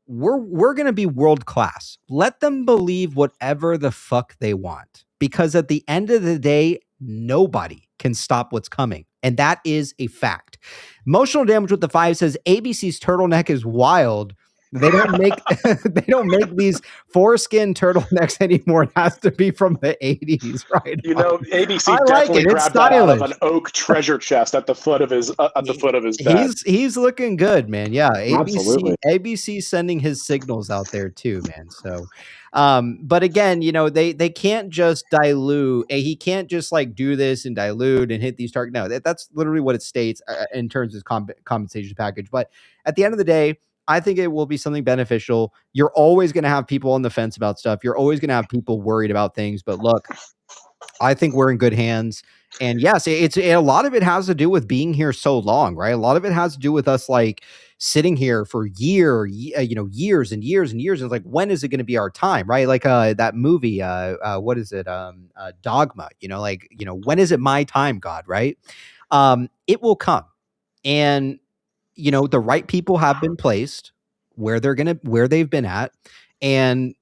We're going to be world class. Let them believe whatever the fuck they want, because at the end of the day, nobody can stop what's coming. And that is a fact. Emotional Damage with the 5 says ABC's turtleneck is wild. They don't make these foreskin turtlenecks anymore. It has to be from the 80s, right? ABC definitely grabbed that out of an oak treasure chest at the foot of his bed. He's looking good, man. Yeah, Absolutely. ABC's sending his signals out there too, man. So, but again, they can't just dilute. He can't just do this and dilute and hit these targets. No, that's literally what it states in terms of compensation package. But at the end of the day, I think it will be something beneficial. You're always going to have people on the fence about stuff. You're always going to have people worried about things. But look, I think we're in good hands. And yes, a lot of it has to do with being here so long, right? A lot of it has to do with us sitting here for years and years and years. It's like, when is it going to be our time, right? Like that movie, what is it? Dogma. When is it my time, God? Right? It will come, and the right people have been placed where they've been at, and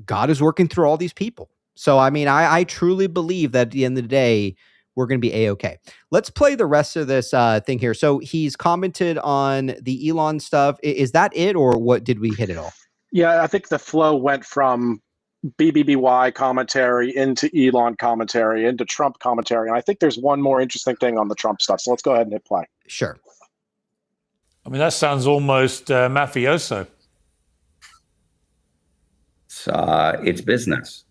God is working through all these people. So, I mean, I truly believe that at the end of the day, we're going to be A-okay. Let's play the rest of this thing here. So he's commented on the Elon stuff. Is that it, or what? Did we hit it all? Yeah, I think the flow went from BBBY commentary into Elon commentary into Trump commentary. And I think there's one more interesting thing on the Trump stuff. So let's go ahead and hit play. Sure. I mean, that sounds almost mafioso. It's business.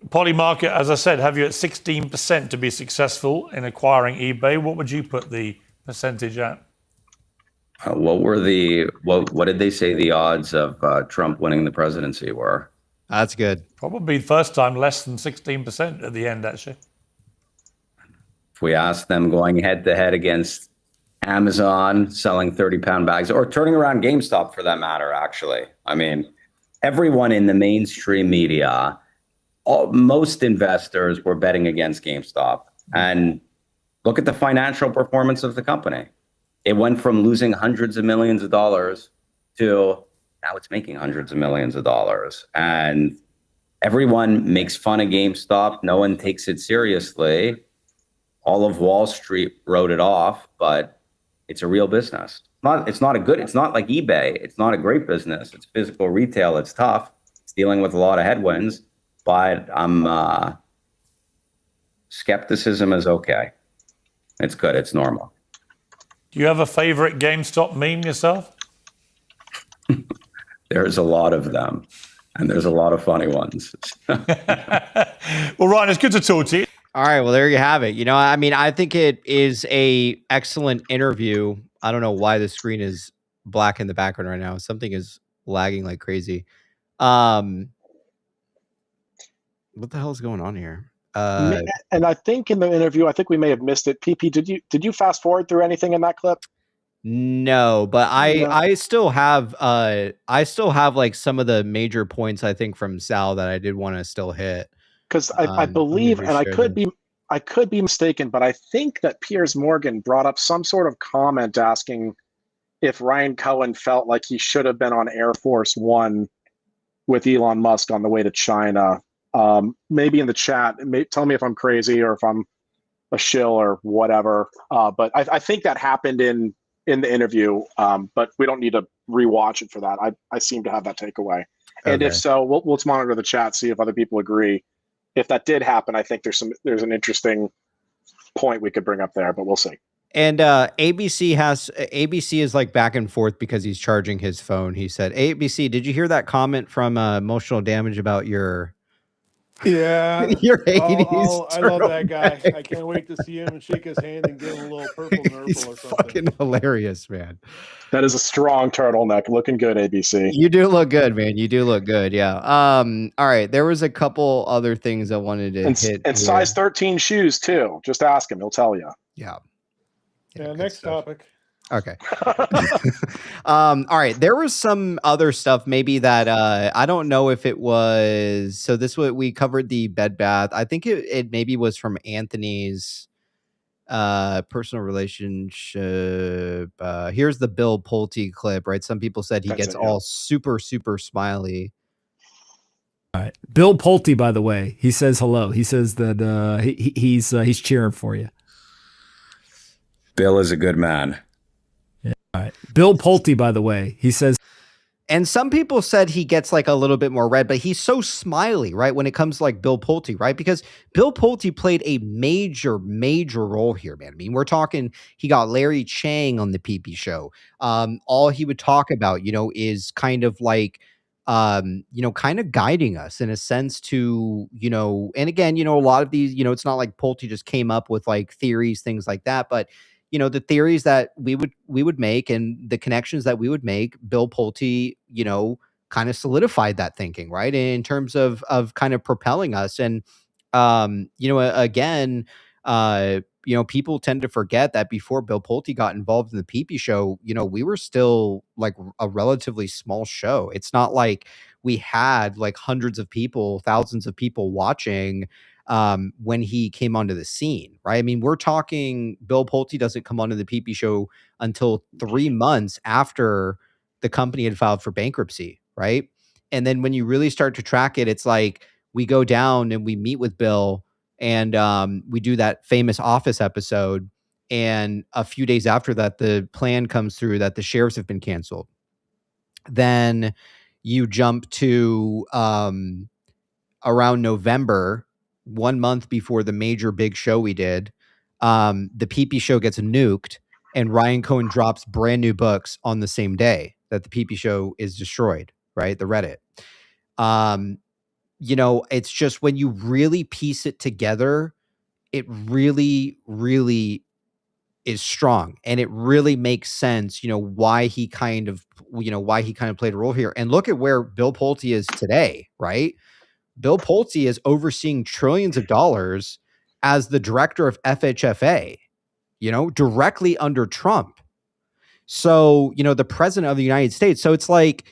Polymarket, as I said, have you at 16% to be successful in acquiring eBay? What would you put the percentage at? What did they say the odds of Trump winning the presidency were? That's good. Probably first time less than 16% at the end, actually. If we ask them going head to head against Amazon selling 30-pound bags, or turning around GameStop for that matter, actually. I mean, everyone in the mainstream media, most investors were betting against GameStop. And look at the financial performance of the company. It went from losing hundreds of millions of dollars to now it's making hundreds of millions of dollars. And everyone makes fun of GameStop. No one takes it seriously. All of Wall Street wrote it off, but it's a real business. It's not like eBay. It's not a great business. It's physical retail. It's tough. It's dealing with a lot of headwinds, but skepticism is okay. It's good. It's normal. Do you have a favorite GameStop meme yourself? There's a lot of them, and there's a lot of funny ones. Well, Ryan, it's good to talk to you. All right, well, there you have it. You know, I mean, I think it is a excellent interview. I don't know why the screen is black in the background right now. Something is lagging like crazy. What the hell is going on here? And I think in the interview, I think we may have missed it. PP, did you fast forward through anything in that clip? No, but I still have like some of the major points I think from Sal that I did want to still hit. Because I believe, and I could be mistaken, but I think that Piers Morgan brought up some sort of comment asking if Ryan Cohen felt like he should have been on Air Force One with Elon Musk on the way to China. Maybe in the chat, tell me if I'm crazy or if I'm a shill or whatever. But I think that happened in the interview, but we don't need to rewatch it for that. I seem to have that takeaway. And if so, let's monitor the chat, see if other people agree. If that did happen, I think there's an interesting point we could bring up there, but we'll see. And ABC is like back and forth because he's charging his phone. He said, ABC, did you hear that comment from Emotional Damage about your your 80s? I love that guy. I can't wait to see him and shake his hand and give him a little purple nurple He's or something. fucking hilarious, man. That is a strong turtleneck. Looking good, ABC. You do look good, man. You do look good. Yeah. All right. There was a couple other things I wanted to hit. And size 13 shoes too. Just ask him. He'll tell you. Yeah. Next topic. Okay. All right. There was some other stuff maybe that I don't know if it was. So this we covered the Bed Bath. I think it maybe was from Anthony's personal relationship. Here's the Bill Pulte clip, right? Some people said he gets all super smiley. All right. Bill Pulte, by the way, he says hello. He says that he's cheering for you. Bill is a good man. Yeah. All right. Bill Pulte, by the way, he says. And some people said he gets like a little bit more red, but he's so smiley, right? When it comes to like Bill Pulte, right? Because Bill Pulte played a major major role here, man. I mean, we're talking, he got Larry Chang on the PP show. All he would talk about, is kind of like, kind of guiding us in a sense to, and again, a lot of these, it's not like Pulte just came up with like theories, things like that, but the theories that we would make and the connections that we would make, Bill Pulte, kind of solidified that thinking, right? In terms of kind of propelling us. And, again, people tend to forget that before Bill Pulte got involved in the PP show, we were still like a relatively small show. It's not like we had like hundreds of people, thousands of people watching when he came onto the scene, right? I mean, we're talking Bill Pulte doesn't come onto the PP show until 3 months after the company had filed for bankruptcy, right? And then when you really start to track it, it's like we go down and we meet with Bill and we do that famous Office episode. And a few days after that, the plan comes through that the shares have been canceled. Then you jump to around November, 1 month before the major big show we did, the PP show gets nuked and Ryan Cohen drops brand new books on the same day that the PP show is destroyed, right? The Reddit. It's just when you really piece it together, it really, really is strong. And it really makes sense, why he kind of played a role here. And look at where Bill Pulte is today, right? Bill Pulte is overseeing trillions of dollars as the director of FHFA, directly under Trump. So, the president of the United States. So it's like,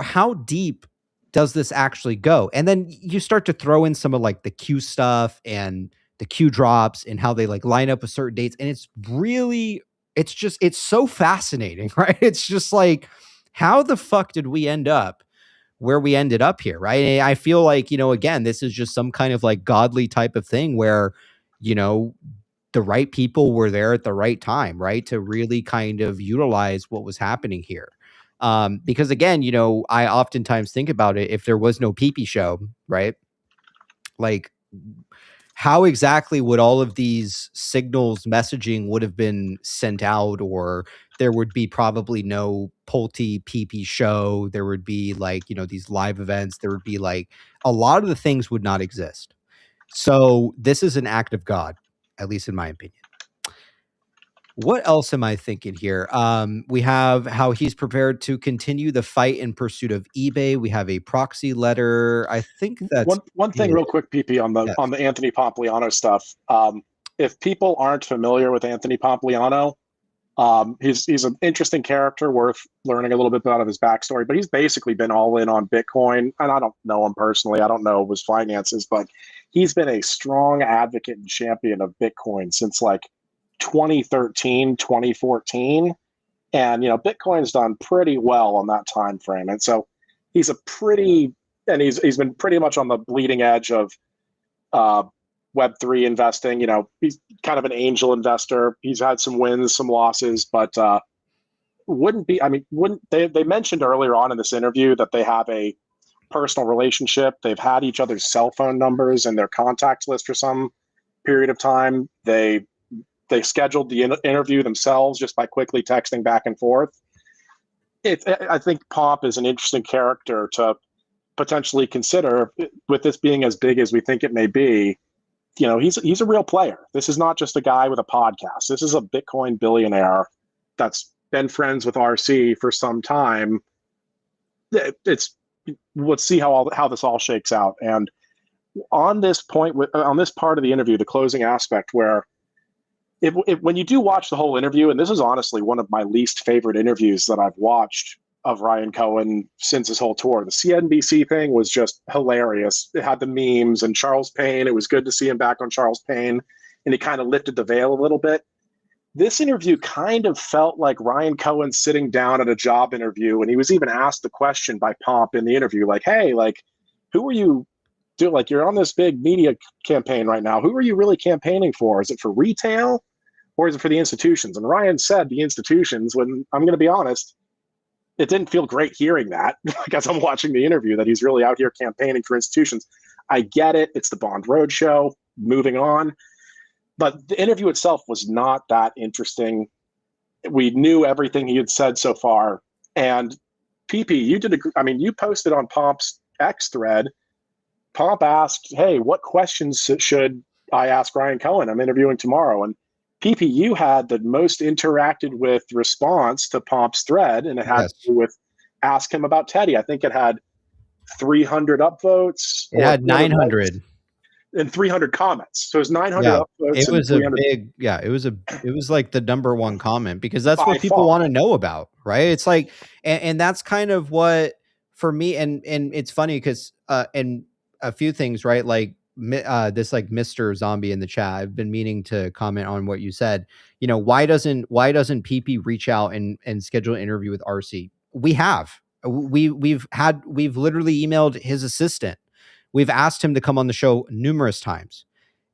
how deep does this actually go? And then you start to throw in some of like the Q stuff and the Q drops and how they like line up with certain dates. And it's really, it's so fascinating, right? It's just like, how the fuck did we end up where we ended up here, right? And I feel like, again, this is just some kind of like godly type of thing where, the right people were there at the right time, right? To really kind of utilize what was happening here. Because again, I oftentimes think about it, if there was no PP show, right? Like, how exactly would all of these signals messaging would have been sent out or there would be probably no Pulte PP show. There would be like, you know, these live events. There would be like a lot of the things would not exist. So this is an act of God, at least in my opinion. What else am I thinking here? We have how he's prepared to continue the fight in pursuit of eBay. We have a proxy letter. I think that's one thing real quick, PP, on the Anthony Pompliano stuff. If people aren't familiar with Anthony Pompliano, he's an interesting character worth learning a little bit about of his backstory, but he's basically been all in on Bitcoin. And I don't know him personally. I don't know his finances, but he's been a strong advocate and champion of Bitcoin since like 2013, 2014. And, you know, Bitcoin's done pretty well on that time frame. And so he's he's been pretty much on the bleeding edge of Web3 investing. You know, he's kind of an angel investor. He's had some wins, some losses, but they mentioned earlier on in this interview that they have a personal relationship. They've had each other's cell phone numbers and their contacts list for some period of time. They scheduled the interview themselves just by quickly texting back and forth. I think Pomp is an interesting character to potentially consider, with this being as big as we think it may be. You know, he's a real player. This is not just a guy with a podcast. This is a Bitcoin billionaire that's been friends with RC for some time. Let's see how this all shakes out. And on this point, on this part of the interview, the closing aspect, where when you do watch the whole interview, and this is honestly one of my least favorite interviews that I've watched of Ryan Cohen since his whole tour. The CNBC thing was just hilarious. It had the memes and Charles Payne. It was good to see him back on Charles Payne, and he kind of lifted the veil a little bit. This interview kind of felt like Ryan Cohen sitting down at a job interview, and he was even asked the question by Pomp in the interview, like, hey, like, who are you doing? Like, you're on this big media campaign right now. Who are you really campaigning for? Is it for retail or is it for the institutions? And Ryan said the institutions, when I'm going to be honest, it didn't feel great hearing that because I'm watching the interview that he's really out here campaigning for institutions. I get it. It's the Bond Roadshow, moving on. But the interview itself was not that interesting. We knew everything he had said so far. And PP, you posted on Pomp's X thread. Pomp asked, hey, what questions should I ask Ryan Cohen? I'm interviewing tomorrow. And PP, you had the most interacted with response to Pomp's thread, and it had to do with ask him about Teddy. I think it had 300 upvotes. It had 900. And 300 comments. So it was 900 upvotes. It was it was like the number one comment, because that's what people want to know about, right? It's like, and that's kind of what, for me, and it's funny because, and a few things, right? Like, this like Mr. Zombie in the chat, I've been meaning to comment on what you said. You know, why doesn't PP reach out and schedule an interview with RC? We've literally emailed his assistant. We've asked him to come on the show numerous times,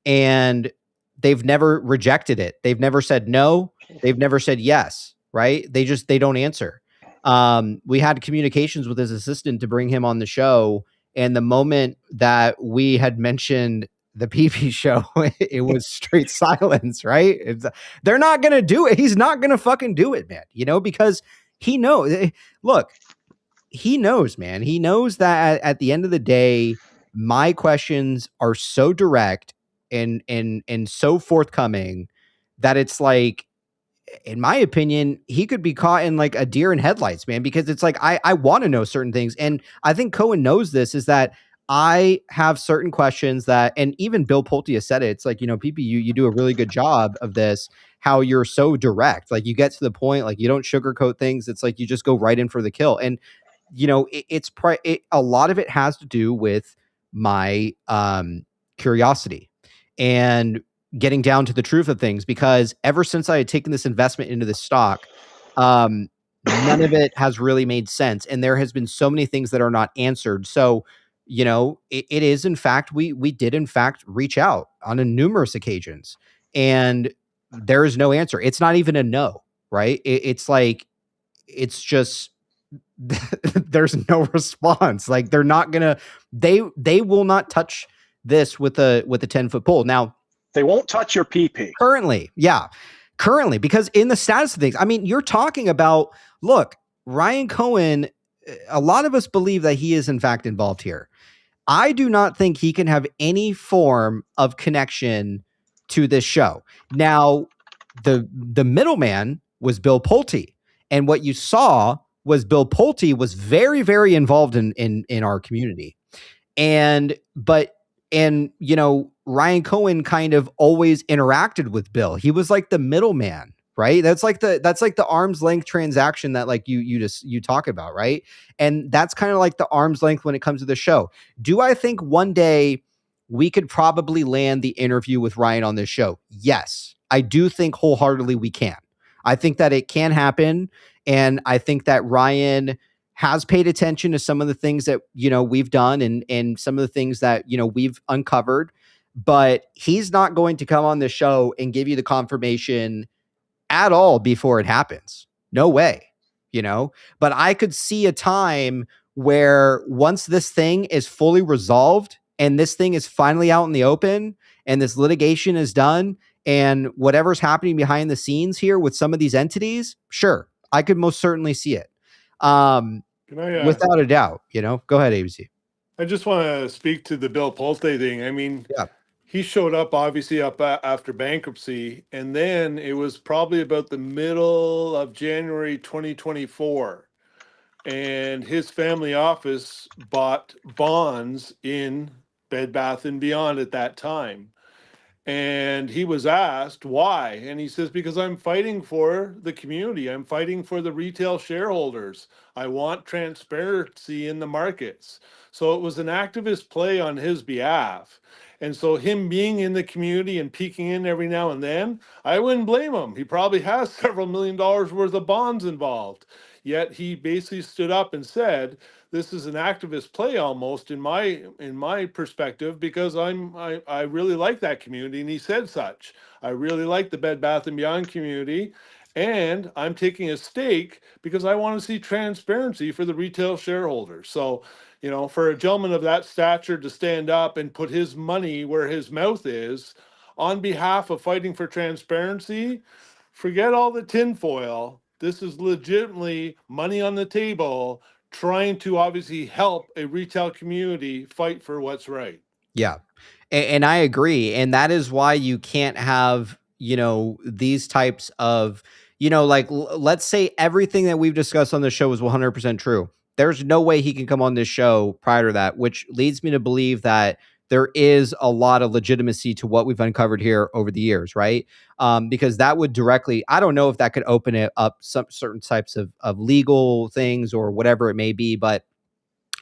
and they've never rejected it. They've never said no. They've never said yes, right? They don't answer. We had communications with his assistant to bring him on the show, and the moment that we had mentioned the PP show, it was straight silence, right? They're not going to do it. He's not going to fucking do it, man. You know, because he knows. Look, he knows, man. He knows that at the end of the day, my questions are so direct and so forthcoming that it's like, in my opinion, he could be caught in like a deer in headlights, man, because it's like, I want to know certain things. And I think Cohen knows this, is that I have certain questions that, and even Bill Pulte has said it. It's like, you know, PP, you do a really good job of this, how you're so direct. Like, you get to the point, like, you don't sugarcoat things. It's like, you just go right in for the kill. And, you know, a lot of it has to do with my curiosity and getting down to the truth of things, because ever since I had taken this investment into this stock, none of it has really made sense. And there has been so many things that are not answered. So, you know, it is, in fact, we did in fact reach out on numerous occasions, and there is no answer. It's not even a no, right? It's like, it's just, there's no response. Like, they're not gonna, they will not touch this with a 10-foot pole. Now, they won't touch your PP. Currently, currently, because in the status of things, I mean, you're talking about, look, Ryan Cohen, a lot of us believe that he is in fact involved here. I do not think he can have any form of connection to this show. Now, the middleman was Bill Pulte, and what you saw was Bill Pulte was very, very involved in our community, and you know, Ryan Cohen kind of always interacted with Bill. He was like the middleman, right? That's like the arm's length transaction that like you talk about, right? And that's kind of like the arm's length when it comes to the show. Do I think one day we could probably land the interview with Ryan on this show? Yes, I do think wholeheartedly we can. I think that it can happen, and I think that Ryan has paid attention to some of the things that, you know, we've done and some of the things that, you know, we've uncovered, but he's not going to come on the show and give you the confirmation at all before it happens. No way, you know, but I could see a time where once this thing is fully resolved and this thing is finally out in the open and this litigation is done and whatever's happening behind the scenes here with some of these entities, sure, I could most certainly see it. Without a doubt, you know, go ahead, ABC. I just want to speak to the Bill Pulte thing. I mean, yeah, he showed up obviously after bankruptcy, and then it was probably about the middle of January 2024, and his family office bought bonds in Bed Bath & Beyond at that time. And he was asked why, and he says, because I'm fighting for the community. I'm fighting for the retail shareholders. I want transparency in the markets. So it was an activist play on his behalf. And so him being in the community and peeking in every now and then, I wouldn't blame him. He probably has several $1 million worth of bonds involved. Yet he basically stood up and said, this is an activist play almost in my perspective, because I really like that community, and he said such. I really like the Bed Bath & Beyond community, and I'm taking a stake because I want to see transparency for the retail shareholders. So, you know, for a gentleman of that stature to stand up and put his money where his mouth is on behalf of fighting for transparency, forget all the tinfoil. This is legitimately money on the table, trying to obviously help a retail community fight for what's right. Yeah. And I agree. And that is why you can't have, you know, these types of, you know, like, let's say everything that we've discussed on the show is 100% true. There's no way he can come on this show prior to that, which leads me to believe that there is a lot of legitimacy to what we've uncovered here over the years, right? Because that would directly, I don't know if that could open it up some certain types of legal things or whatever it may be, but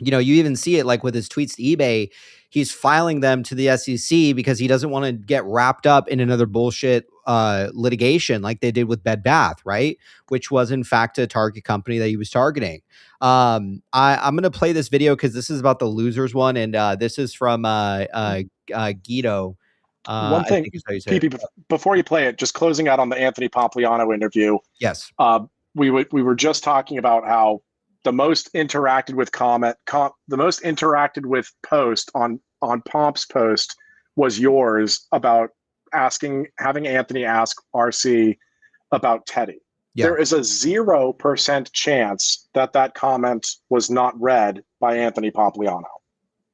you know, you even see it like with his tweets to eBay, he's filing them to the SEC because he doesn't want to get wrapped up in another bullshit litigation like they did with Bed Bath, right? Which was in fact a target company that he was targeting. I'm going to play this video because this is about the losers one, and this is from Guido. One thing, PP, before you play it, just closing out on the Anthony Pompliano interview. Yes. We were just talking about how the most interacted with the most interacted with post on Pomp's post was yours about having Anthony ask RC about Teddy. Yeah. There is a 0% chance that comment was not read by Anthony Pompliano.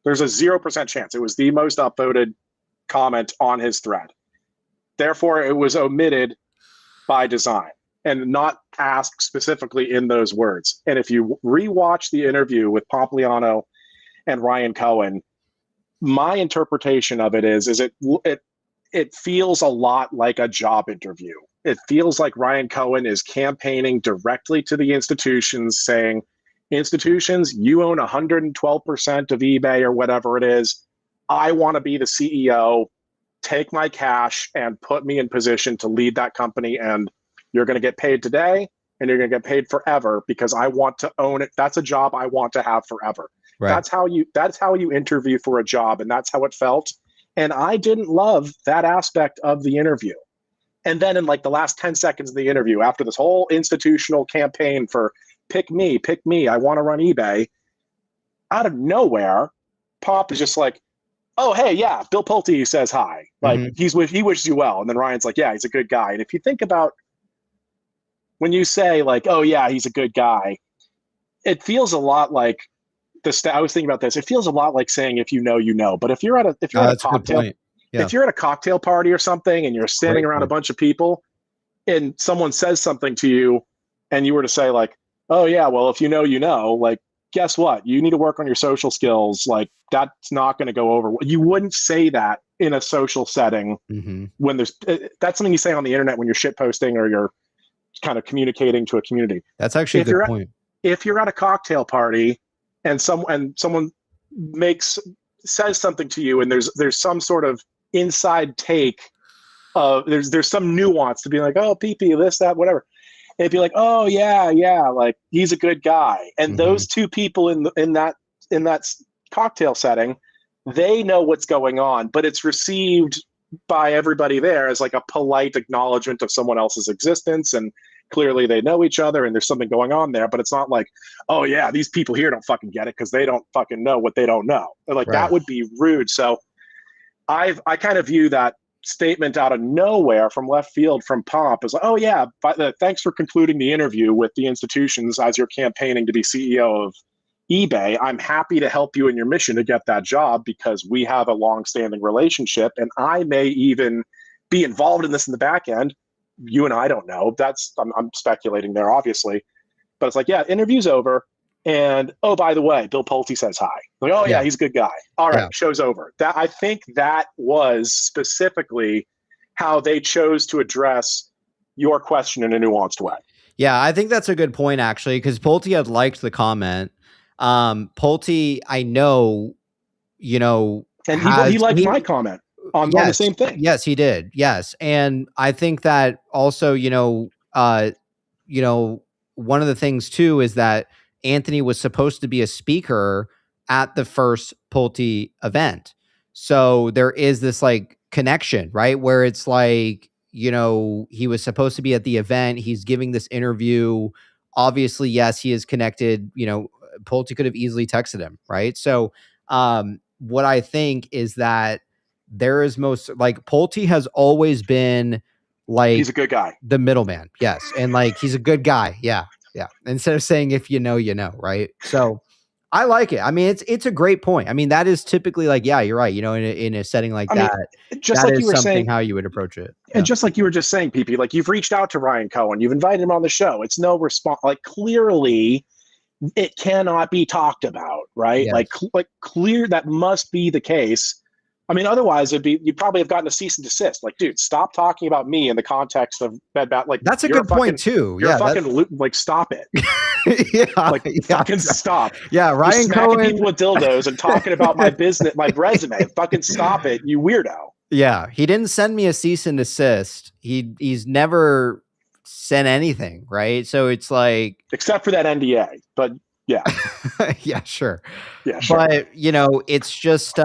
There's a 0% chance. It was the most upvoted comment on his thread. Therefore, it was omitted by design and not asked specifically in those words. And if you rewatch the interview with Pompliano and Ryan Cohen, my interpretation of it is it feels a lot like a job interview. It feels like Ryan Cohen is campaigning directly to the institutions, saying, institutions, you own 112% of eBay or whatever it is. I want to be the CEO. Take my cash and put me in position to lead that company, and you're going to get paid today and you're going to get paid forever because I want to own it. That's a job I want to have forever. Right. That's how you interview for a job, and that's how it felt. And I didn't love that aspect of the interview. And then in like the last 10 seconds of the interview, after this whole institutional campaign for pick me, I want to run eBay, out of nowhere, Pop is just like, oh, hey, yeah, Bill Pulte says hi. Like he wishes you well. And then Ryan's like, yeah, he's a good guy. And if you think about when you say like, oh yeah, he's a good guy, it feels a lot like I was thinking about this. It feels a lot like saying, if you know, you know. But if you're at a cocktail, if you're at a cocktail party or something and you're standing around a bunch of people and someone says something to you and you were to say like, oh yeah, well, if you know, you know, like, guess what? You need to work on your social skills. Like that's not going to go over. You wouldn't say that in a social setting when that's something you say on the internet when you're shit posting or you're kind of communicating to a community. That's actually a good point. If you're at a cocktail party and someone says something to you and there's some sort of inside take there's some nuance to be like, oh, PP, this, that, whatever. And it'd be like, oh yeah, like he's a good guy. And those two people in that cocktail setting, they know what's going on, but it's received by everybody there as like a polite acknowledgement of someone else's existence, and clearly they know each other and there's something going on there. But it's not like, oh yeah, these people here don't fucking get it because they don't fucking know what they don't know. Like that would be rude. So I kind of view that statement out of nowhere from left field from Pomp as like, oh yeah, thanks for concluding the interview with the institutions as you're campaigning to be CEO of eBay. I'm happy to help you in your mission to get that job because we have a long-standing relationship and I may even be involved in this in the back end. You and I don't know. I'm speculating there, obviously. But it's like, yeah, interview's over. And, oh, by the way, Bill Pulte says hi. Like, oh, yeah, he's a good guy. All right, show's over. I think that was specifically how they chose to address your question in a nuanced way. Yeah, I think that's a good point, actually, because Pulte had liked the comment. Pulte, I know, and he liked my comment on the same thing. Yes, he did. Yes, and I think that also, one of the things too is that Anthony was supposed to be a speaker at the first Pulte event, so there is this like connection, right? Where it's like, he was supposed to be at the event. He's giving this interview. Obviously, yes, he is connected. Pulte could have easily texted him, right? So what I think is that there is Pulte has always been like, he's a good guy, the middleman. Yes. And like, he's a good guy. Yeah. Yeah. Instead of saying, if you know, right. So I like it. I mean, it's a great point. I mean, that is typically like, yeah, you're right. in a setting like that, just that like is you were something saying, how you would approach it. And just like you were just saying, PP, like you've reached out to Ryan Cohen, you've invited him on the show. It's no response. Like clearly it cannot be talked about, right? Yes. Like clear, that must be the case. I mean, otherwise you'd probably have gotten a cease and desist. Like, dude, stop talking about me in the context of Bed Bath. Like, that's a good point too. You're like, stop it. Fucking stop. Yeah, Ryan Cohen people with dildos and talking about my business, my resume. Fucking stop it, you weirdo. Yeah, he didn't send me a cease and desist. He's never sent anything, right? So it's like, except for that NDA, but yeah. Yeah, sure. Yeah, sure. But it's just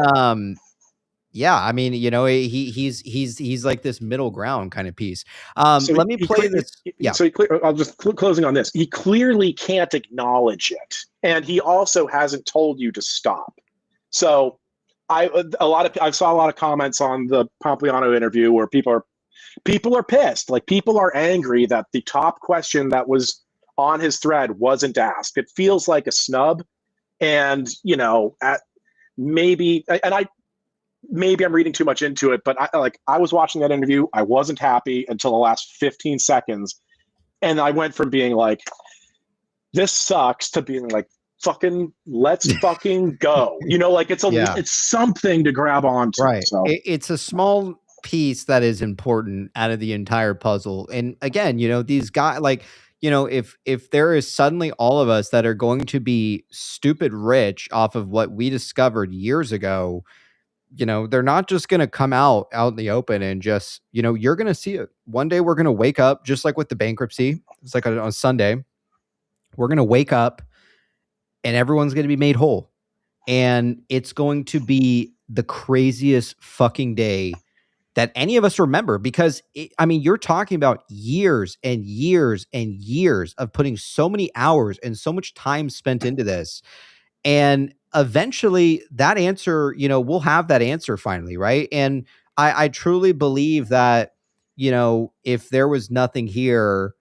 yeah, I mean, he's like this middle ground kind of piece. So let me play this. Yeah. So I'll just closing on this. He clearly can't acknowledge it, and he also hasn't told you to stop. So I saw a lot of comments on the Pompliano interview where people are pissed. Like, people are angry that the top question that was on his thread wasn't asked. It feels like a snub, and maybe I'm reading too much into it, but I was watching that interview. I wasn't happy until the last 15 seconds. And I went from being like, this sucks, to being like, fucking, let's fucking go. It's something to grab onto. Right. So. It's a small piece that is important out of the entire puzzle. And again, these guys, like, if there is suddenly all of us that are going to be stupid rich off of what we discovered years ago, they're not just going to come out in the open and just, you're going to see it. One day we're going to wake up, just like with the bankruptcy. It's like on Sunday, we're going to wake up and everyone's going to be made whole. And it's going to be the craziest fucking day that any of us remember, because you're talking about years and years and years of putting so many hours and so much time spent into this. And eventually that answer, we'll have that answer finally, right? And I truly believe that, if there was nothing here,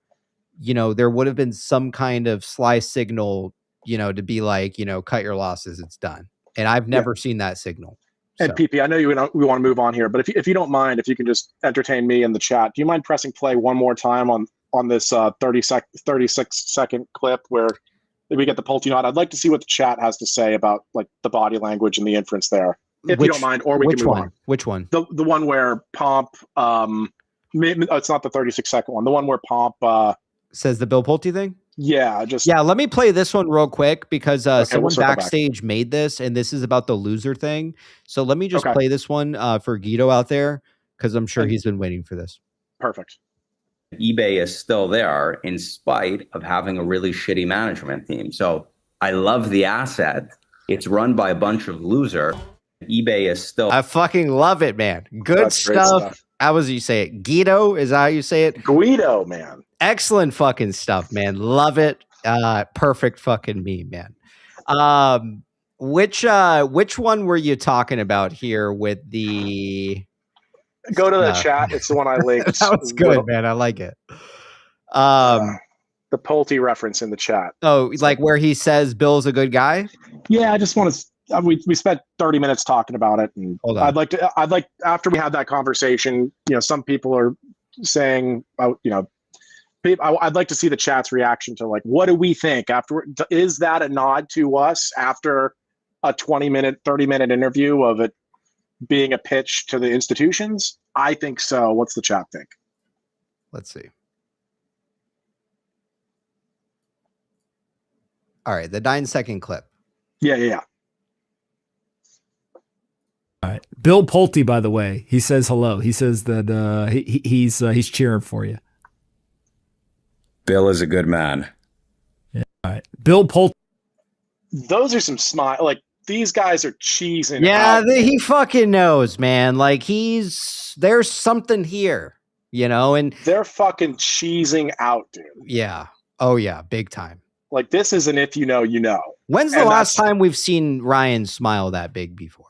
there would have been some kind of sly signal, to be like, cut your losses, it's done. And I've never seen that signal. And PP, I know we want to move on here, but if you don't mind, if you can just entertain me in the chat, do you mind pressing play one more time on this 36-second clip where we get the Pulte nod? I'd like to see what the chat has to say about like the body language and the inference there, if you don't mind, or we can move on. Which one? The one where Pomp, it's not the 36-second one. The one where Pomp says the Bill Pulte thing. Yeah, let me play this one real quick because someone backstage made this, and this is about the loser thing. So let me just play this one for Guido out there because I'm sure he's been waiting for this. Perfect. eBay is still there in spite of having a really shitty management team. So I love the asset. It's run by a bunch of losers. eBay is still. I fucking love it, man. Good stuff. How was you say it? Guido, is that how you say it? Guido, man. Excellent fucking stuff, man. Love it. Perfect fucking meme, man. Which one were you talking about here with the? Go to the chat. It's the one I linked. That was good, man. I like it. The Pulte reference in the chat. Oh, like where he says Bill's a good guy? Yeah, I just want to. We spent 30 minutes talking about it, and I'd like after we had that conversation. Some people are saying, I'd like to see the chat's reaction to like, what do we think after? Is that a nod to us after a 20-minute, 30-minute interview of it being a pitch to the institutions? I think so. What's the chat think? Let's see. All right, the 9-second clip. Yeah. All right. Bill Pulte, by the way, he says hello. He says that he's cheering for you. Bill is a good man. Yeah. All right. Bill Pulte. Those are some smile. Like these guys are cheesing. Yeah, he fucking knows, man. Like there's something here, and they're fucking cheesing out, dude. Yeah. Oh yeah, big time. Like this is an if you know, you know. When's the last time we've seen Ryan smile that big before?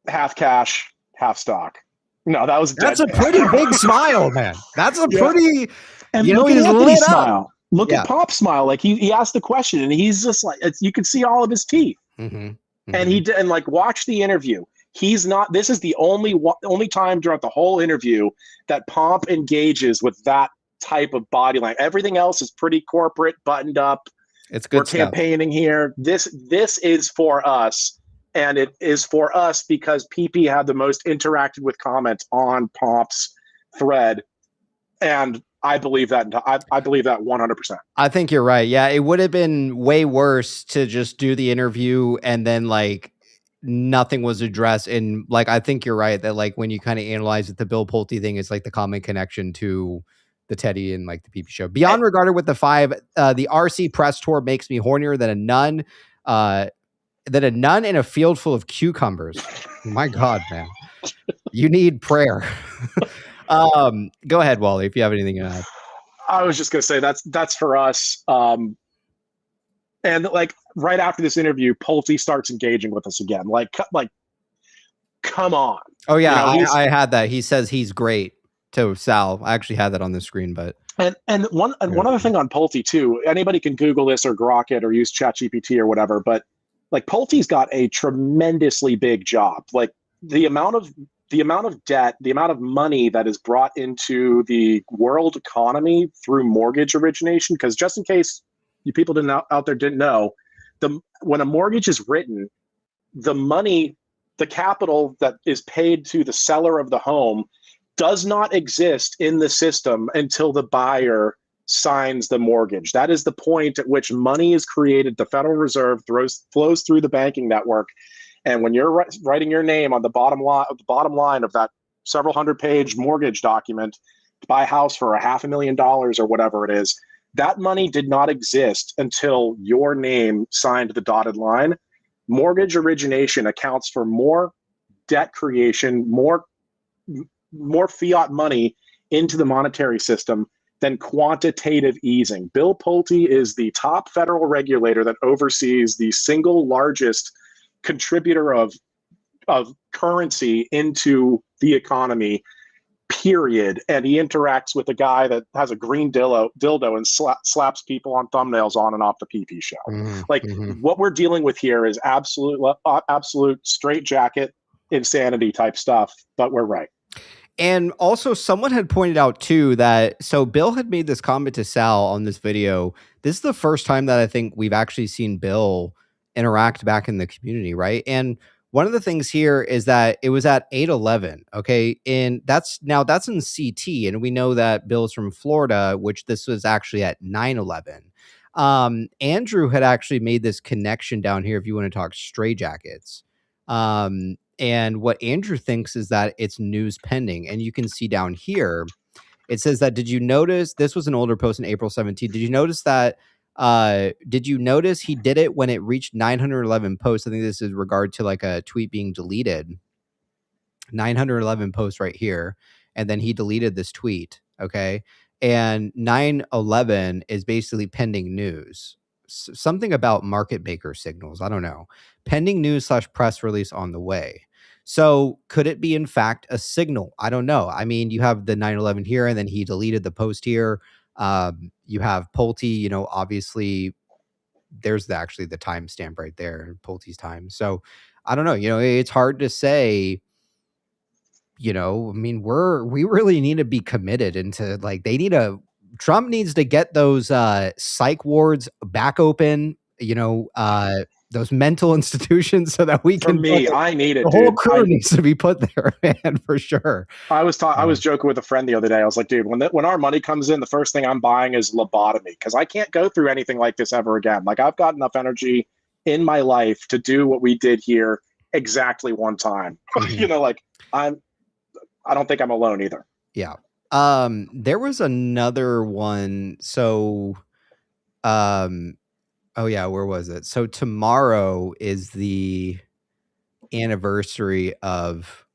Half cash, half stock. No, that's a pretty big smile, man. That's a pretty, and look at Anthony's smile. Look at Pop's smile. Like he asked the question and he's just like, you can see all of his teeth. And and like, watch the interview. He's not, this is the only time throughout the whole interview that Pomp engages with that type of body language. Everything else is pretty corporate, buttoned up. It's good We're stuff. Campaigning here. This is for us. And it is for us because PP had the most interacted with comments on Pomp's thread. And I believe that. I believe that 100%. I think you're right. Yeah, it would have been way worse to just do the interview and then like nothing was addressed. And like, I think you're right that like when you kind of analyze it, the Bill Pulte thing is like the common connection to the Teddy and like the PP show. Beyond regarded with the 5, the RC press tour makes me hornier than a nun. Than a nun in a field full of cucumbers. My God, man. You need prayer. Go ahead, Wally, if you have anything to add. I was just going to say that's for us. And like right after this interview, Pulte starts engaging with us again. Like come on. Oh yeah, I had that. He says he's great to Sal. I actually had that on the screen, but and one other thing on Pulte too. Anybody can Google this or grok it or use ChatGPT or whatever, but like Pulte's got a tremendously big job. Like the amount of debt, the amount of money that is brought into the world economy through mortgage origination. Because just in case you people out there didn't know, when a mortgage is written, the money, the capital that is paid to the seller of the home does not exist in the system until the buyer signs the mortgage. That is the point at which money is created. The Federal Reserve flows through the banking network, and when you're writing your name on the bottom line of that several hundred-page mortgage document to buy a house for $500,000 or whatever it is, that money did not exist until your name signed the dotted line. Mortgage origination accounts for more debt creation, more fiat money into the monetary system than quantitative easing. Bill Pulte is the top federal regulator that oversees the single largest contributor of currency into the economy, period. And he interacts with a guy that has a green dildo and slaps people on thumbnails on and off the PP show. What we're dealing with here is absolute straitjacket insanity type stuff, but we're right. And also someone had pointed out too that, so Bill had made this comment to Sal on this video. This is the first time that I think we've actually seen Bill interact back in the community, right? And one of the things here is that it was at 8:11, okay? And that's in CT, and we know that Bill's from Florida, which this was actually at 9:11. Andrew had actually made this connection down here if you want to talk straitjackets. And what Andrew thinks is that it's news pending. And you can see down here, it says that, did you notice, this was an older post in April 17th. Did you notice that, did you notice he did it when it reached 911 posts? I think this is regard to like a tweet being deleted. 911 posts right here. And then he deleted this tweet. Okay. And 911 is basically pending news. Something about market maker signals. I don't know. Pending news / press release on the way. So could it be in fact a signal? I don't know. I mean, you have the 911 here, and then he deleted the post here. You have Pulte, obviously there's actually the timestamp right there, Pulte's time. So I don't know, it's hard to say, I mean, we really need to be committed into Trump needs to get those psych wards back open, those mental institutions, so that we can. I need it. The whole crew needs to be put there, man, for sure. I was joking with a friend the other day. I was like, dude, when our money comes in, the first thing I'm buying is lobotomy, because I can't go through anything like this ever again. Like, I've got enough energy in my life to do what we did here exactly one time. I don't think I'm alone either. Yeah. There was another one. So, oh yeah, where was it? So tomorrow is the anniversary of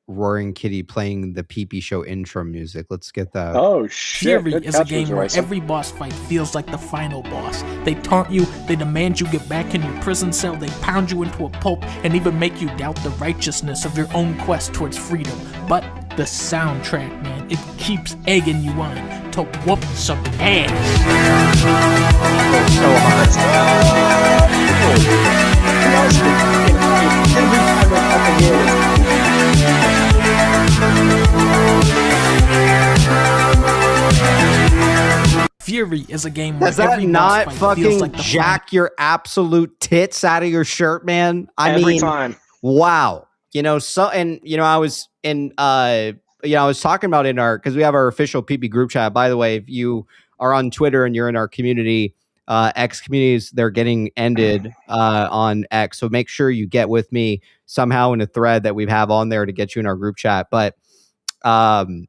Roaring Kitty playing the PP Show intro music. Let's get that. Oh shit. Fury is a game where every boss fight feels like the final boss. They taunt you, they demand you get back in your prison cell, they pound you into a pulp, and even make you doubt the righteousness of your own quest towards freedom. But the soundtrack, man, it keeps egging you on to whoop some ass. Fury is a game where does that every not boss fight fucking feels like the jack your absolute tits out of your shirt, man? Every time. Wow. I was talking about in our, because we have our official PP group chat. By the way, if you are on Twitter and you're in our community, X communities, they're getting ended on X. So make sure you get with me somehow in a thread that we have on there to get you in our group chat. But I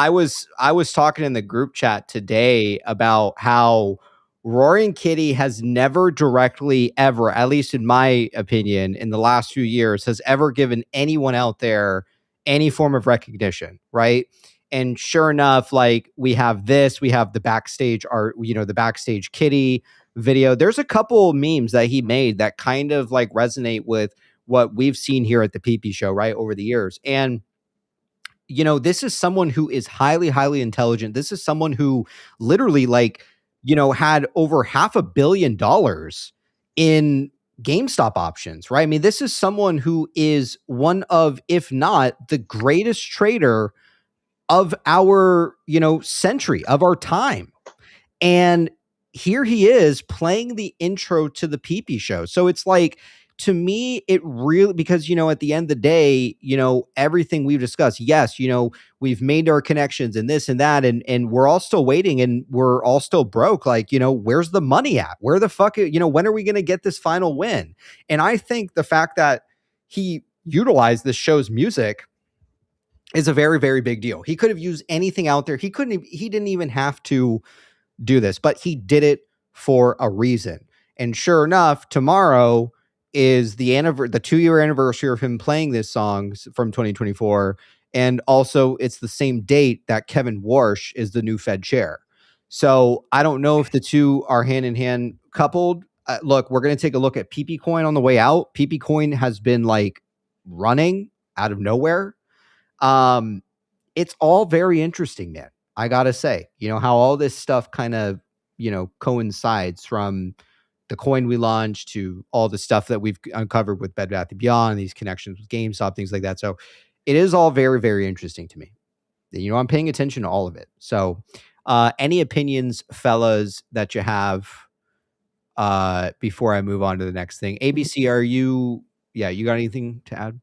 was talking in the group chat today about how Roaring Kitty has never directly ever, at least in my opinion, in the last few years, has ever given anyone out there any form of recognition, right? And sure enough, like, we have the backstage art, the backstage Kitty video. There's a couple memes that he made that kind of like resonate with what we've seen here at the PP Show, right, over the years. And this is someone who is highly, highly intelligent. This is someone who literally had over $500 million in GameStop options, right? I mean, this is someone who is one of, if not the greatest trader of our, century, of our time. And here he is playing the intro to the PP Show. So it's like, to me, it really, because, at the end of the day, everything we've discussed, yes, we've made our connections and this and that, and we're all still waiting and we're all still broke. Like, where's the money at? Where the fuck, when are we going to get this final win? And I think the fact that he utilized this show's music is a very, very big deal. He could have used anything out there. He didn't even have to do this, but he did it for a reason. And sure enough, tomorrow is the 2-year anniversary of him playing this song from 2024. And also, it's the same date that Kevin Warsh is the new Fed chair. So I don't know if the two are hand in hand coupled. Look, we're going to take a look at PP Coin on the way out. PP Coin has been like running out of nowhere. It's all very interesting, man. I got to say, how all this stuff kind of, coincides from the coin we launched to all the stuff that we've uncovered with Bed Bath & Beyond, these connections with GameStop, things like that. So it is all very, very interesting to me. I'm paying attention to all of it. So any opinions, fellas, that you have before I move on to the next thing? ABC, you got anything to add?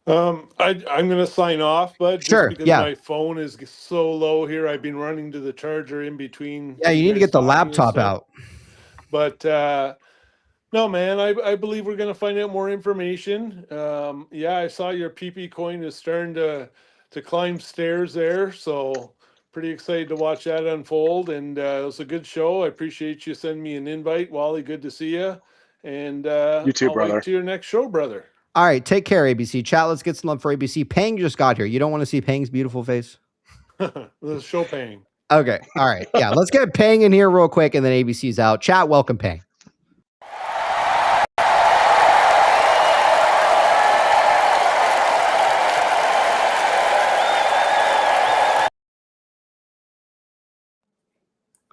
I'm going to sign off, but sure, just because my phone is so low here, I've been running to the charger in between. Yeah, you need to get the laptop out. But no, man, I believe we're going to find out more information. I saw your PP coin is starting to climb stairs there, so pretty excited to watch that unfold. And it was a good show. I appreciate you sending me an invite, Wally. Good to see you. And you too, I'll brother. wait to your next show, brother. All right, take care, ABC. Chat, let's get some love for ABC. Pang just got here. You don't want to see Pang's beautiful face? The show Pang. Okay, all right. Yeah, let's get Pang in here real quick, and then ABC's out. Chat, welcome, Pang.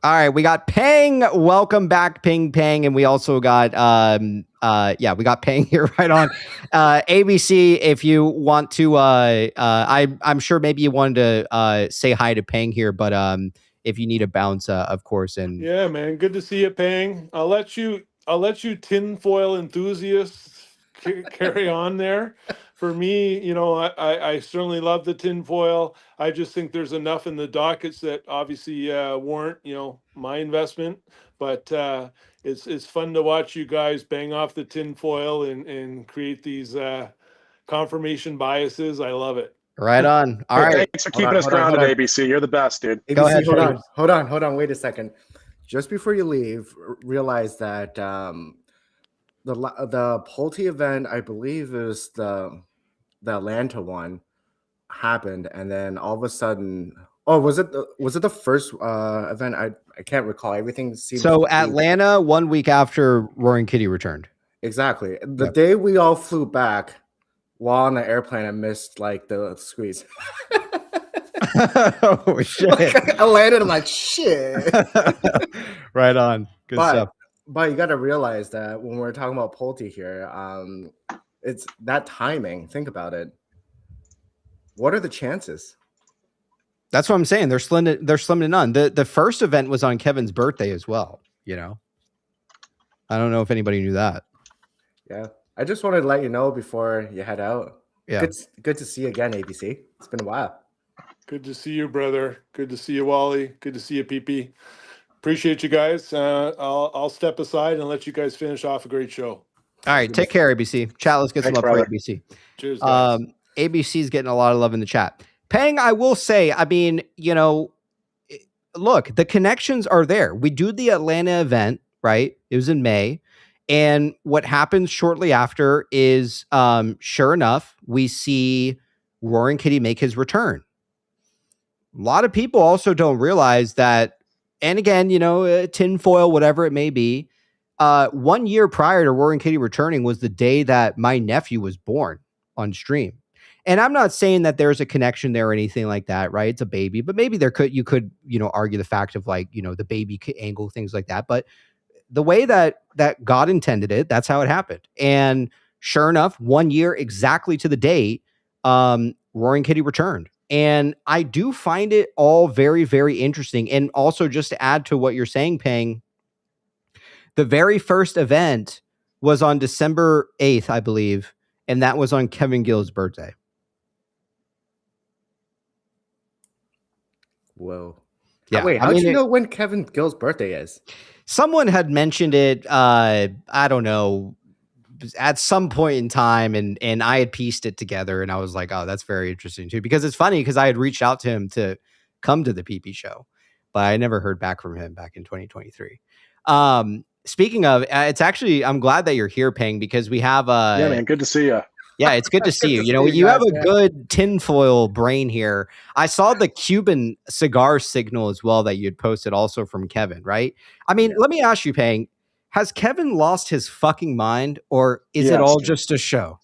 All right, we got Pang. Welcome back, Ping Pang, and we also got we got Pang here right on. ABC, if you want to, I'm sure maybe you wanted to say hi to Pang here, but if you need a bounce, of course. And yeah, man, good to see you, Pang. I'll let you tinfoil enthusiasts carry on there. For me, I certainly love the tinfoil. I just think there's enough in the dockets that obviously warrant, my investment. But it's fun to watch you guys bang off the tinfoil and create these confirmation biases. I love it. Right on. All right. Thanks for keeping us grounded, ABC. You're the best, dude. ABC, Go ahead. Hold on. Wait a second. Just before you leave, realize that the Pulte event, I believe, is the Atlanta one, happened, and then all of a sudden, was it the first event? I can't recall. Everything seems so Atlanta 1 week after Roaring Kitty returned. Exactly. The day we all flew back while on the airplane, I missed like the squeeze. Oh shit. I landed, I'm like, shit. Right on. Good stuff. But you got to realize that when we're talking about Pulte here, it's that timing. Think about it. What are the chances? That's what I'm saying. They're slim to none. The first event was on Kevin's birthday as well. I don't know if anybody knew that. Yeah, I just wanted to let you know before you head out. Yeah, good to see you again, ABC. It's been a while. Good to see you, brother. Good to see you, Wally. Good to see you, PP. Appreciate you guys. I'll step aside and let you guys finish off a great show. All right, take care, ABC. Chat, let's get some love for ABC. Cheers, guys. ABC's getting a lot of love in the chat. Pang, I will say, I mean, look, the connections are there. We do the Atlanta event, right? It was in May. And what happens shortly after is, sure enough, we see Roaring Kitty make his return. A lot of people also don't realize that, and again, tinfoil, whatever it may be, 1 year prior to Roaring Kitty returning was the day that my nephew was born on stream. And I'm not saying that there's a connection there or anything like that, right? It's a baby, but maybe you could argue the fact of like, the baby angle, things like that. But the way that God intended it, that's how it happened. And sure enough, 1 year exactly to the date, Roaring Kitty returned. And I do find it all very, very interesting. And also, just to add to what you're saying, Pang, the very first event was on December 8th, I believe. And that was on Kevin Gill's birthday. Whoa. Yeah. Wait, how'd you know when Kevin Gill's birthday is? Someone had mentioned it, I don't know, at some point in time, and I had pieced it together, and I was like, oh, that's very interesting too, because it's funny because I had reached out to him to come to the PP show, but I never heard back from him back in 2023. Speaking of, it's actually, I'm glad that you're here, Pang, because we have yeah, man, good to see you. Yeah, it's good to see you. You know, see you have guys, a man. good tinfoil brain here. I saw the Cuban cigar signal as well that you'd posted also from Kevin, right? I mean, let me ask you, Pang, has Kevin lost his fucking mind or is it all just a show?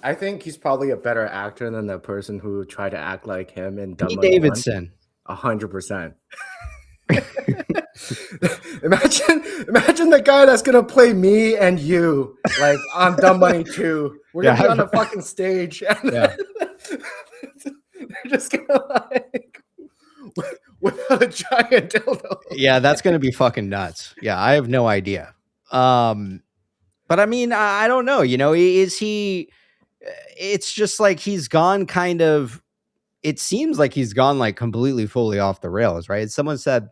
I think he's probably a better actor than the person who tried to act like him in Dumb Pete Money 1. Davidson. 100%. imagine the guy that's gonna play me and you like on Dumb Money 2. We're gonna be on a fucking stage and they're just gonna like without a giant dildo. Yeah, that's gonna be fucking nuts. Yeah, I have no idea. But I mean, I don't know. You know, is he? It's just like he's gone kind of. It seems like he's gone like completely, fully off the rails, right? Someone said,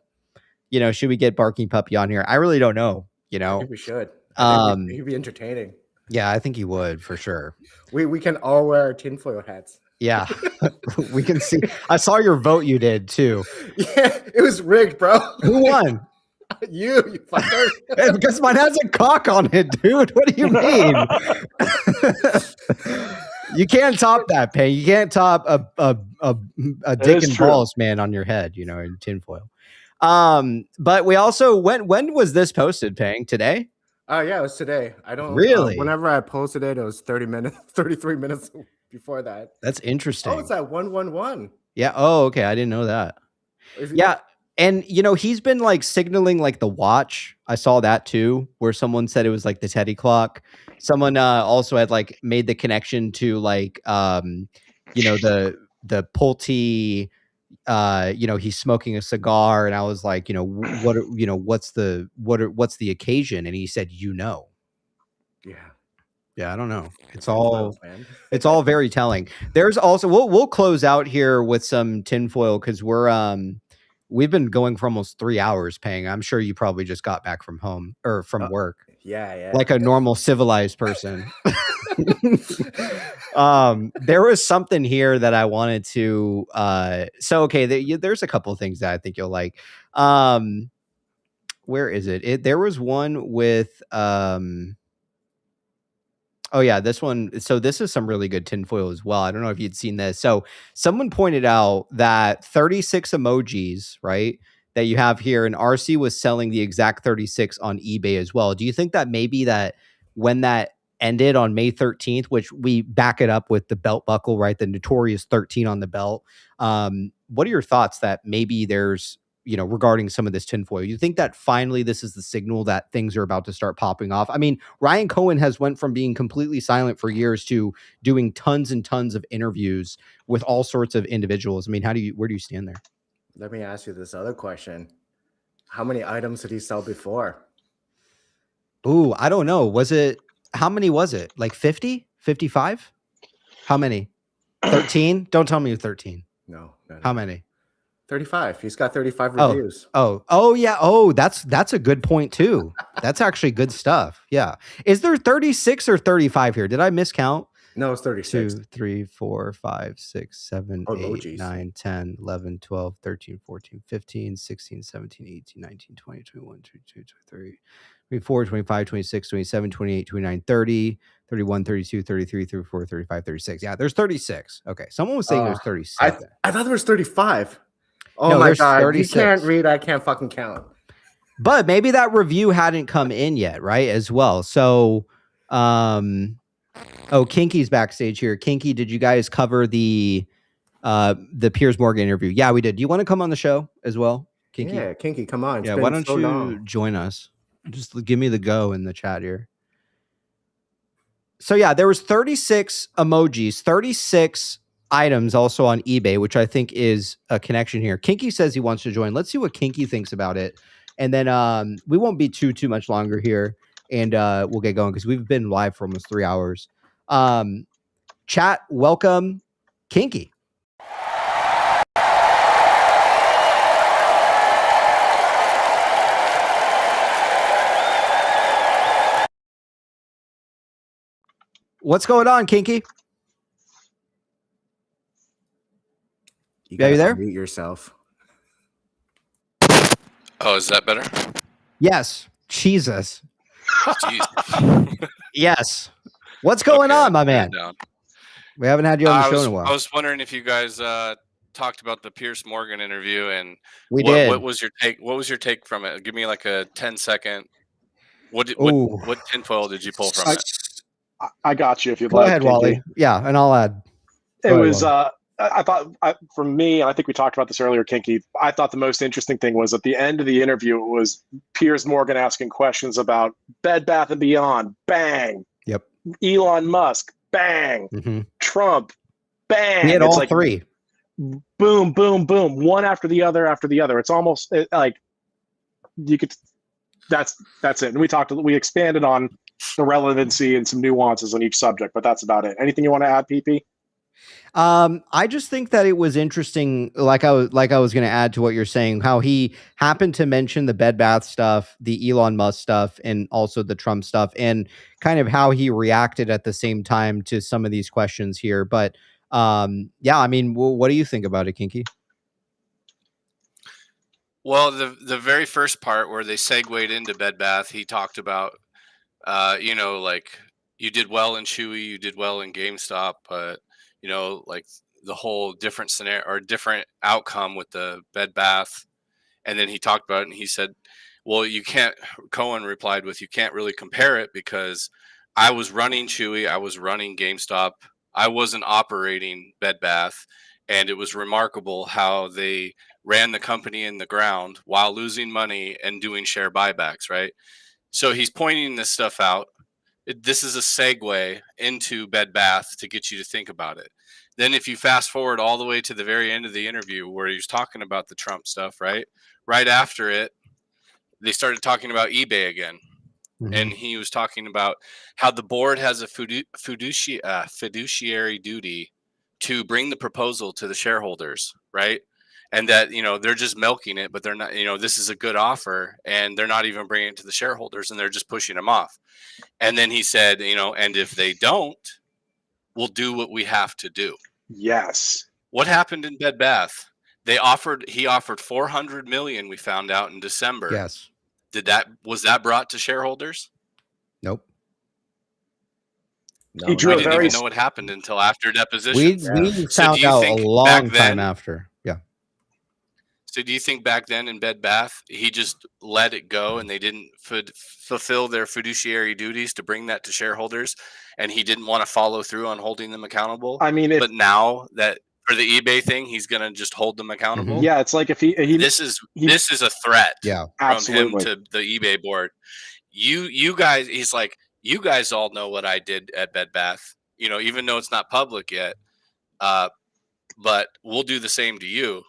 you know, should we get Barking Puppy on here? I really don't know. You know, I think we should. I think he'd be entertaining. Yeah, I think he would for sure. We can all wear our tinfoil hats. Yeah, we can see. I saw your vote you did too. Yeah, it was rigged, bro. Who won? You fucker. Because mine has a cock on it, dude. What do you mean? You can't top that, Pay. You can't top a dick and balls man on your head, you know, in tinfoil. But we also when was this posted, Pang? Today? Oh yeah, it was today. I don't really. Whenever I posted it, it was 33 minutes before that. That's interesting. Oh, it's at 111. Yeah. Oh, okay. I didn't know that. Yeah. And, you know, he's been like signaling like the watch. I saw that too, where someone said it was like the Teddy clock. Someone also had like made the connection to like, you know, the Pulte, you know, he's smoking a cigar. And I was like, you know, what, you know, what's the occasion? And he said, you know. Yeah, I don't know. It's all it's all very telling. There's also we'll close out here with some tinfoil because we've been going for almost 3 hours, Paying. I'm sure you probably just got back from home or from work. Yeah. Like a normal civilized person. There was something here that I wanted to there's a couple of things that I think you'll like. Where is it? There was one with oh yeah, this one. So this is some really good tinfoil as well. I don't know if you'd seen this. So someone pointed out that 36 emojis, right, that you have here, and RC was selling the exact 36 on eBay as well. Do you think that maybe that when that ended on May 13th, which we back it up with the belt buckle, right, the notorious 13 on the belt. What are your thoughts that maybe there's, you know, regarding some of this tinfoil? You think that finally this is the signal that things are about to start popping off? I mean, Ryan Cohen has went from being completely silent for years to doing tons and tons of interviews with all sorts of individuals. I mean, where do you stand there? Let me ask you this other question. How many items did he sell before? Ooh, I don't know. How many was it? Like 50? 55? How many? 13? Don't tell me 13. No. How many? 35. He's got 35 reviews. Oh yeah. Oh, that's a good point too. That's actually good stuff. Yeah. Is there 36 or 35 here? Did I miscount? No, it's 36. 2, 3, 4, 5, 6, 7, 8, 9, 10, 11, 12, 13, 14, 15, 16, 17, 18, 19, 20, 21, 22, 23, 24, 25, 26, 27, 28, 29, 30, 31, 32, 33, 34, 35, 36. Yeah, there's 36. Okay. Someone was saying there's 37. I thought there was 35. Oh no, my God. 36. You can't read. I can't fucking count. But maybe that review hadn't come in yet, right? As well. So, Kinky's backstage here. Kinky, did you guys cover the Piers Morgan interview? Yeah, we did. Do you want to come on the show as well, Kinky? Yeah, Kinky, come on. Yeah, why don't you join us? Just give me the go in the chat here. So yeah, there was 36 emojis, 36 items also on eBay, which I think is a connection here. Kinky says he wants to join. Let's see what Kinky thinks about it. And then we won't be too much longer here, and we'll get going because we've been live for almost 3 hours. Chat, welcome Kinky. What's going on, Kinky? You there? Mute yourself. Oh, is that better? Yes. Jesus. Jeez. Yes. What's going on, my man? Down. We haven't had you on the show in a while. I was wondering if you guys talked about the Pierce Morgan interview, and what was your take? What was your take from it? Give me like a 10-second. What tinfoil did you pull from it? I got you if you'd Go like. ahead, Wally. Yeah, and I'll add. I thought, for me, and I think we talked about this earlier, Kinky, I thought the most interesting thing was at the end of the interview, it was Piers Morgan asking questions about Bed Bath & Beyond, bang. Yep. Elon Musk, bang. Mm-hmm. Trump, bang. He had all three. Boom, boom, boom. One after the other after the other. It's almost like you could, that's it. And we expanded on the relevancy and some nuances on each subject, but that's about it. Anything you want to add, PP? I just think that it was interesting, like I was going to add to what you're saying, how he happened to mention the Bed Bath stuff, the Elon Musk stuff, and also the Trump stuff, and kind of how he reacted at the same time to some of these questions here. But yeah, I mean, what do you think about it, Kinky? Well, the very first part where they segued into Bed Bath, he talked about, like you did well in Chewy, you did well in GameStop, but like the whole different scenario or different outcome with the Bed Bath. And then he talked about it and he said, well, you can't, Cohen replied with, you can't really compare it because I was running Chewy, I was running GameStop, I wasn't operating Bed Bath. And it was remarkable how they ran the company in the ground while losing money and doing share buybacks, right? So he's pointing this stuff out. This is a segue into Bed Bath to get you to think about it. Then if you fast forward all the way to the very end of the interview where he was talking about the Trump stuff, right? Right after it, they started talking about eBay again. Mm-hmm. And he was talking about how the board has a fiduciary duty to bring the proposal to the shareholders, right? And that, they're just milking it, but they're not, this is a good offer and they're not even bringing it to the shareholders and they're just pushing them off. And then he said, and if they don't, we'll do what we have to do. Yes. What happened in Bed Bath? He offered $400 million, we found out in December. Yes. Was that brought to shareholders? Nope. No, we didn't even know what happened until after deposition. We found out a long time after. Yeah. So do you think back then in Bed Bath, he just let it go and they didn't fulfill their fiduciary duties to bring that to shareholders and he didn't want to follow through on holding them accountable? I mean, but now that for the eBay thing, he's going to just hold them accountable. Yeah. It's like if this is a threat from absolutely. him to the eBay board. You guys, he's like, you guys all know what I did at Bed Bath, even though it's not public yet. But we'll do the same to you.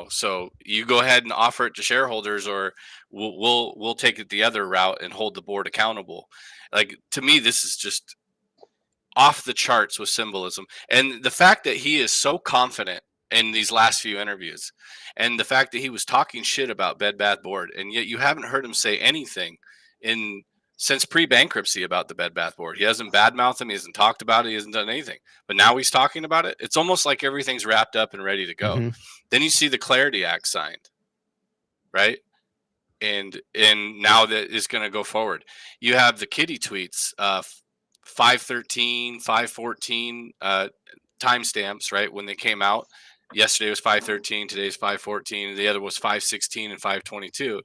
So you go ahead and offer it to shareholders, or we'll take it the other route and hold the board accountable. Like, to me, this is just off the charts with symbolism. And the fact that he is so confident in these last few interviews, and the fact that he was talking shit about Bed Bath board, and yet you haven't heard him say anything since pre-bankruptcy about the Bed Bath board. He hasn't badmouthed him. He hasn't talked about it. He hasn't done anything. But now he's talking about it. It's almost like everything's wrapped up and ready to go. Mm-hmm. Then you see the Clarity Act signed, right? And now that is going to go forward. You have the Kitty tweets, 513, 514 timestamps, right? When they came out. Yesterday was 513. Today's 514. The other was 516 and 522.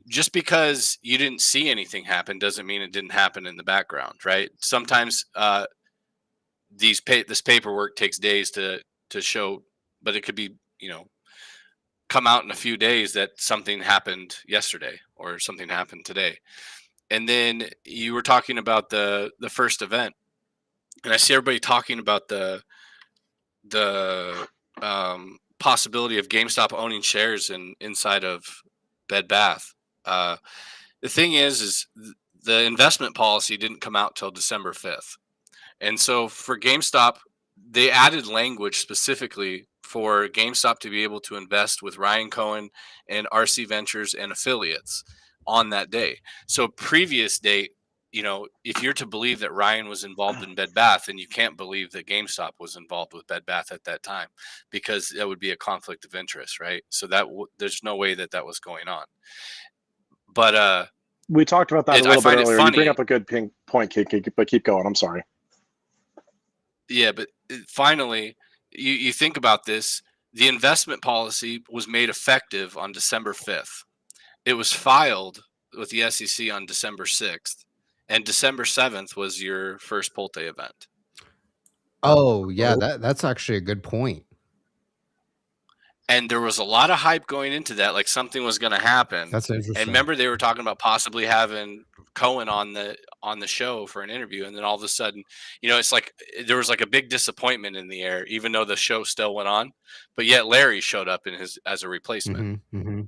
Just because you didn't see anything happen doesn't mean it didn't happen in the background, right? Sometimes this paperwork takes days to show, but it could be, come out in a few days that something happened yesterday or something happened today. And then you were talking about the first event, and I see everybody talking about the possibility of GameStop owning shares inside of Bed Bath. The thing is the investment policy didn't come out till December 5th. And so for GameStop, they added language specifically for GameStop to be able to invest with Ryan Cohen and RC Ventures and affiliates on that day. So previous date, if you're to believe that Ryan was involved in Bed Bath, then you can't believe that GameStop was involved with Bed Bath at that time, because that would be a conflict of interest, right? So that there's no way that was going on. But We talked about that a I little bit find it earlier. You bring funny. up a good point, Kiki, but keep going. I'm sorry. Yeah, but finally, you think about this. The investment policy was made effective on December 5th. It was filed with the SEC on December 6th, and December 7th was your first Pulte event. Oh, yeah, that's actually a good point. And there was a lot of hype going into that, like something was going to happen. That's interesting. And remember, they were talking about possibly having Cohen on the show for an interview, and then all of a sudden, it's like there was like a big disappointment in the air, even though the show still went on. But yet Larry showed up as a replacement,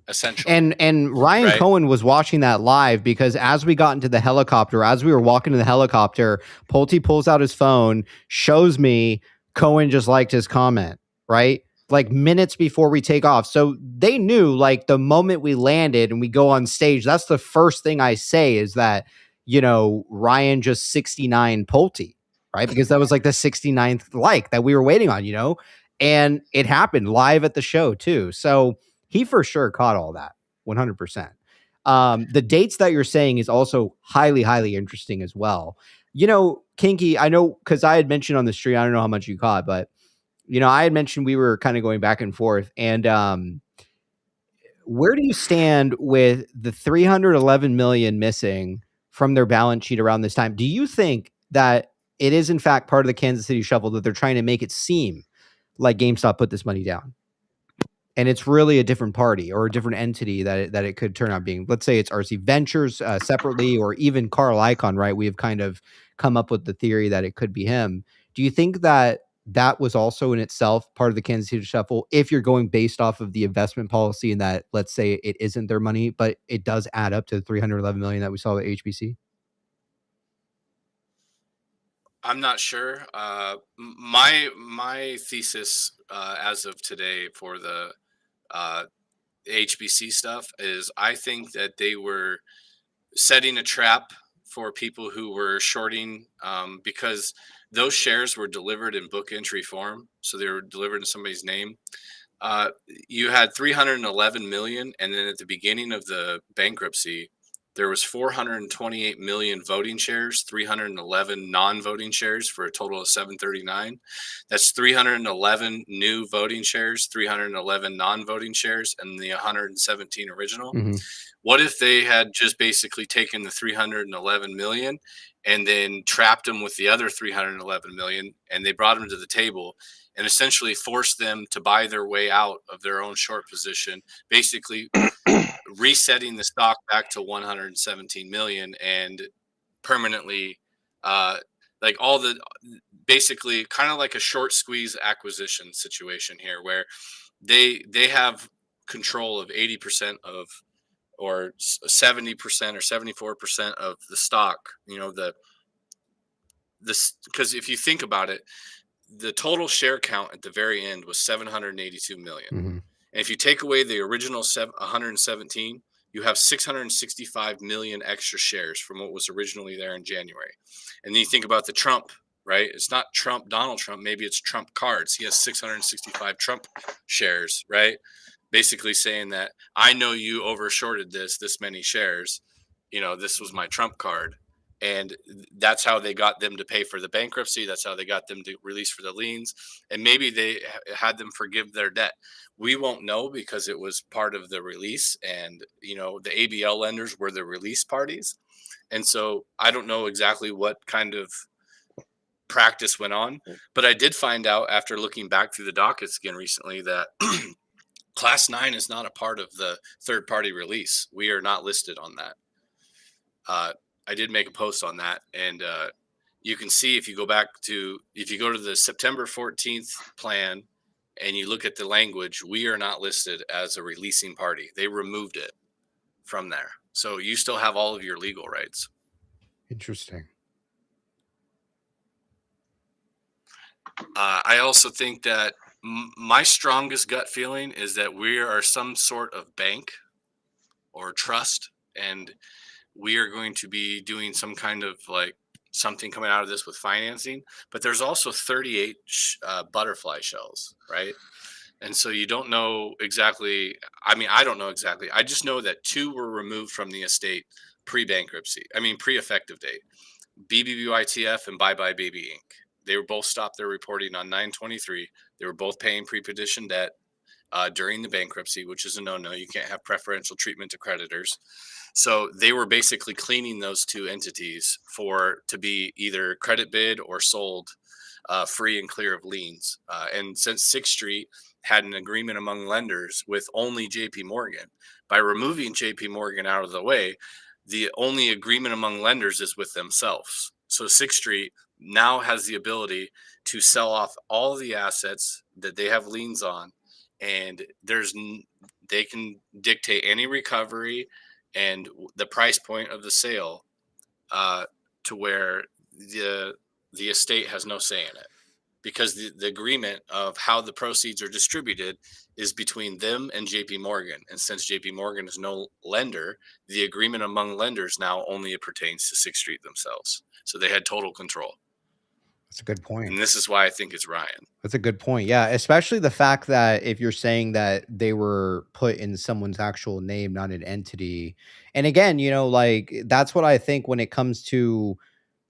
essentially. And Ryan right? Cohen was watching that live because as we got into the helicopter, as we were walking to the helicopter, Pulte pulls out his phone, shows me Cohen just liked his comment, right? Like minutes before we take off. So they knew, like, the moment we landed and we go on stage, that's the first thing I say is that, Ryan just 69 Pulte, right? Because that was like the 69th like that we were waiting on, and it happened live at the show too. So he for sure caught all that 100%. The dates that you're saying is also highly, highly interesting as well. Kinky, I know, because I had mentioned on the stream, I don't know how much you caught, but I had mentioned we were kind of going back and forth. And where do you stand with the 311 million missing from their balance sheet around this time? Do you think that it is in fact part of the Kansas City shuffle, that they're trying to make it seem like GameStop put this money down, and it's really a different party or a different entity that it could turn out being? Let's say it's RC Ventures separately, or even Carl Icahn, right? We have kind of come up with the theory that it could be him. Do you think that was also in itself part of the Kansas City shuffle, if you're going based off of the investment policy, and that, let's say, it isn't their money, but it does add up to the 311 million that we saw at HBC? I'm not sure. My thesis as of today for the HBC stuff is I think that they were setting a trap for people who were shorting, because those shares were delivered in book entry form. So they were delivered in somebody's name. You had 311 million. And then at the beginning of the bankruptcy, there was 428 million voting shares, 311 non-voting shares, for a total of 739. That's 311 new voting shares, 311 non-voting shares, and the 117 original. What if they had just basically taken the 311 million and then trapped them with the other 311 million, and they brought them to the table and essentially forced them to buy their way out of their own short position, basically resetting the stock back to 117 million and permanently, like all the, basically kind of like a short squeeze acquisition situation here, where they have control of 80% of, or 70% or 74% of the stock, because if you think about it, the total share count at the very end was 782 million. And if you take away the original 117, you have 665 million extra shares from what was originally there in January. And then you think about the Trump, right? It's not Trump, Donald Trump. Maybe it's Trump cards. He has 665 Trump shares, right? Basically saying that I know you overshorted this many shares. This was my Trump card. And that's how they got them to pay for the bankruptcy. That's how they got them to release for the liens. And maybe they had them forgive their debt. We won't know because it was part of the release. And, the ABL lenders were the release parties. And so I don't know exactly what kind of practice went on. But I did find out after looking back through the dockets again recently that Class 9 is not a part of the third-party release. We are not listed on that. I did make a post on that, and you can see if you go to the September 14th plan and you look at the language, we are not listed as a releasing party. They removed it from there. So you still have all of your legal rights. Interesting. I also think that my strongest gut feeling is that we are some sort of bank or trust, and we are going to be doing some kind of like something coming out of this with financing. But there's also 38 butterfly shells, right? And so you don't know exactly. I mean, I don't know exactly. I just know that 2 were removed from the estate pre-effective date. BBBYTF and Bye Bye Baby Inc. They were both stopped their reporting on 9/23. They were both paying pre-petition debt during the bankruptcy, which is a no-no. You can't have preferential treatment to creditors. So they were basically cleaning those two entities to be either credit bid or sold free and clear of liens. And since 6th Street had an agreement among lenders with only JP Morgan, by removing JP Morgan out of the way, the only agreement among lenders is with themselves. So 6th Street now has the ability to sell off all the assets that they have liens on, and they can dictate any recovery and the price point of the sale to where the estate has no say in it, because the agreement of how the proceeds are distributed is between them and JP Morgan. And since JP Morgan is no lender, the agreement among lenders now only pertains to 6th Street themselves. So they had total control. That's a good point. And this is why I think it's Ryan. That's a good point. Yeah, especially the fact that if you're saying that they were put in someone's actual name, not an entity. And again, like that's what I think when it comes to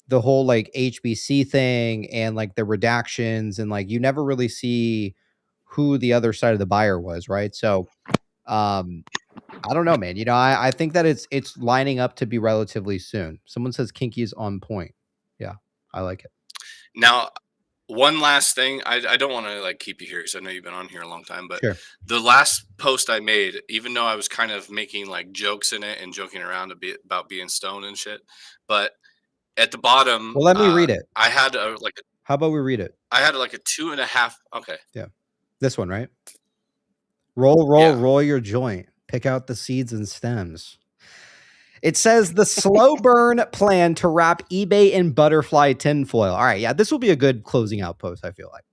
the whole like HBC thing and like the redactions, and like you never really see who the other side of the buyer was, right? So I don't know, man. I think that it's lining up to be relatively soon. Someone says Kinky is on point. Yeah, I like it. Now, one last thing. I don't want to like keep you here because I know you've been on here a long time, but Sure. The last post I made, even though I was kind of making like jokes in it and joking around a bit about being stoned and shit, but at the bottom, Well, let me read it. I had How about we read it? I had like a 2.5. Okay. Yeah. This one, right? Roll your joint. Pick out the seeds and stems. It says the slow burn plan to wrap eBay in butterfly tinfoil. All right. Yeah, this will be a good closing out post, I feel like.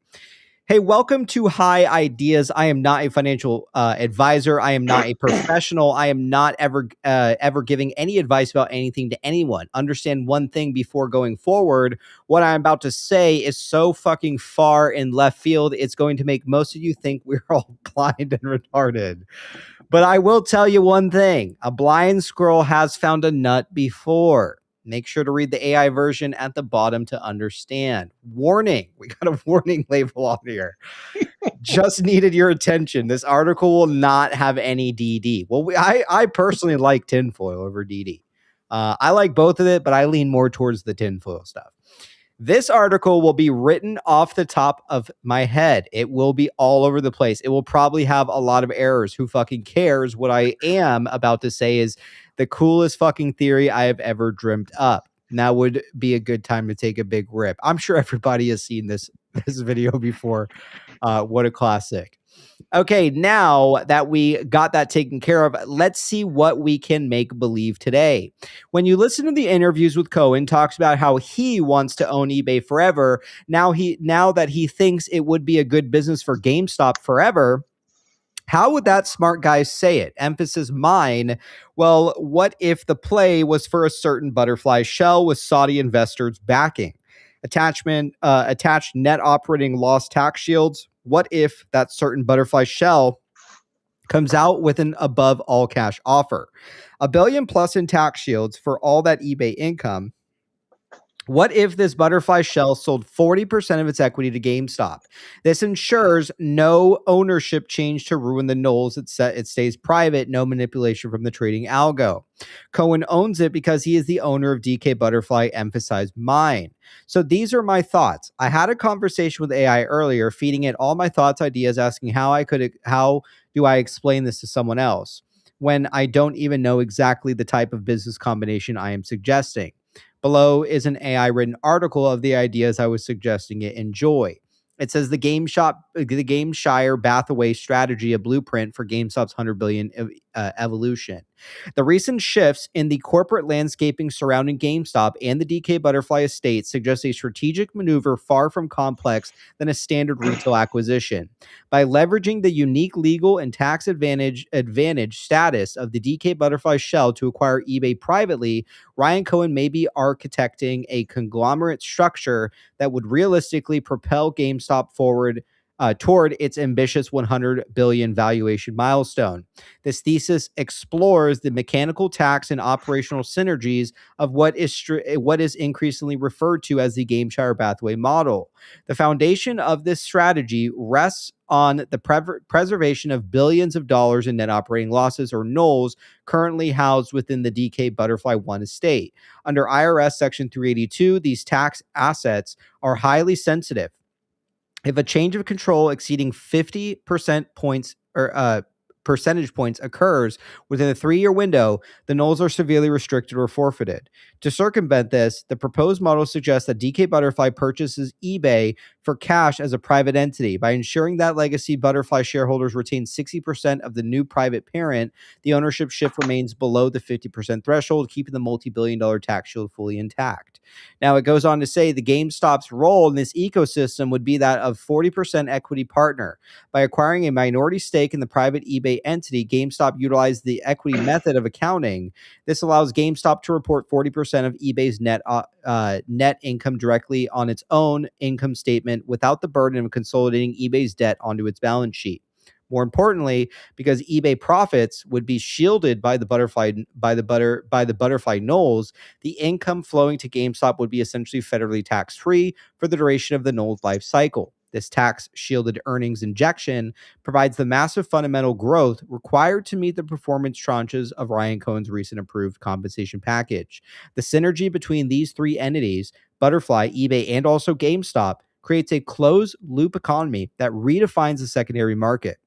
Hey, welcome to High Ideas. I am not a financial advisor. I am not a professional. I am not ever giving any advice about anything to anyone. Understand one thing before going forward. What I'm about to say is so fucking far in left field, it's going to make most of you think we're all blind and retarded. But I will tell you one thing. A blind squirrel has found a nut before. Make sure to read the AI version at the bottom to understand. Warning. We got a warning label on here. Just needed your attention. This article will not have any DD. Well, I personally like tinfoil over DD. I like both of it, but I lean more towards the tinfoil stuff. This article will be written off the top of my head. It will be all over the place. It will probably have a lot of errors. Who fucking cares? What I am about to say is the coolest fucking theory I have ever dreamt up. Now would be a good time to take a big rip. I'm sure everybody has seen this video before. What a classic. Okay, now that we got that taken care of, let's see what we can make believe today. When you listen to the interviews with Cohen, talks about how he wants to own eBay forever. Now that he thinks it would be a good business for GameStop forever. How would that smart guy say it? Emphasis mine. Well, what if the play was for a certain butterfly shell with Saudi investors backing? Attached net operating loss tax shields. What if that certain butterfly shell comes out with an above all cash offer? $1 billion plus in tax shields for all that eBay income. What if this butterfly shell sold 40% of its equity to GameStop? This ensures no ownership change to ruin the knolls. It stays private, no manipulation from the trading algo. Cohen owns it because he is the owner of DK Butterfly, emphasized mine. So these are my thoughts. I had a conversation with AI earlier, feeding it all my thoughts, ideas, asking how do I explain this to someone else when I don't even know exactly the type of business combination I am suggesting. Below is an AI-written article of the ideas I was suggesting it enjoy. It says the GameShire Bathaway strategy, a blueprint for GameStop's $100 billion evolution. The recent shifts in the corporate landscaping surrounding GameStop and the DK Butterfly estate suggest a strategic maneuver far from complex than a standard retail acquisition. By leveraging the unique legal and tax advantage status of the DK Butterfly shell to acquire eBay privately, Ryan Cohen may be architecting a conglomerate structure that would realistically propel GameStop forward toward its ambitious 100 billion valuation milestone. This thesis explores the mechanical tax and operational synergies of what is increasingly referred to as the Gameshire Bathway model. The foundation of this strategy rests on the preservation of billions of dollars in net operating losses, or NOLs, currently housed within the DK Butterfly 1 estate. Under IRS Section 382, these tax assets are highly sensitive. If a change of control exceeding 50% points or percentage points occurs within a 3-year window, the NOLs are severely restricted or forfeited. To circumvent this, the proposed model suggests that DK Butterfly purchases eBay for cash as a private entity. By ensuring that legacy Butterfly shareholders retain 60% of the new private parent, the ownership shift remains below the 50% threshold, keeping the multi-billion-dollar tax shield fully intact. Now, it goes on to say the GameStop's role in this ecosystem would be that of 40% equity partner. By acquiring a minority stake in the private eBay entity, GameStop utilized the equity method of accounting. This allows GameStop to report 40% of eBay's net income directly on its own income statement without the burden of consolidating eBay's debt onto its balance sheet. More importantly, because eBay profits would be shielded by the butterfly NOLs, the income flowing to GameStop would be essentially federally tax-free for the duration of the NOLs life cycle. This tax-shielded earnings injection provides the massive fundamental growth required to meet the performance tranches of Ryan Cohen's recent approved compensation package. The synergy between these three entities, Butterfly, eBay, and also GameStop, creates a closed-loop economy that redefines the secondary market.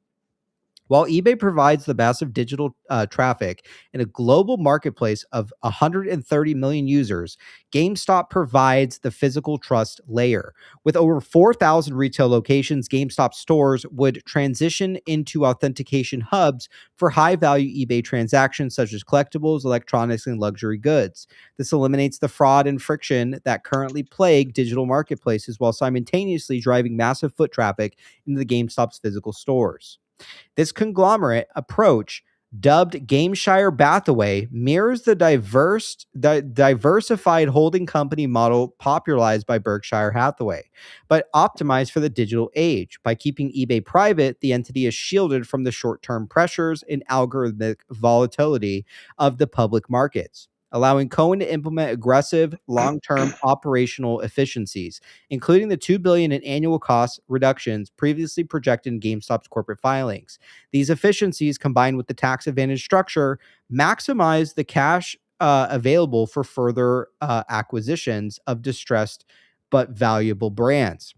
While eBay provides the massive digital traffic in a global marketplace of 130 million users, GameStop provides the physical trust layer. With over 4,000 retail locations, GameStop stores would transition into authentication hubs for high-value eBay transactions such as collectibles, electronics, and luxury goods. This eliminates the fraud and friction that currently plague digital marketplaces while simultaneously driving massive foot traffic into the GameStop's physical stores. This conglomerate approach, dubbed Gameshire Bathway, mirrors the diversified holding company model popularized by Berkshire Hathaway, but optimized for the digital age. By keeping eBay private, the entity is shielded from the short-term pressures and algorithmic volatility of the public markets, allowing Cohen to implement aggressive long-term operational efficiencies, including the $2 billion in annual cost reductions previously projected in GameStop's corporate filings. These efficiencies, combined with the tax advantage structure, maximize the cash available for further acquisitions of distressed but valuable brands.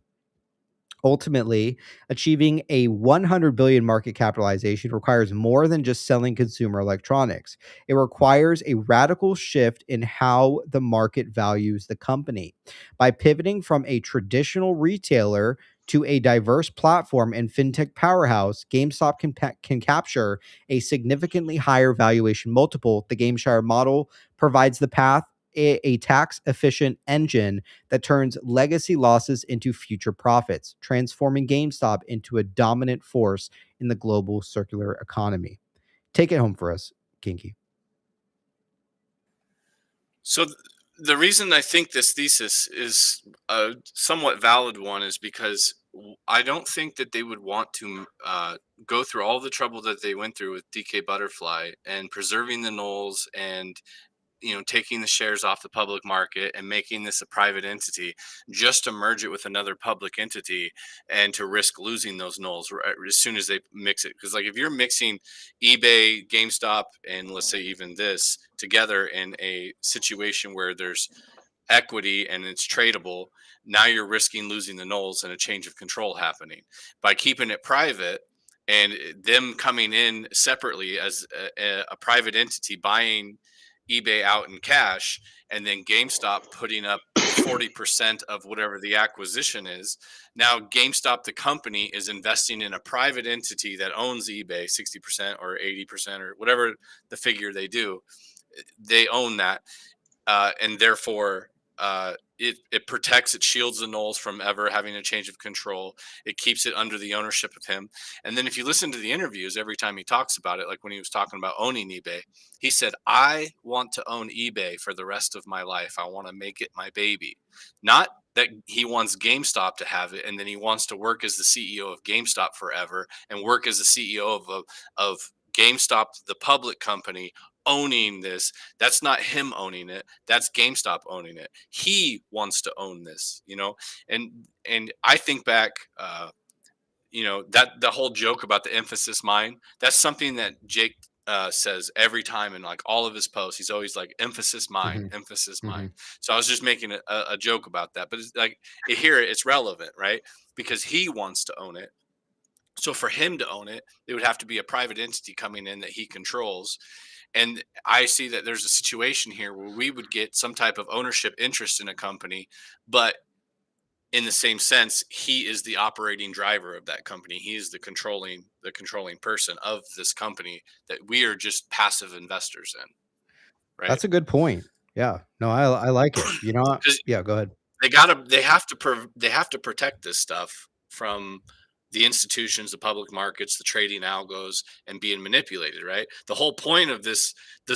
Ultimately, achieving a 100 billion market capitalization requires more than just selling consumer electronics. It requires a radical shift in how the market values the company. By pivoting from a traditional retailer to a diverse platform and fintech powerhouse, GameStop can capture a significantly higher valuation multiple. The Gameshire model provides the path, a tax-efficient engine that turns legacy losses into future profits, transforming GameStop into a dominant force in the global circular economy. Take it home for us, Kinky. So the reason I think this thesis is a somewhat valid one is because I don't think that they would want to go through all the trouble that they went through with DK Butterfly and preserving the NOLs and taking the shares off the public market and making this a private entity just to merge it with another public entity and to risk losing those NOLs as soon as they mix it. Because like if you're mixing eBay, GameStop, and let's say even this together in a situation where there's equity and it's tradable, now you're risking losing the NOLs and a change of control happening. By keeping it private and them coming in separately as a private entity buying eBay out in cash, and then GameStop putting up 40% of whatever the acquisition is. Now GameStop, the company, is investing in a private entity that owns eBay 60% or 80% or whatever the figure they do. They own that. And therefore, it protects, it shields the Knowles from ever having a change of control. It keeps it under the ownership of him. And then if you listen to the interviews, every time he talks about it, like when he was talking about owning eBay, he said, I want to own eBay for the rest of my life. I want to make it my baby. Not that he wants GameStop to have it, and then he wants to work as the CEO of GameStop forever and work as the CEO of GameStop, the public company, owning this. That's not him owning it. That's GameStop owning it. He wants to own this, and I think back, that the whole joke about the emphasis mine, that's something that Jake says every time in like all of his posts. He's always like emphasis mine, emphasis mine. So I was just making a joke about that, but it's like here it's relevant, right? Because he wants to own it. So for him to own it, it would have to be a private entity coming in that he controls. And I see that there's a situation here where we would get some type of ownership interest in a company, but in the same sense, he is the operating driver of that company. He is the controlling person of this company that we are just passive investors in. Right. That's a good point. Yeah. No, I like it. Yeah, go ahead. They have to protect this stuff from the institutions, the public markets, the trading algos, and being manipulated, right? The whole point of this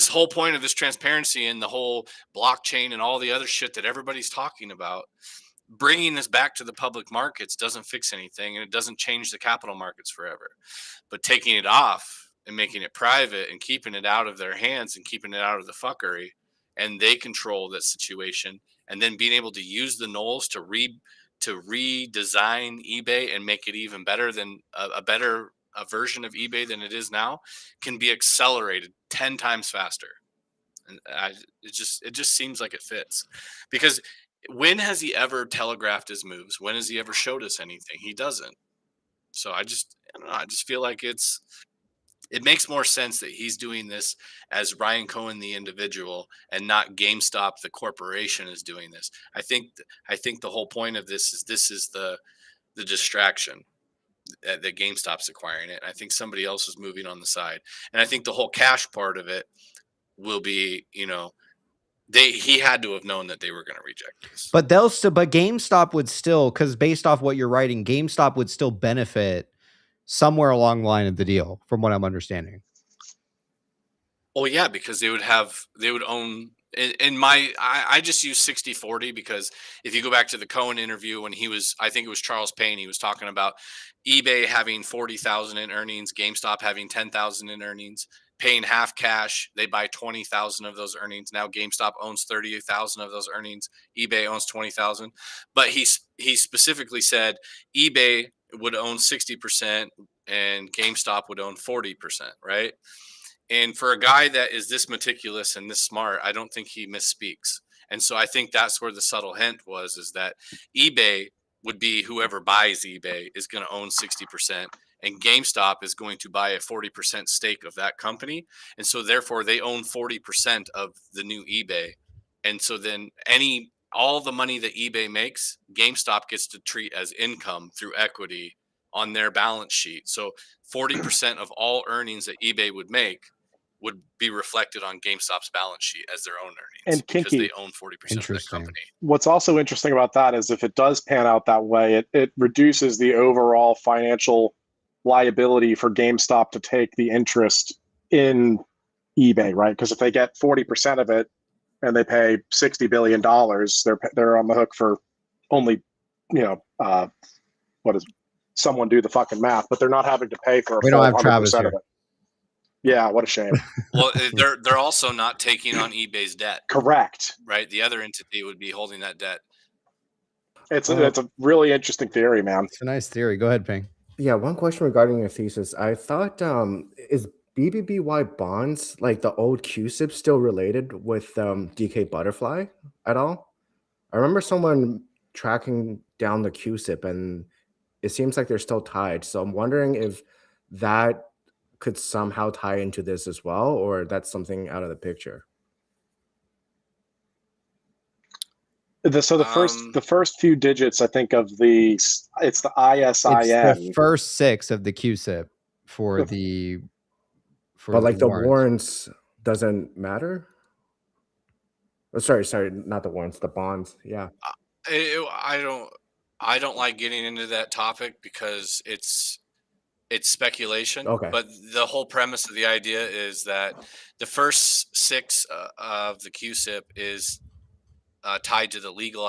whole point of this transparency and the whole blockchain and all the other shit that everybody's talking about, bringing this back to the public markets doesn't fix anything, and it doesn't change the capital markets forever. But taking it off and making it private and keeping it out of their hands and keeping it out of the fuckery, and they control that situation, and then being able to use the Knowles to redesign eBay and make it even better than a better version of eBay than it is now, can be accelerated 10 times faster. And it just seems like it fits, because when has he ever telegraphed his moves? When has he ever showed us anything? He doesn't. So I don't know. I just feel like it makes more sense that he's doing this as Ryan Cohen, the individual, and not GameStop, the corporation, is doing this. I think the whole point of this is the distraction that GameStop's acquiring it. And I think somebody else is moving on the side. And I think the whole cash part of it will be, he had to have known that they were going to reject this. But but GameStop would still, because based off what you're writing, GameStop would still benefit somewhere along the line of the deal, from what I'm understanding. Oh yeah, because they would own. I just use 60-40 because if you go back to the Cohen interview when I think it was Charles Payne, he was talking about eBay having 40,000 in earnings, GameStop having 10,000 in earnings, paying half cash. They buy 20,000 of those earnings. Now GameStop owns 30,000 of those earnings. eBay owns 20,000. But he specifically said eBay would own 60% and GameStop would own 40%, right? And for a guy that is this meticulous and this smart, I don't think he misspeaks. And so I think that's where the subtle hint was, is that eBay would be whoever buys eBay is going to own 60%, and GameStop is going to buy a 40% stake of that company. And so therefore they own 40% of the new eBay. And so then all the money that eBay makes, GameStop gets to treat as income through equity on their balance sheet. So 40% of all earnings that eBay would make would be reflected on GameStop's balance sheet as their own earnings, and because they own 40% of the company. What's also interesting about that is if it does pan out that way, it reduces the overall financial liability for GameStop to take the interest in eBay, right? Because if they get 40% of it and they pay $60 billion, they're on the hook for only, someone do the fucking math, but they're not having to pay for a full 100% of it. Yeah, what a shame. Well, they're also not taking on eBay's debt. Correct. Right? The other entity would be holding that debt. It's a really interesting theory, man. It's a nice theory. Go ahead, Ping. Yeah, one question regarding your thesis. I thought, is BBBY bonds, like the old QSIP, still related with DK Butterfly at all? I remember someone tracking down the QSIP, and it seems like they're still tied. So I'm wondering if that could somehow tie into this as well, or that's something out of the picture. The first few digits, I think, of it's the ISIN. It's the first 6 of the QSIP for the. But like the warrants doesn't matter. Oh, sorry, not the warrants, the bonds. Yeah. I don't like getting into that topic because it's speculation. Okay. But the whole premise of the idea is that the first 6 of the QSIP is tied to the legal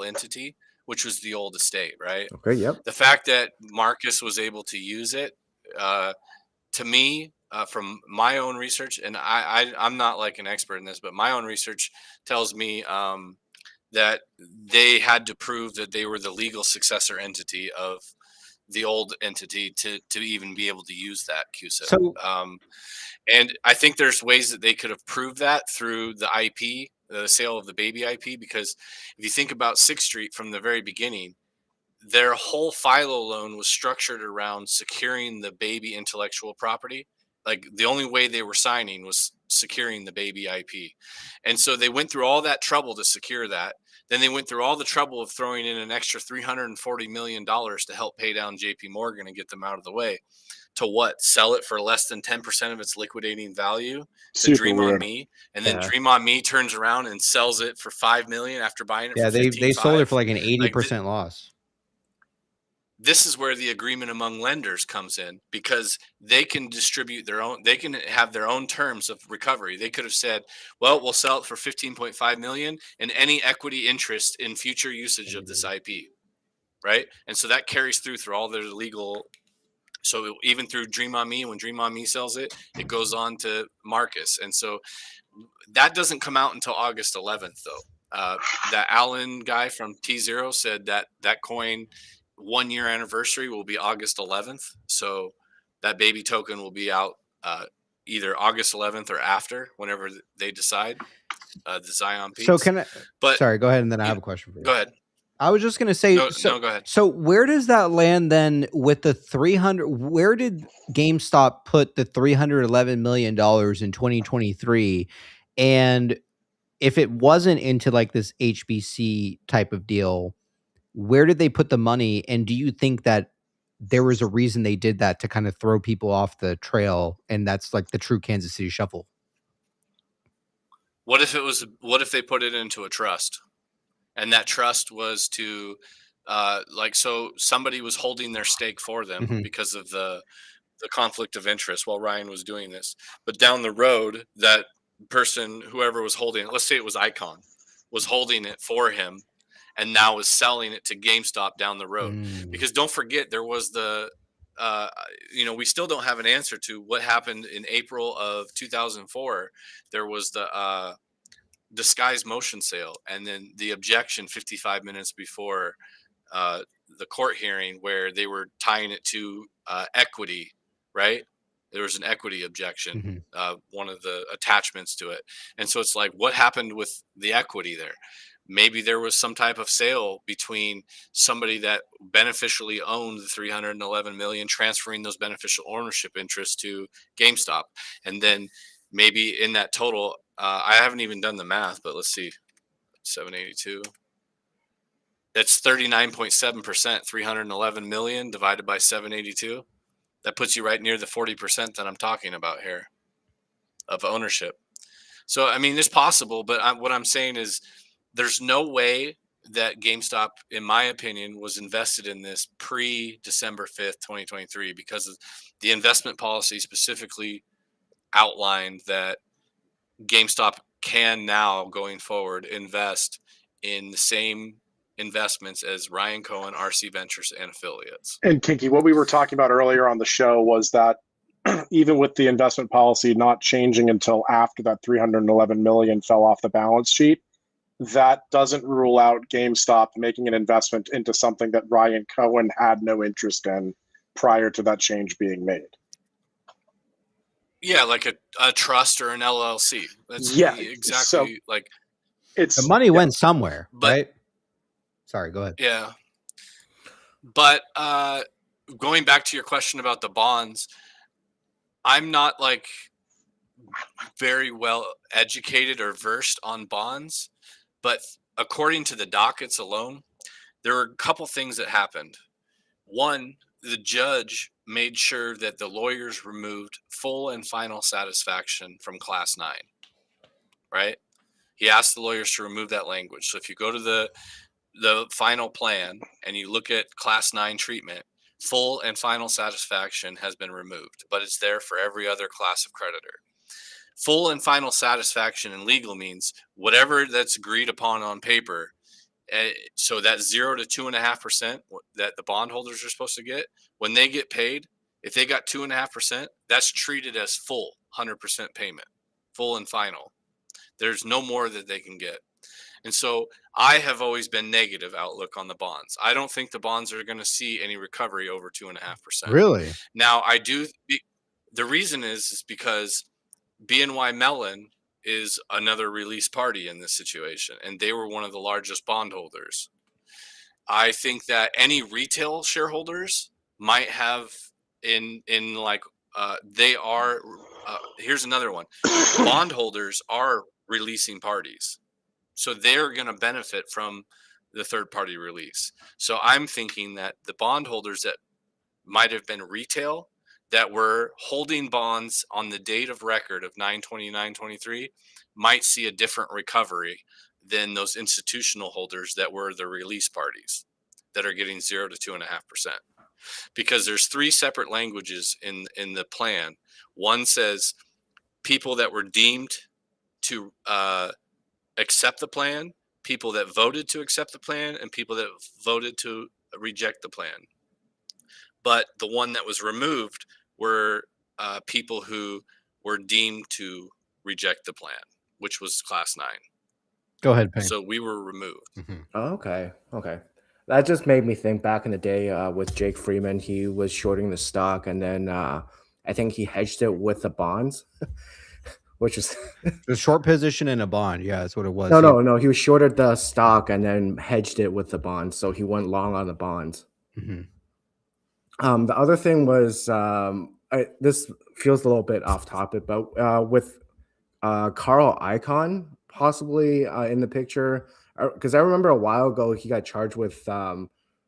entity, which was the old estate, right? Okay. Yep. The fact that Marcus was able to use it, to me, from my own research, and I'm not like an expert in this, but my own research tells me that they had to prove that they were the legal successor entity of the old entity to even be able to use that QSIP. So- and I think there's ways that they could have proved that through the IP, the sale of the baby IP, because if you think about 6th Street from the very beginning, their whole FILO loan was structured around securing the baby intellectual property. Like the only way they were signing was securing the baby IP. And so they went through all that trouble to secure that. Then they went through all the trouble of throwing in an extra $340 million to help pay down JP Morgan and get them out of the way. To what? Sell it for less than 10% of its liquidating value to Super Dream weird. on Me. And then Yeah. Dream on Me turns around and sells it for $5 million after buying it Yeah, for they sold it for 15.5. like an 80% loss. This is where the agreement among lenders comes in, because they can distribute their own, they can have their own terms of recovery. They could have said, well, we'll sell it for 15.5 million and any equity interest in future usage of this IP. Right. And so that carries through all their legal. So even through Dream on Me, when Dream on Me sells it, it goes on to Marcus. And so that doesn't come out until August 11th, though. That Alan guy from T0 said that coin 1 year anniversary will be August 11th. So that baby token will be out either August 11th or after, whenever they decide, the Zion piece. So can I? But sorry, go ahead, and then I have a question for you. Go ahead. I was just gonna say, No, so, go ahead. So where does that land then with the 300? Where did GameStop put the $311 million in 2023? And if it wasn't into like this HBC type of deal, where did they put the money? And do you think that there was a reason they did that to kind of throw people off the trail? And that's like the true Kansas City shuffle. What if they put it into a trust? And that trust was to, so somebody was holding their stake for them because of the conflict of interest while Ryan was doing this. But down the road, that person, whoever was holding it, let's say it was Icon, was holding it for him and now is selling it to GameStop down the road. Because don't forget, there was we still don't have an answer to what happened in April of 2004. There was the disguised motion sale, and then the objection 55 minutes before the court hearing, where they were tying it to equity, right? There was an equity objection, one of the attachments to it. And so it's like, what happened with the equity there? Maybe there was some type of sale between somebody that beneficially owned the 311 million, transferring those beneficial ownership interests to GameStop. And then maybe in that total, I haven't even done the math, but let's see, 782. That's 39.7%, 311 million divided by 782. That puts you right near the 40% that I'm talking about here of ownership. So, I mean, it's possible, but what I'm saying is there's no way that GameStop, in my opinion, was invested in this pre-December 5th, 2023, because of the investment policy specifically outlined that GameStop can now, going forward, invest in the same investments as Ryan Cohen, RC Ventures, and affiliates. And Kinky, what we were talking about earlier on the show was that even with the investment policy not changing until after that 311 million fell off the balance sheet, that doesn't rule out GameStop making an investment into something that Ryan Cohen had no interest in prior to that change being made. Yeah, like a trust or an LLC. That's exactly so like it's the money went somewhere, right? Sorry, go ahead. Yeah. But going back to your question about the bonds, I'm not like very well educated or versed on bonds, but according to the dockets alone, there were a couple things that happened. One, the judge made sure that the lawyers removed full and final satisfaction from Class 9, right? He asked the lawyers to remove that language. So if you go to the final plan and you look at class 9 treatment, full and final satisfaction has been removed, but it's there for every other class of creditor. Full and final satisfaction in legal means whatever that's agreed upon on paper. So that 0 to 2.5% that the bondholders are supposed to get, when they get paid, if they got 2.5%, that's treated as full 100% payment, full and final. There's no more that they can get. And so I have always been negative outlook on the bonds. I don't think the bonds are going to see any recovery over 2.5%. Really? Now I do. The reason is because BNY Mellon is another release party in this situation, and they were one of the largest bondholders. I think that any retail shareholders might have they are. Here's another one. Bondholders are releasing parties, so they're going to benefit from the third party release. So I'm thinking that the bondholders that might have been retail that were holding bonds on the date of record of 9/29/23 might see a different recovery than those institutional holders that were the release parties that are getting 0 to 2.5%. Because there's 3 separate languages in the plan. One says people that were deemed to accept the plan, people that voted to accept the plan, and people that voted to reject the plan. But the one that was removed were people who were deemed to reject the plan, which was class 9. Go ahead, Payne. So we were removed. Mm-hmm. Oh, okay. That just made me think back in the day with Jake Freeman. He was shorting the stock, and then I think he hedged it with the bonds, which is a short position in a bond. Yeah, that's what it was. No. He was shorted the stock and then hedged it with the bonds, so he went long on the bonds. Mm-hmm. The other thing was this feels a little bit off topic, but with Carl Icahn possibly in the picture, because I remember a while ago he got charged with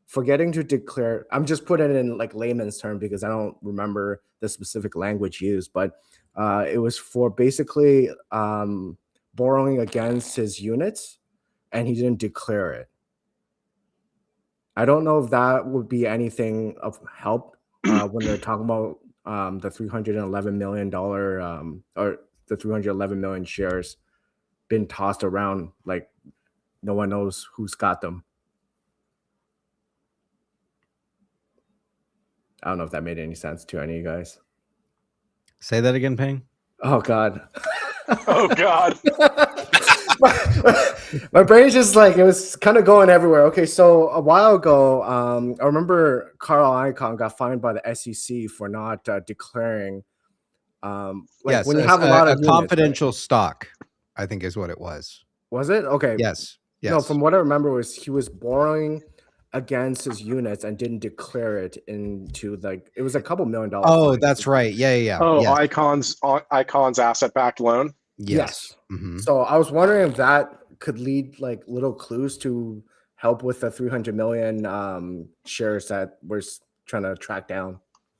forgetting to declare. I'm just putting it in like layman's term because I don't remember the specific language used, but it was for basically borrowing against his units, and he didn't declare it. I don't know if that would be anything of help when they're talking about the $311 million or the 311 million shares been tossed around like no one knows who's got them. I don't know if that made any sense to any of you guys. Say that again, Payne. Oh God. Oh God. My brain's just like, it was kind of going everywhere. Okay, so a while ago, I remember Carl Icahn got fined by the SEC for not declaring. Yes, when you have a lot of confidential units, right? stock, I think is what it was. Was it? Okay. Yes. No, from what I remember was he was borrowing against his units and didn't declare it into it was a couple $1 million. Oh, that's right. Yeah. Oh, yes. Icon's asset-backed loan. Yes. Mm-hmm. So I was wondering if that could lead like little clues to help with the 300 million shares that we're trying to track down.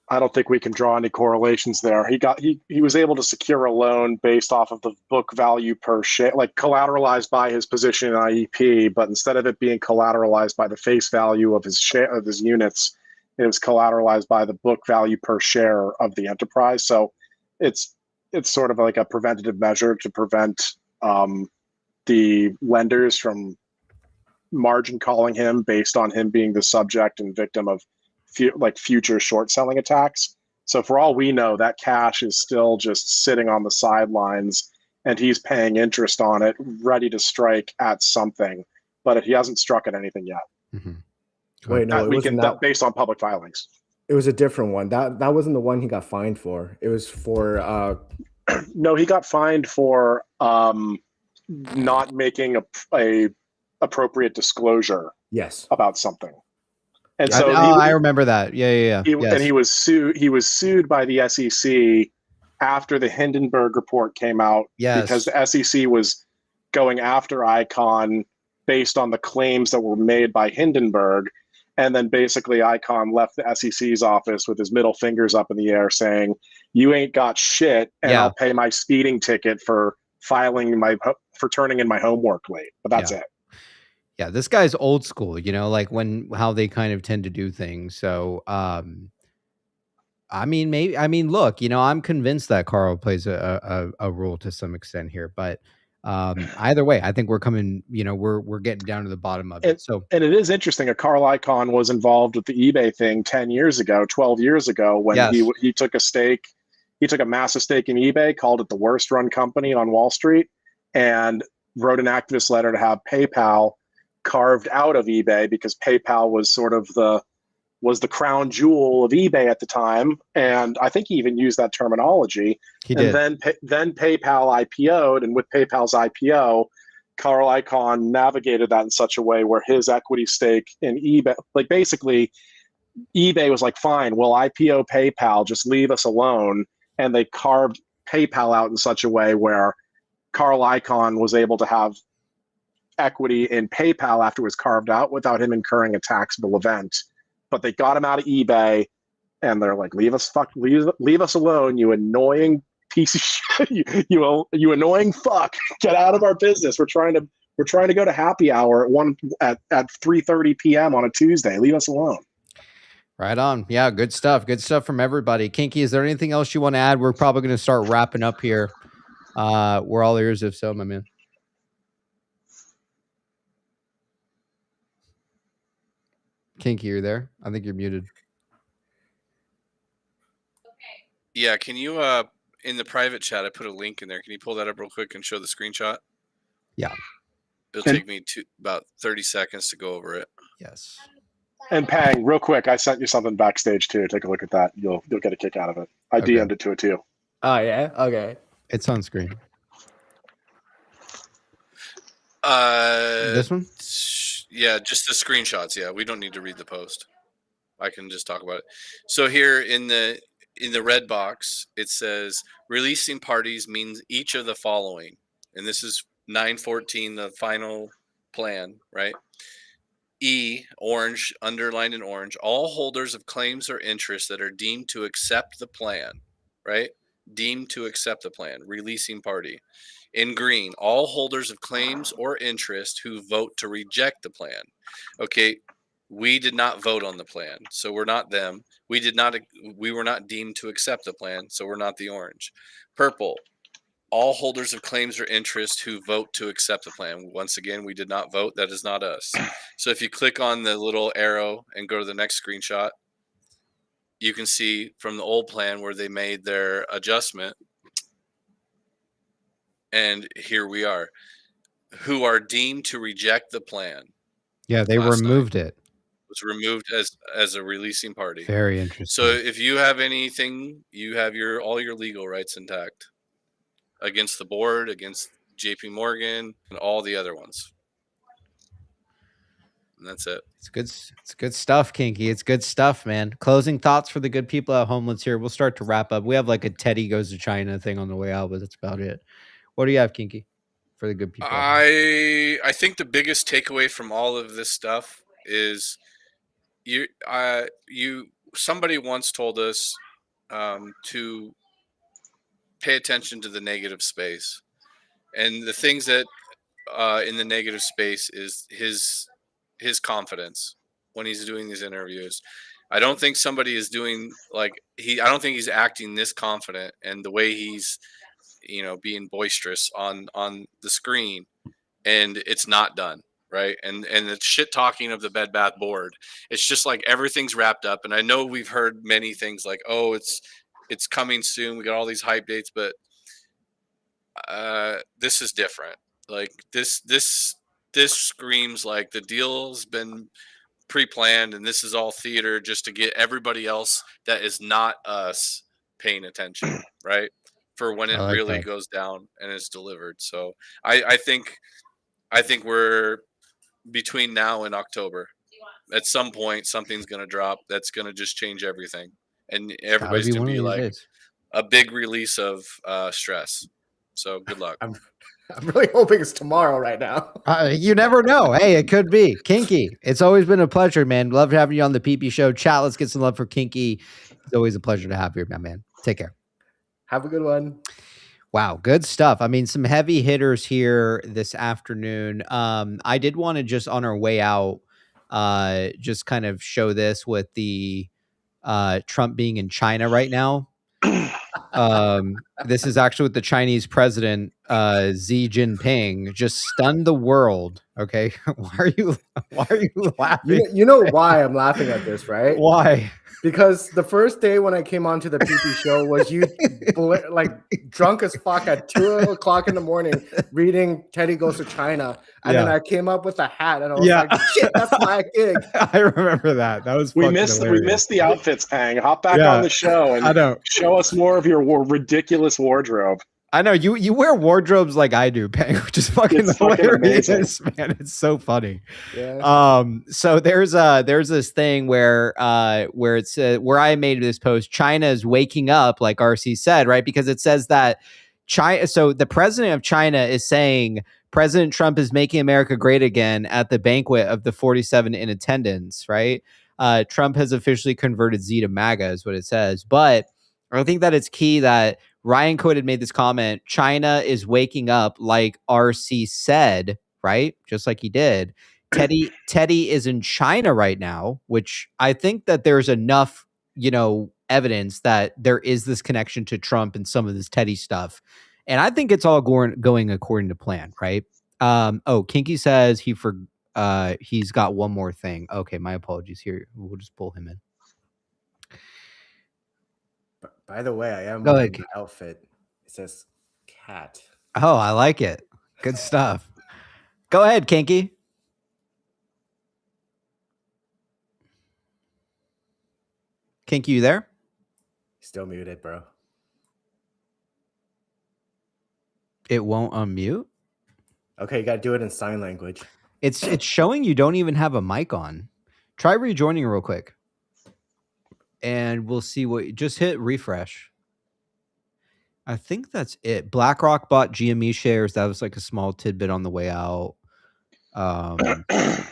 I don't think we can draw any correlations there. He was able to secure a loan based off of the book value per share, like collateralized by his position in IEP, but instead of it being collateralized by the face value of his share of his units, it was collateralized by the book value per share of the enterprise. So it's sort of like a preventative measure to prevent the lenders from margin calling him based on him being the subject and victim of future short selling attacks. So for all we know, that cash is still just sitting on the sidelines and he's paying interest on it, ready to strike at something. But he hasn't struck at anything yet. Mm-hmm. Wait, no, it wasn't that based on public filings. It was a different one. That wasn't the one he got fined for. It was for no, he got fined for not making a appropriate disclosure. Yes. About something. And so I remember that. Yeah. Yes. And he was sued by the SEC after the Hindenburg report came out. Yes. Because the SEC was going after Icahn based on the claims that were made by Hindenburg. And then basically Icahn left the SEC's office with his middle fingers up in the air saying, you ain't got shit, and I'll pay my speeding ticket for for turning in my homework late. But that's it. Yeah, this guy's old school, like how they kind of tend to do things. So, look, I'm convinced that Carl plays a role to some extent here, but either way, I think we're coming, we're getting down to the bottom of it. And it is interesting. A Carl Icahn was involved with the eBay thing 10 years ago, 12 years ago, when he took a stake. He took a massive stake in eBay, called it the worst run company on Wall Street, and wrote an activist letter to have PayPal carved out of eBay, because PayPal was sort of the crown jewel of eBay at the time. And I think he even used that terminology. He did. Then PayPal IPO'd, and with PayPal's IPO, Carl Icahn navigated that in such a way where his equity stake in eBay, like basically eBay was like, fine, we'll IPO PayPal, just leave us alone. And they carved PayPal out in such a way where Carl Icahn was able to have equity in PayPal after it was carved out without him incurring a taxable event. But they got him out of eBay, and they're like, leave us alone, you annoying piece of shit, you annoying fuck, get out of our business. We're trying to go to happy hour at 3:30 p.m. on a Tuesday. Leave us alone. Right on. Yeah, good stuff. Good stuff from everybody. Kinky, is there anything else you want to add? We're probably going to start wrapping up here. We're all ears if so, my man. Kinky, you're there? I think you're muted. Yeah, can you in the private chat, I put a link in there. Can you pull that up real quick and show the screenshot? Yeah. It'll take me about 30 seconds to go over it. Yes. And Pang, real quick, I sent you something backstage too. Take a look at that. You'll get a kick out of it. I DM'd it to it too. Oh yeah? Okay. It's on screen. This one? Yeah, just the screenshots. Yeah, we don't need to read the post. I can just talk about it. So here in the red box, it says releasing parties means each of the following. And this is 914, the final plan, right? E, orange, underlined in orange, all holders of claims or interests that are deemed to accept the plan, right? Deemed to accept the plan, releasing party. In green, all holders of claims or interest who vote to reject the plan. Okay, we did not vote on the plan, so we're not them. We were not deemed to accept the plan, so we're not the orange. Purple, all holders of claims or interest who vote to accept the plan. Once again, we did not vote. That is not us. So if you click on the little arrow and go to the next screenshot, you can see from the old plan where they made their adjustment. And here we are, who are deemed to reject the plan. Yeah, they removed it. It was removed as a releasing party. Very interesting. So if you have anything, you have all your legal rights intact against the board, against JP Morgan, and all the other ones. And that's it. It's good stuff, Kinky. It's good stuff, man. Closing thoughts for the good people at home. Let's hear. We'll start to wrap up. We have like a Teddy goes to China thing on the way out, but that's about it. What do you have, Kinky, for the good people? I think the biggest takeaway from all of this stuff is somebody once told us to pay attention to the negative space, and the things that in the negative space is his confidence when he's doing these interviews. I don't think somebody is doing I don't think he's acting this confident, and the way he's being boisterous on the screen, and it's not done right. And the shit talking of the Bed Bath board, it's just like everything's wrapped up. And I know we've heard many things like, oh, it's coming soon, we got all these hype dates, but this is different. Like this screams like the deal's been pre-planned, and this is all theater just to get everybody else that is not us paying attention, right? For when it really goes down and is delivered. So I think we're between now and October. At some point, something's going to drop that's going to just change everything, and everybody's going to be like a big release of stress. So good luck. I'm really hoping it's tomorrow right now. You never know. Hey, it could be. Kinky, it's always been a pleasure, man. Love having you on the PP Show. Chat, let's get some love for Kinky. It's always a pleasure to have you, my man. Take care. Have a good one. Wow, good stuff. I mean, some heavy hitters here this afternoon. I did want to just on our way out, just kind of show this with the Trump being in China right now. This is actually with the Chinese president, Xi Jinping, just stunned the world. Okay, why are you laughing? You know why I'm laughing at this, right? Why? Because the first day when I came onto the PP show was you like drunk as fuck at 2:00 in the morning reading Teddy Goes to China. And then I came up with a hat and I was like, shit, that's my gig. I remember that. That was we missed the outfits, Pang. Hop back on the show and show us more of your ridiculous wardrobe. I know you wear wardrobes like I do, Pang, which is fucking hilarious, man. It's so funny. Yeah. So there's this thing where it's where I made this post. China is waking up, like RC said, right? Because it says that China. So the president of China is saying President Trump is making America great again at the banquet of the 47 in attendance, right? Trump has officially converted Z to MAGA, is what it says. But I think that it's key that Ryan Cohen had made this comment. China is waking up, like RC said, right? Just like he did. Teddy is in China right now, which I think that there's enough, evidence that there is this connection to Trump and some of this Teddy stuff. And I think it's all going according to plan, right? Kinky says he's got one more thing. Okay, my apologies. Here, we'll just pull him in. By the way, I am wearing the outfit. It says cat. Oh, I like it. Good stuff. Go ahead, Kinky. Kinky, you there? Still muted, bro. It won't unmute? Okay, you gotta do it in sign language. It's showing you don't even have a mic on. Try rejoining real quick. And we'll see just hit refresh. I think that's it. BlackRock bought GME shares. That was like a small tidbit on the way out. That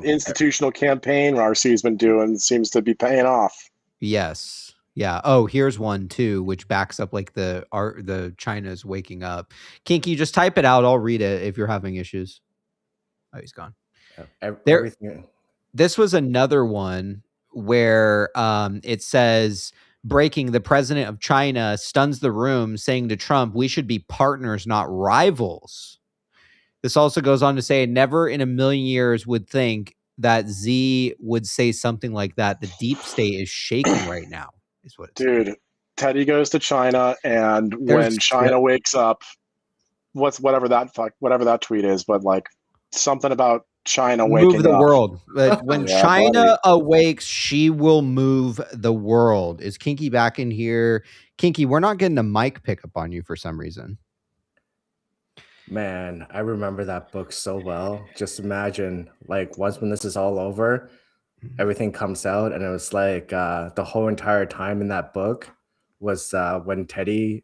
institutional campaign RC's been doing seems to be paying off. Yes. Yeah. Oh, here's one too, which backs up like the China's waking up. Kinky, just type it out. I'll read it if you're having issues. Oh, he's gone. This was another one where it says, breaking, the president of China stuns the room, saying to Trump, we should be partners, not rivals. This also goes on to say, never in a million years would think that Z would say something like that. The deep state is shaking right now, is what it's saying. Teddy goes to China, and when China wakes up, whatever that tweet is, but like something about China waking up. Move the world. But when China awakes, she will move the world. Is Kinky back in here? Kinky, we're not getting a mic pickup on you for some reason. Man, I remember that book so well. Just imagine, like, once when this is all over, everything comes out, and it was like the whole entire time in that book was when the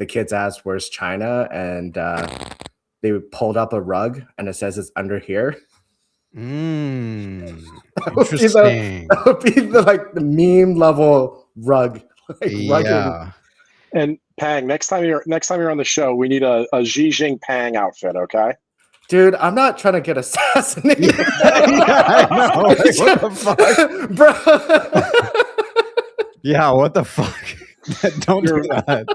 kids asked, where's China? And they pulled up a rug and it says it's under here. Interesting. That would be the meme level rug. Yeah. And Pang, next time you're on the show, we need a Xi Jinping outfit, okay? Dude, I'm not trying to get assassinated. Yeah, I know. Like, what the fuck? Bro. Yeah, what the fuck? Don't do that.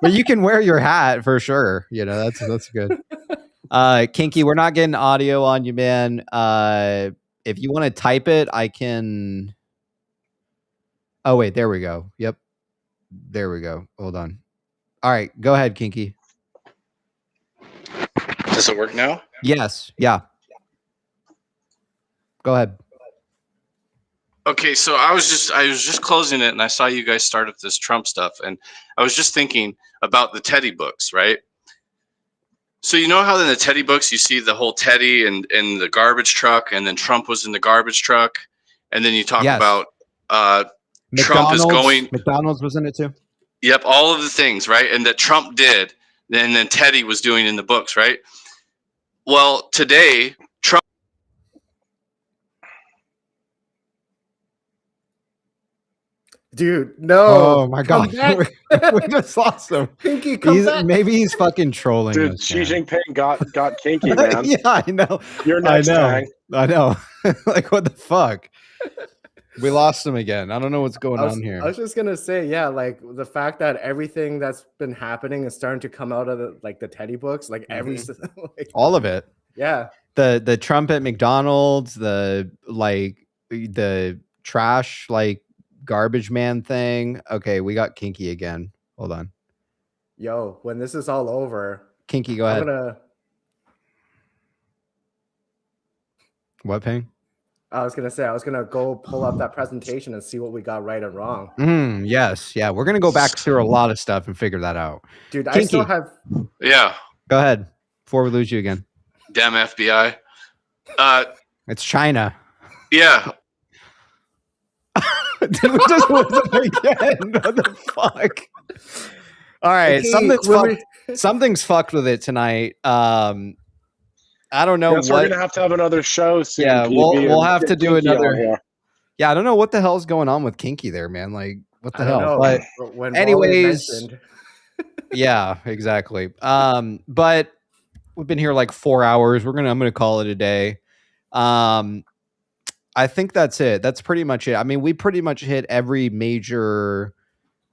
But you can wear your hat for sure. That's good. Kinky, we're not getting audio on you, man. If you want to type it, I can. Oh, wait, there we go. Yep. There we go. Hold on. All right, go ahead, Kinky. Does it work now? Yes. Yeah. Go ahead. Okay, so I was just closing it, and I saw you guys start up this Trump stuff, and I was just thinking about the Teddy books, right? So you know how in the Teddy books you see the whole Teddy and the garbage truck, and then Trump was in the garbage truck, and then you talk about Trump is going. McDonald's was in it too. Yep, all of the things, right? And that Trump did, and then Teddy was doing in the books, right? Well, today Trump. Dude, no. Oh my Come god. back. We just lost him. Pinky, come back. Maybe he's fucking trolling Dude, us. Xi Man. Jinping got kinky, man. Yeah, I know. You're next, I Tang. know. Like, what the fuck? We lost him again. I don't know what's going on here. I was just gonna say, yeah, like the fact that everything that's been happening is starting to come out of the Teddy books, like every like, all of it. Yeah. The Trump at McDonald's, the trash like garbage man thing. Okay, we got kinky again. Hold on. Yo, when this is all over, Kinky, go ahead. What, Ping? I was gonna go pull up that presentation and see what we got right and wrong. Yes, yeah, we're gonna go back through a lot of stuff and figure that out. Dude, Kinky. I still have. Yeah. Go ahead before we lose you again. Damn FBI. It's China. Yeah. Did we just lose him again? What the fuck? All right, Okay, something's fucked with it tonight. I don't know. Yes, we're gonna have another show soon. Yeah, we'll have to do Kinky another. on here. Yeah, I don't know what the hell's going on with Kinky there, man. Like, what the hell? know. But When anyways, Wally mentioned- yeah, exactly. But we've been here like 4 hours. I'm gonna call it a day. I think that's it. That's pretty much it. I mean, we pretty much hit every major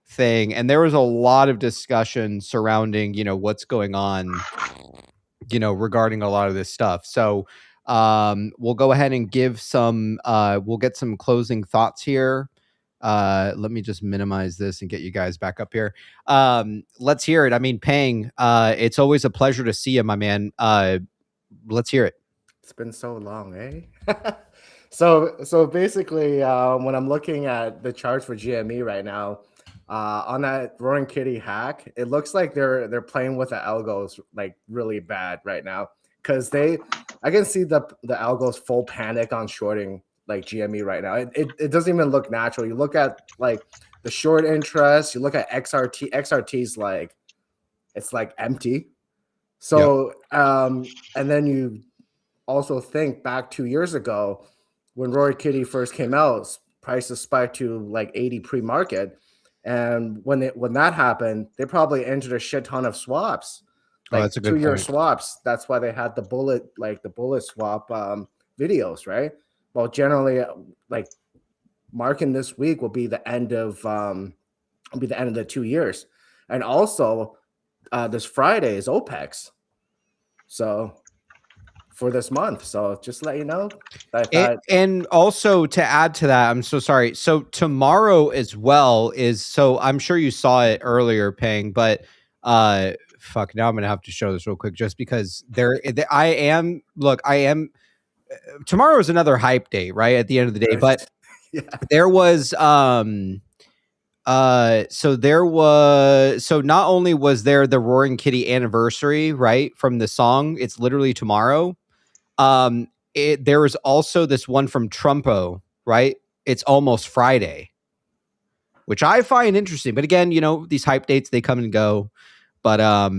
thing, and there was a lot of discussion surrounding, what's going on, regarding a lot of this stuff. So we'll go ahead and give some we'll get some closing thoughts here. Let me just minimize this and get you guys back up here. Let's hear it. I mean, Pang, it's always a pleasure to see you, my man. Let's hear it. It's been so long, eh? So basically, when I'm looking at the charts for GME right now, on that Roaring Kitty hack, it looks like they're playing with the algos like really bad right now, because I can see the algos full panic on shorting like GME right now. It doesn't even look natural. You look at like the short interest, you look at XRT's like it's like empty. So and then you also think back 2 years ago when Roaring Kitty first came out, prices spiked to like 80 pre-market. And when that happened, they probably entered a shit ton of swaps, like that's a good 2-year point. swaps. That's why they had the bullet swap videos, right? Well, generally, like marking this week will be the end of the 2 years, and also this Friday is OPEX, so for this month. So just to let you know. And also to add to that, I'm so sorry. So tomorrow as well so I'm sure you saw it earlier, Pang, but fuck, now I'm gonna have to show this real quick just because tomorrow is another hype day, right? At the end of the day. But there was so not only was there the Roaring Kitty anniversary, right, from the song, it's literally tomorrow. There was also this one from Trumpo, right? It's almost Friday, which I find interesting. But again, these hype dates, they come and go. But I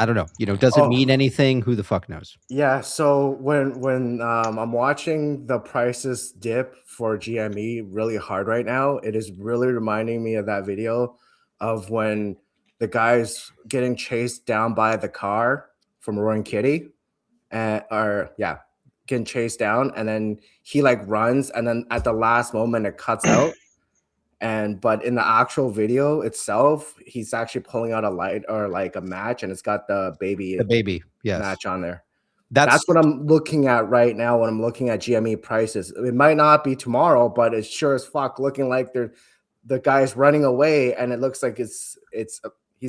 don't know. Does it mean anything? Who the fuck knows? Yeah. So when I'm watching the prices dip for GME really hard right now, it is really reminding me of that video of when the guy's getting chased down by the car from Roaring Kitty, getting chased down, and then he like runs, and then at the last moment it cuts out. But in the actual video itself, he's actually pulling out a light or like a match, and it's got the baby yes, match on there. That's what I'm looking at right now when I'm looking at GME prices. It might not be tomorrow, but it's sure as fuck looking like the guy's running away, and it looks like he's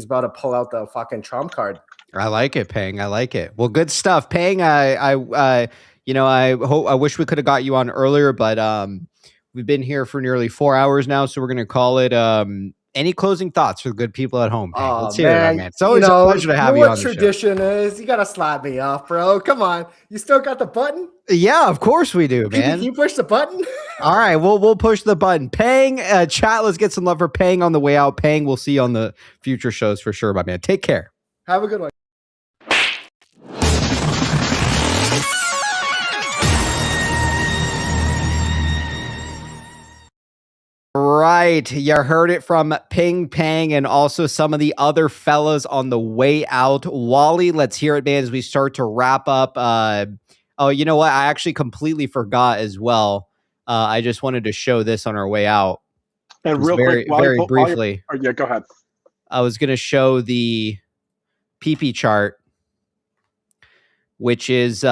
about to pull out the fucking trump card. I like it, Pang. I like it. Well, good stuff, Pang. I wish we could have got you on earlier, but we've been here for nearly 4 hours now, so we're gonna call it. Any closing thoughts for the good people at home? Pang? Let's hear it, man. It's always a pleasure to have you on the show. What tradition is? You gotta slap me off, bro. Come on, you still got the button? Yeah, of course we do, man. Can you push the button? All right, we'll push the button. Pang, chat. Let's get some love for Pang on the way out. Pang, we'll see you on the future shows for sure, my man. Take care. Have a good one. Right. right. You heard it from Ping Pang and also some of the other fellas on the way out. Wally, let's hear it, man, as we start to wrap up. Oh, you know what? I actually completely forgot as well. I just wanted to show this on our way out. And Just real quick, very briefly. Yeah, go ahead. I was going to show the PP chart, which is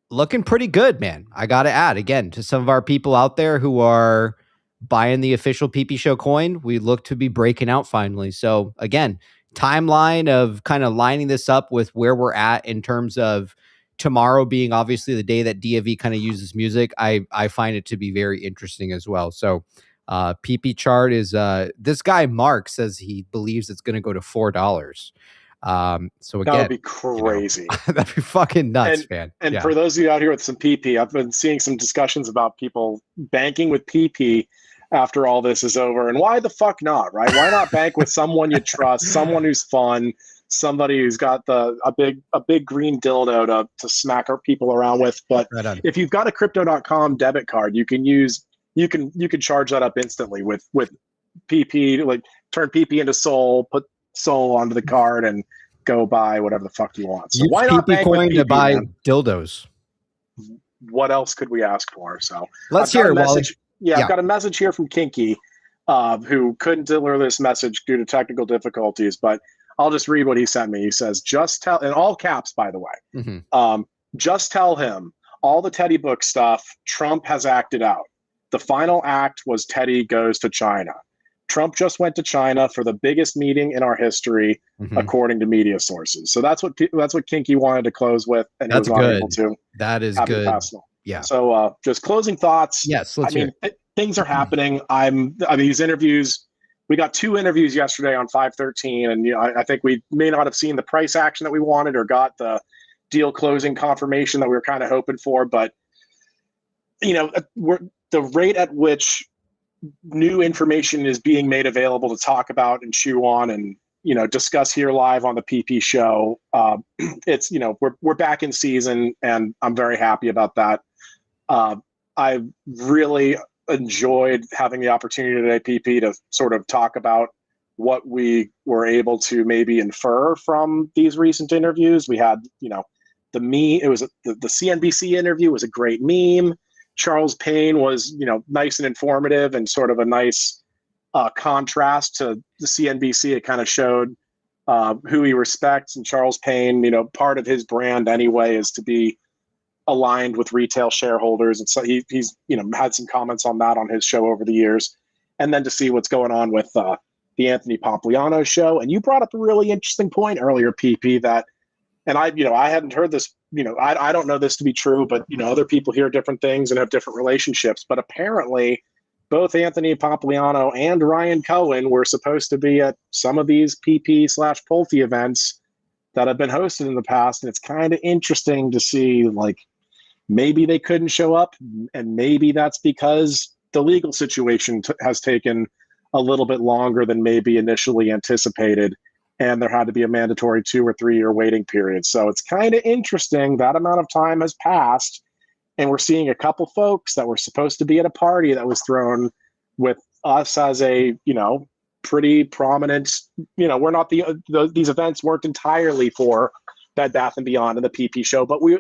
looking pretty good, man. I got to add, again, to some of our people out there who are buying the official PP Show coin, we look to be breaking out finally. So again, timeline of kind of lining this up with where we're at in terms of tomorrow being obviously the day that DFV kind of uses music. I find it to be very interesting as well. So PP chart is this guy Mark says he believes it's going to go to $4. So again, that would be crazy. That'd be fucking nuts, man. And for those of you out here with some PP, I've been seeing some discussions about people banking with PP after all this is over. And why the fuck not, right? Why not bank with someone you trust, someone who's fun, somebody who's got a big green dildo to smack our people around with. But if you've got a crypto.com debit card, you can charge that up instantly with PP, like turn PP into Sol, put Sol onto the card and go buy whatever the fuck you want. So why not bank coin with PP, to buy man? dildos? What else could we ask for? So let's hear it, Wally. Yeah, I've got a message here from Kinky, who couldn't deliver this message due to technical difficulties, but I'll just read what he sent me. He says, just tell, in all caps, by the way, just tell him all the Teddy book stuff, Trump has acted out. The final act was Teddy goes to China. Trump just went to China for the biggest meeting in our history, according to media sources. So that's what Kinky wanted to close with, and he was not able to. That is good. Personal. Yeah. So just closing thoughts. Yes, let's hear it. Things are happening. These interviews. We got 2 interviews yesterday on 513, and I think we may not have seen the price action that we wanted or got the deal closing confirmation that we were kind of hoping for. But the rate at which new information is being made available to talk about and chew on and discuss here live on the PP show. It's we're back in season, and I'm very happy about that. I really enjoyed having the opportunity today, PP, to sort of talk about what we were able to maybe infer from these recent interviews. We had the meme. It was the CNBC interview was a great meme. Charles Payne was, nice and informative and sort of a nice contrast to the CNBC. It kind of showed who he respects. And Charles Payne, part of his brand anyway is to be aligned with retail shareholders. And so he's had some comments on that on his show over the years. And then to see what's going on with the Anthony Pompliano show. And you brought up a really interesting point earlier, PP, that, and I hadn't heard this, I don't know this to be true, but, other people hear different things and have different relationships. But apparently both Anthony Pompliano and Ryan Cohen were supposed to be at some of these PP/Pulte events that have been hosted in the past. And it's kind of interesting to see, like, maybe they couldn't show up, and maybe that's because the legal situation has taken a little bit longer than maybe initially anticipated. And there had to be a mandatory 2 or 3 year waiting period. So it's kind of interesting that amount of time has passed, and we're seeing a couple folks that were supposed to be at a party that was thrown with us as a, pretty prominent, we're not these events weren't entirely for Bed Bath & Beyond and the PP show, but we're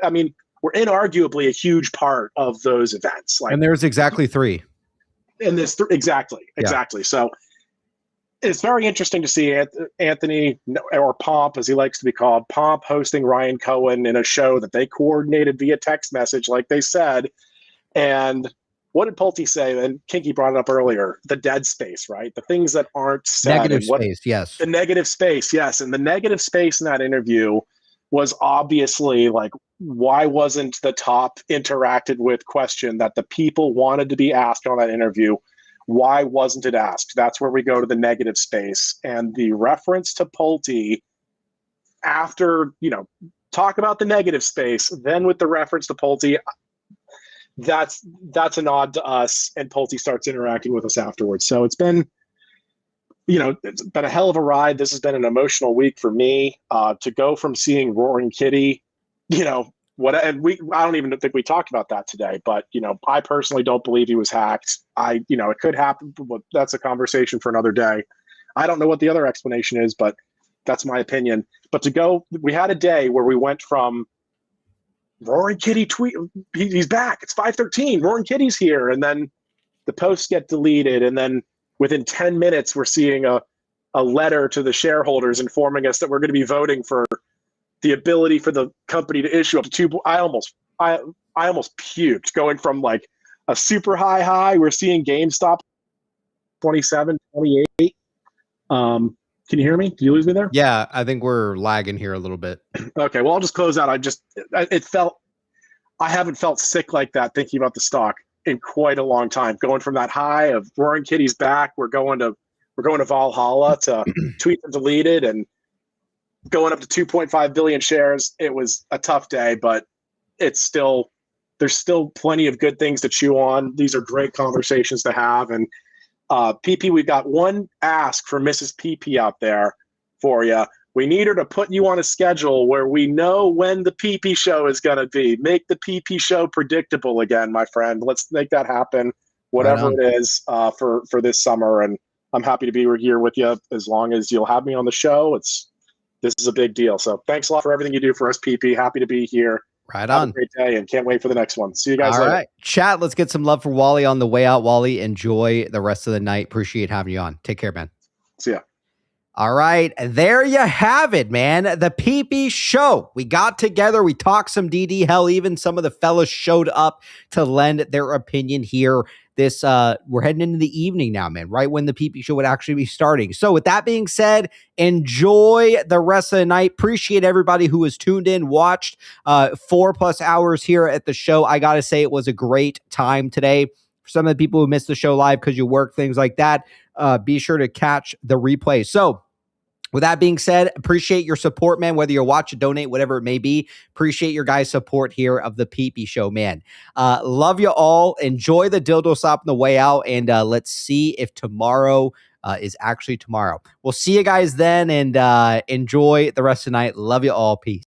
inarguably a huge part of those events. And there's exactly 3. And this exactly. So it's very interesting to see Anthony, or Pomp as he likes to be called, Pomp, hosting Ryan Cohen in a show that they coordinated via text message, like they said. And what did Pulte say? And Kinky brought it up earlier, the dead space, right? The things that aren't said. Negative space, yes. The negative space, yes. And the negative space in that interview was obviously like, why wasn't the top interacted with question that the people wanted to be asked on that interview? Why wasn't it asked? That's where we go to the negative space. And the reference to Pulte after, talk about the negative space, then with the reference to Pulte, that's a nod to us, and Pulte starts interacting with us afterwards. So it's been, it's been a hell of a ride. This has been an emotional week for me, to go from seeing Roaring Kitty, I don't even think we talked about that today, but I personally don't believe he was hacked. It could happen, but that's a conversation for another day. I don't know what the other explanation is, but that's my opinion. But we had a day where we went from Roaring Kitty tweet, he's back, it's 5:13, Roaring Kitty's here, and then the posts get deleted, and then within 10 minutes we're seeing a letter to the shareholders informing us that we're going to be voting for the ability for the company to issue up to two. I almost puked, going from like a super high. We're seeing GameStop 27, 28. Can you hear me? Did you lose me there? Yeah, I think we're lagging here a little bit. Okay, well, I'll just close out. I haven't felt sick like that thinking about the stock in quite a long time. Going from that high of Roaring Kitty's back, we're going to Valhalla, to tweet and deleted, and going up to 2.5 billion shares. It was a tough day, but there's still plenty of good things to chew on. These are great conversations to have. And PP, we've got one ask for Mrs. PP out there for you. We need her to put you on a schedule where we know when the PP show is going to be. Make the PP show predictable again, my friend. Let's make that happen, whatever it is, for this summer. And I'm happy to be here with you as long as you'll have me on the show. This is a big deal. So thanks a lot for everything you do for us, PP. Happy to be here. Right Have on. a great day, and can't wait for the next one. See you guys later. All right. Chat, let's get some love for Wally on the way out. Wally, enjoy the rest of the night. Appreciate having you on. Take care, man. See ya. All right. There you have it, man. The PP show. We got together. We talked some DD. Hell, even some of the fellas showed up to lend their opinion here. We're heading into the evening now, man, right when the PP show would actually be starting. So with that being said, enjoy the rest of the night. Appreciate everybody who was tuned in, watched 4+ hours here at the show. I got to say, it was a great time today. For some of the people who missed the show live because you work, things like that, be sure to catch the replay. So with that being said, appreciate your support, man, whether you're watching, donate, whatever it may be. Appreciate your guys' support here of the PP show, man. Love you all. Enjoy the dildo stop on the way out, and let's see if tomorrow is actually tomorrow. We'll see you guys then, and enjoy the rest of the night. Love you all. Peace.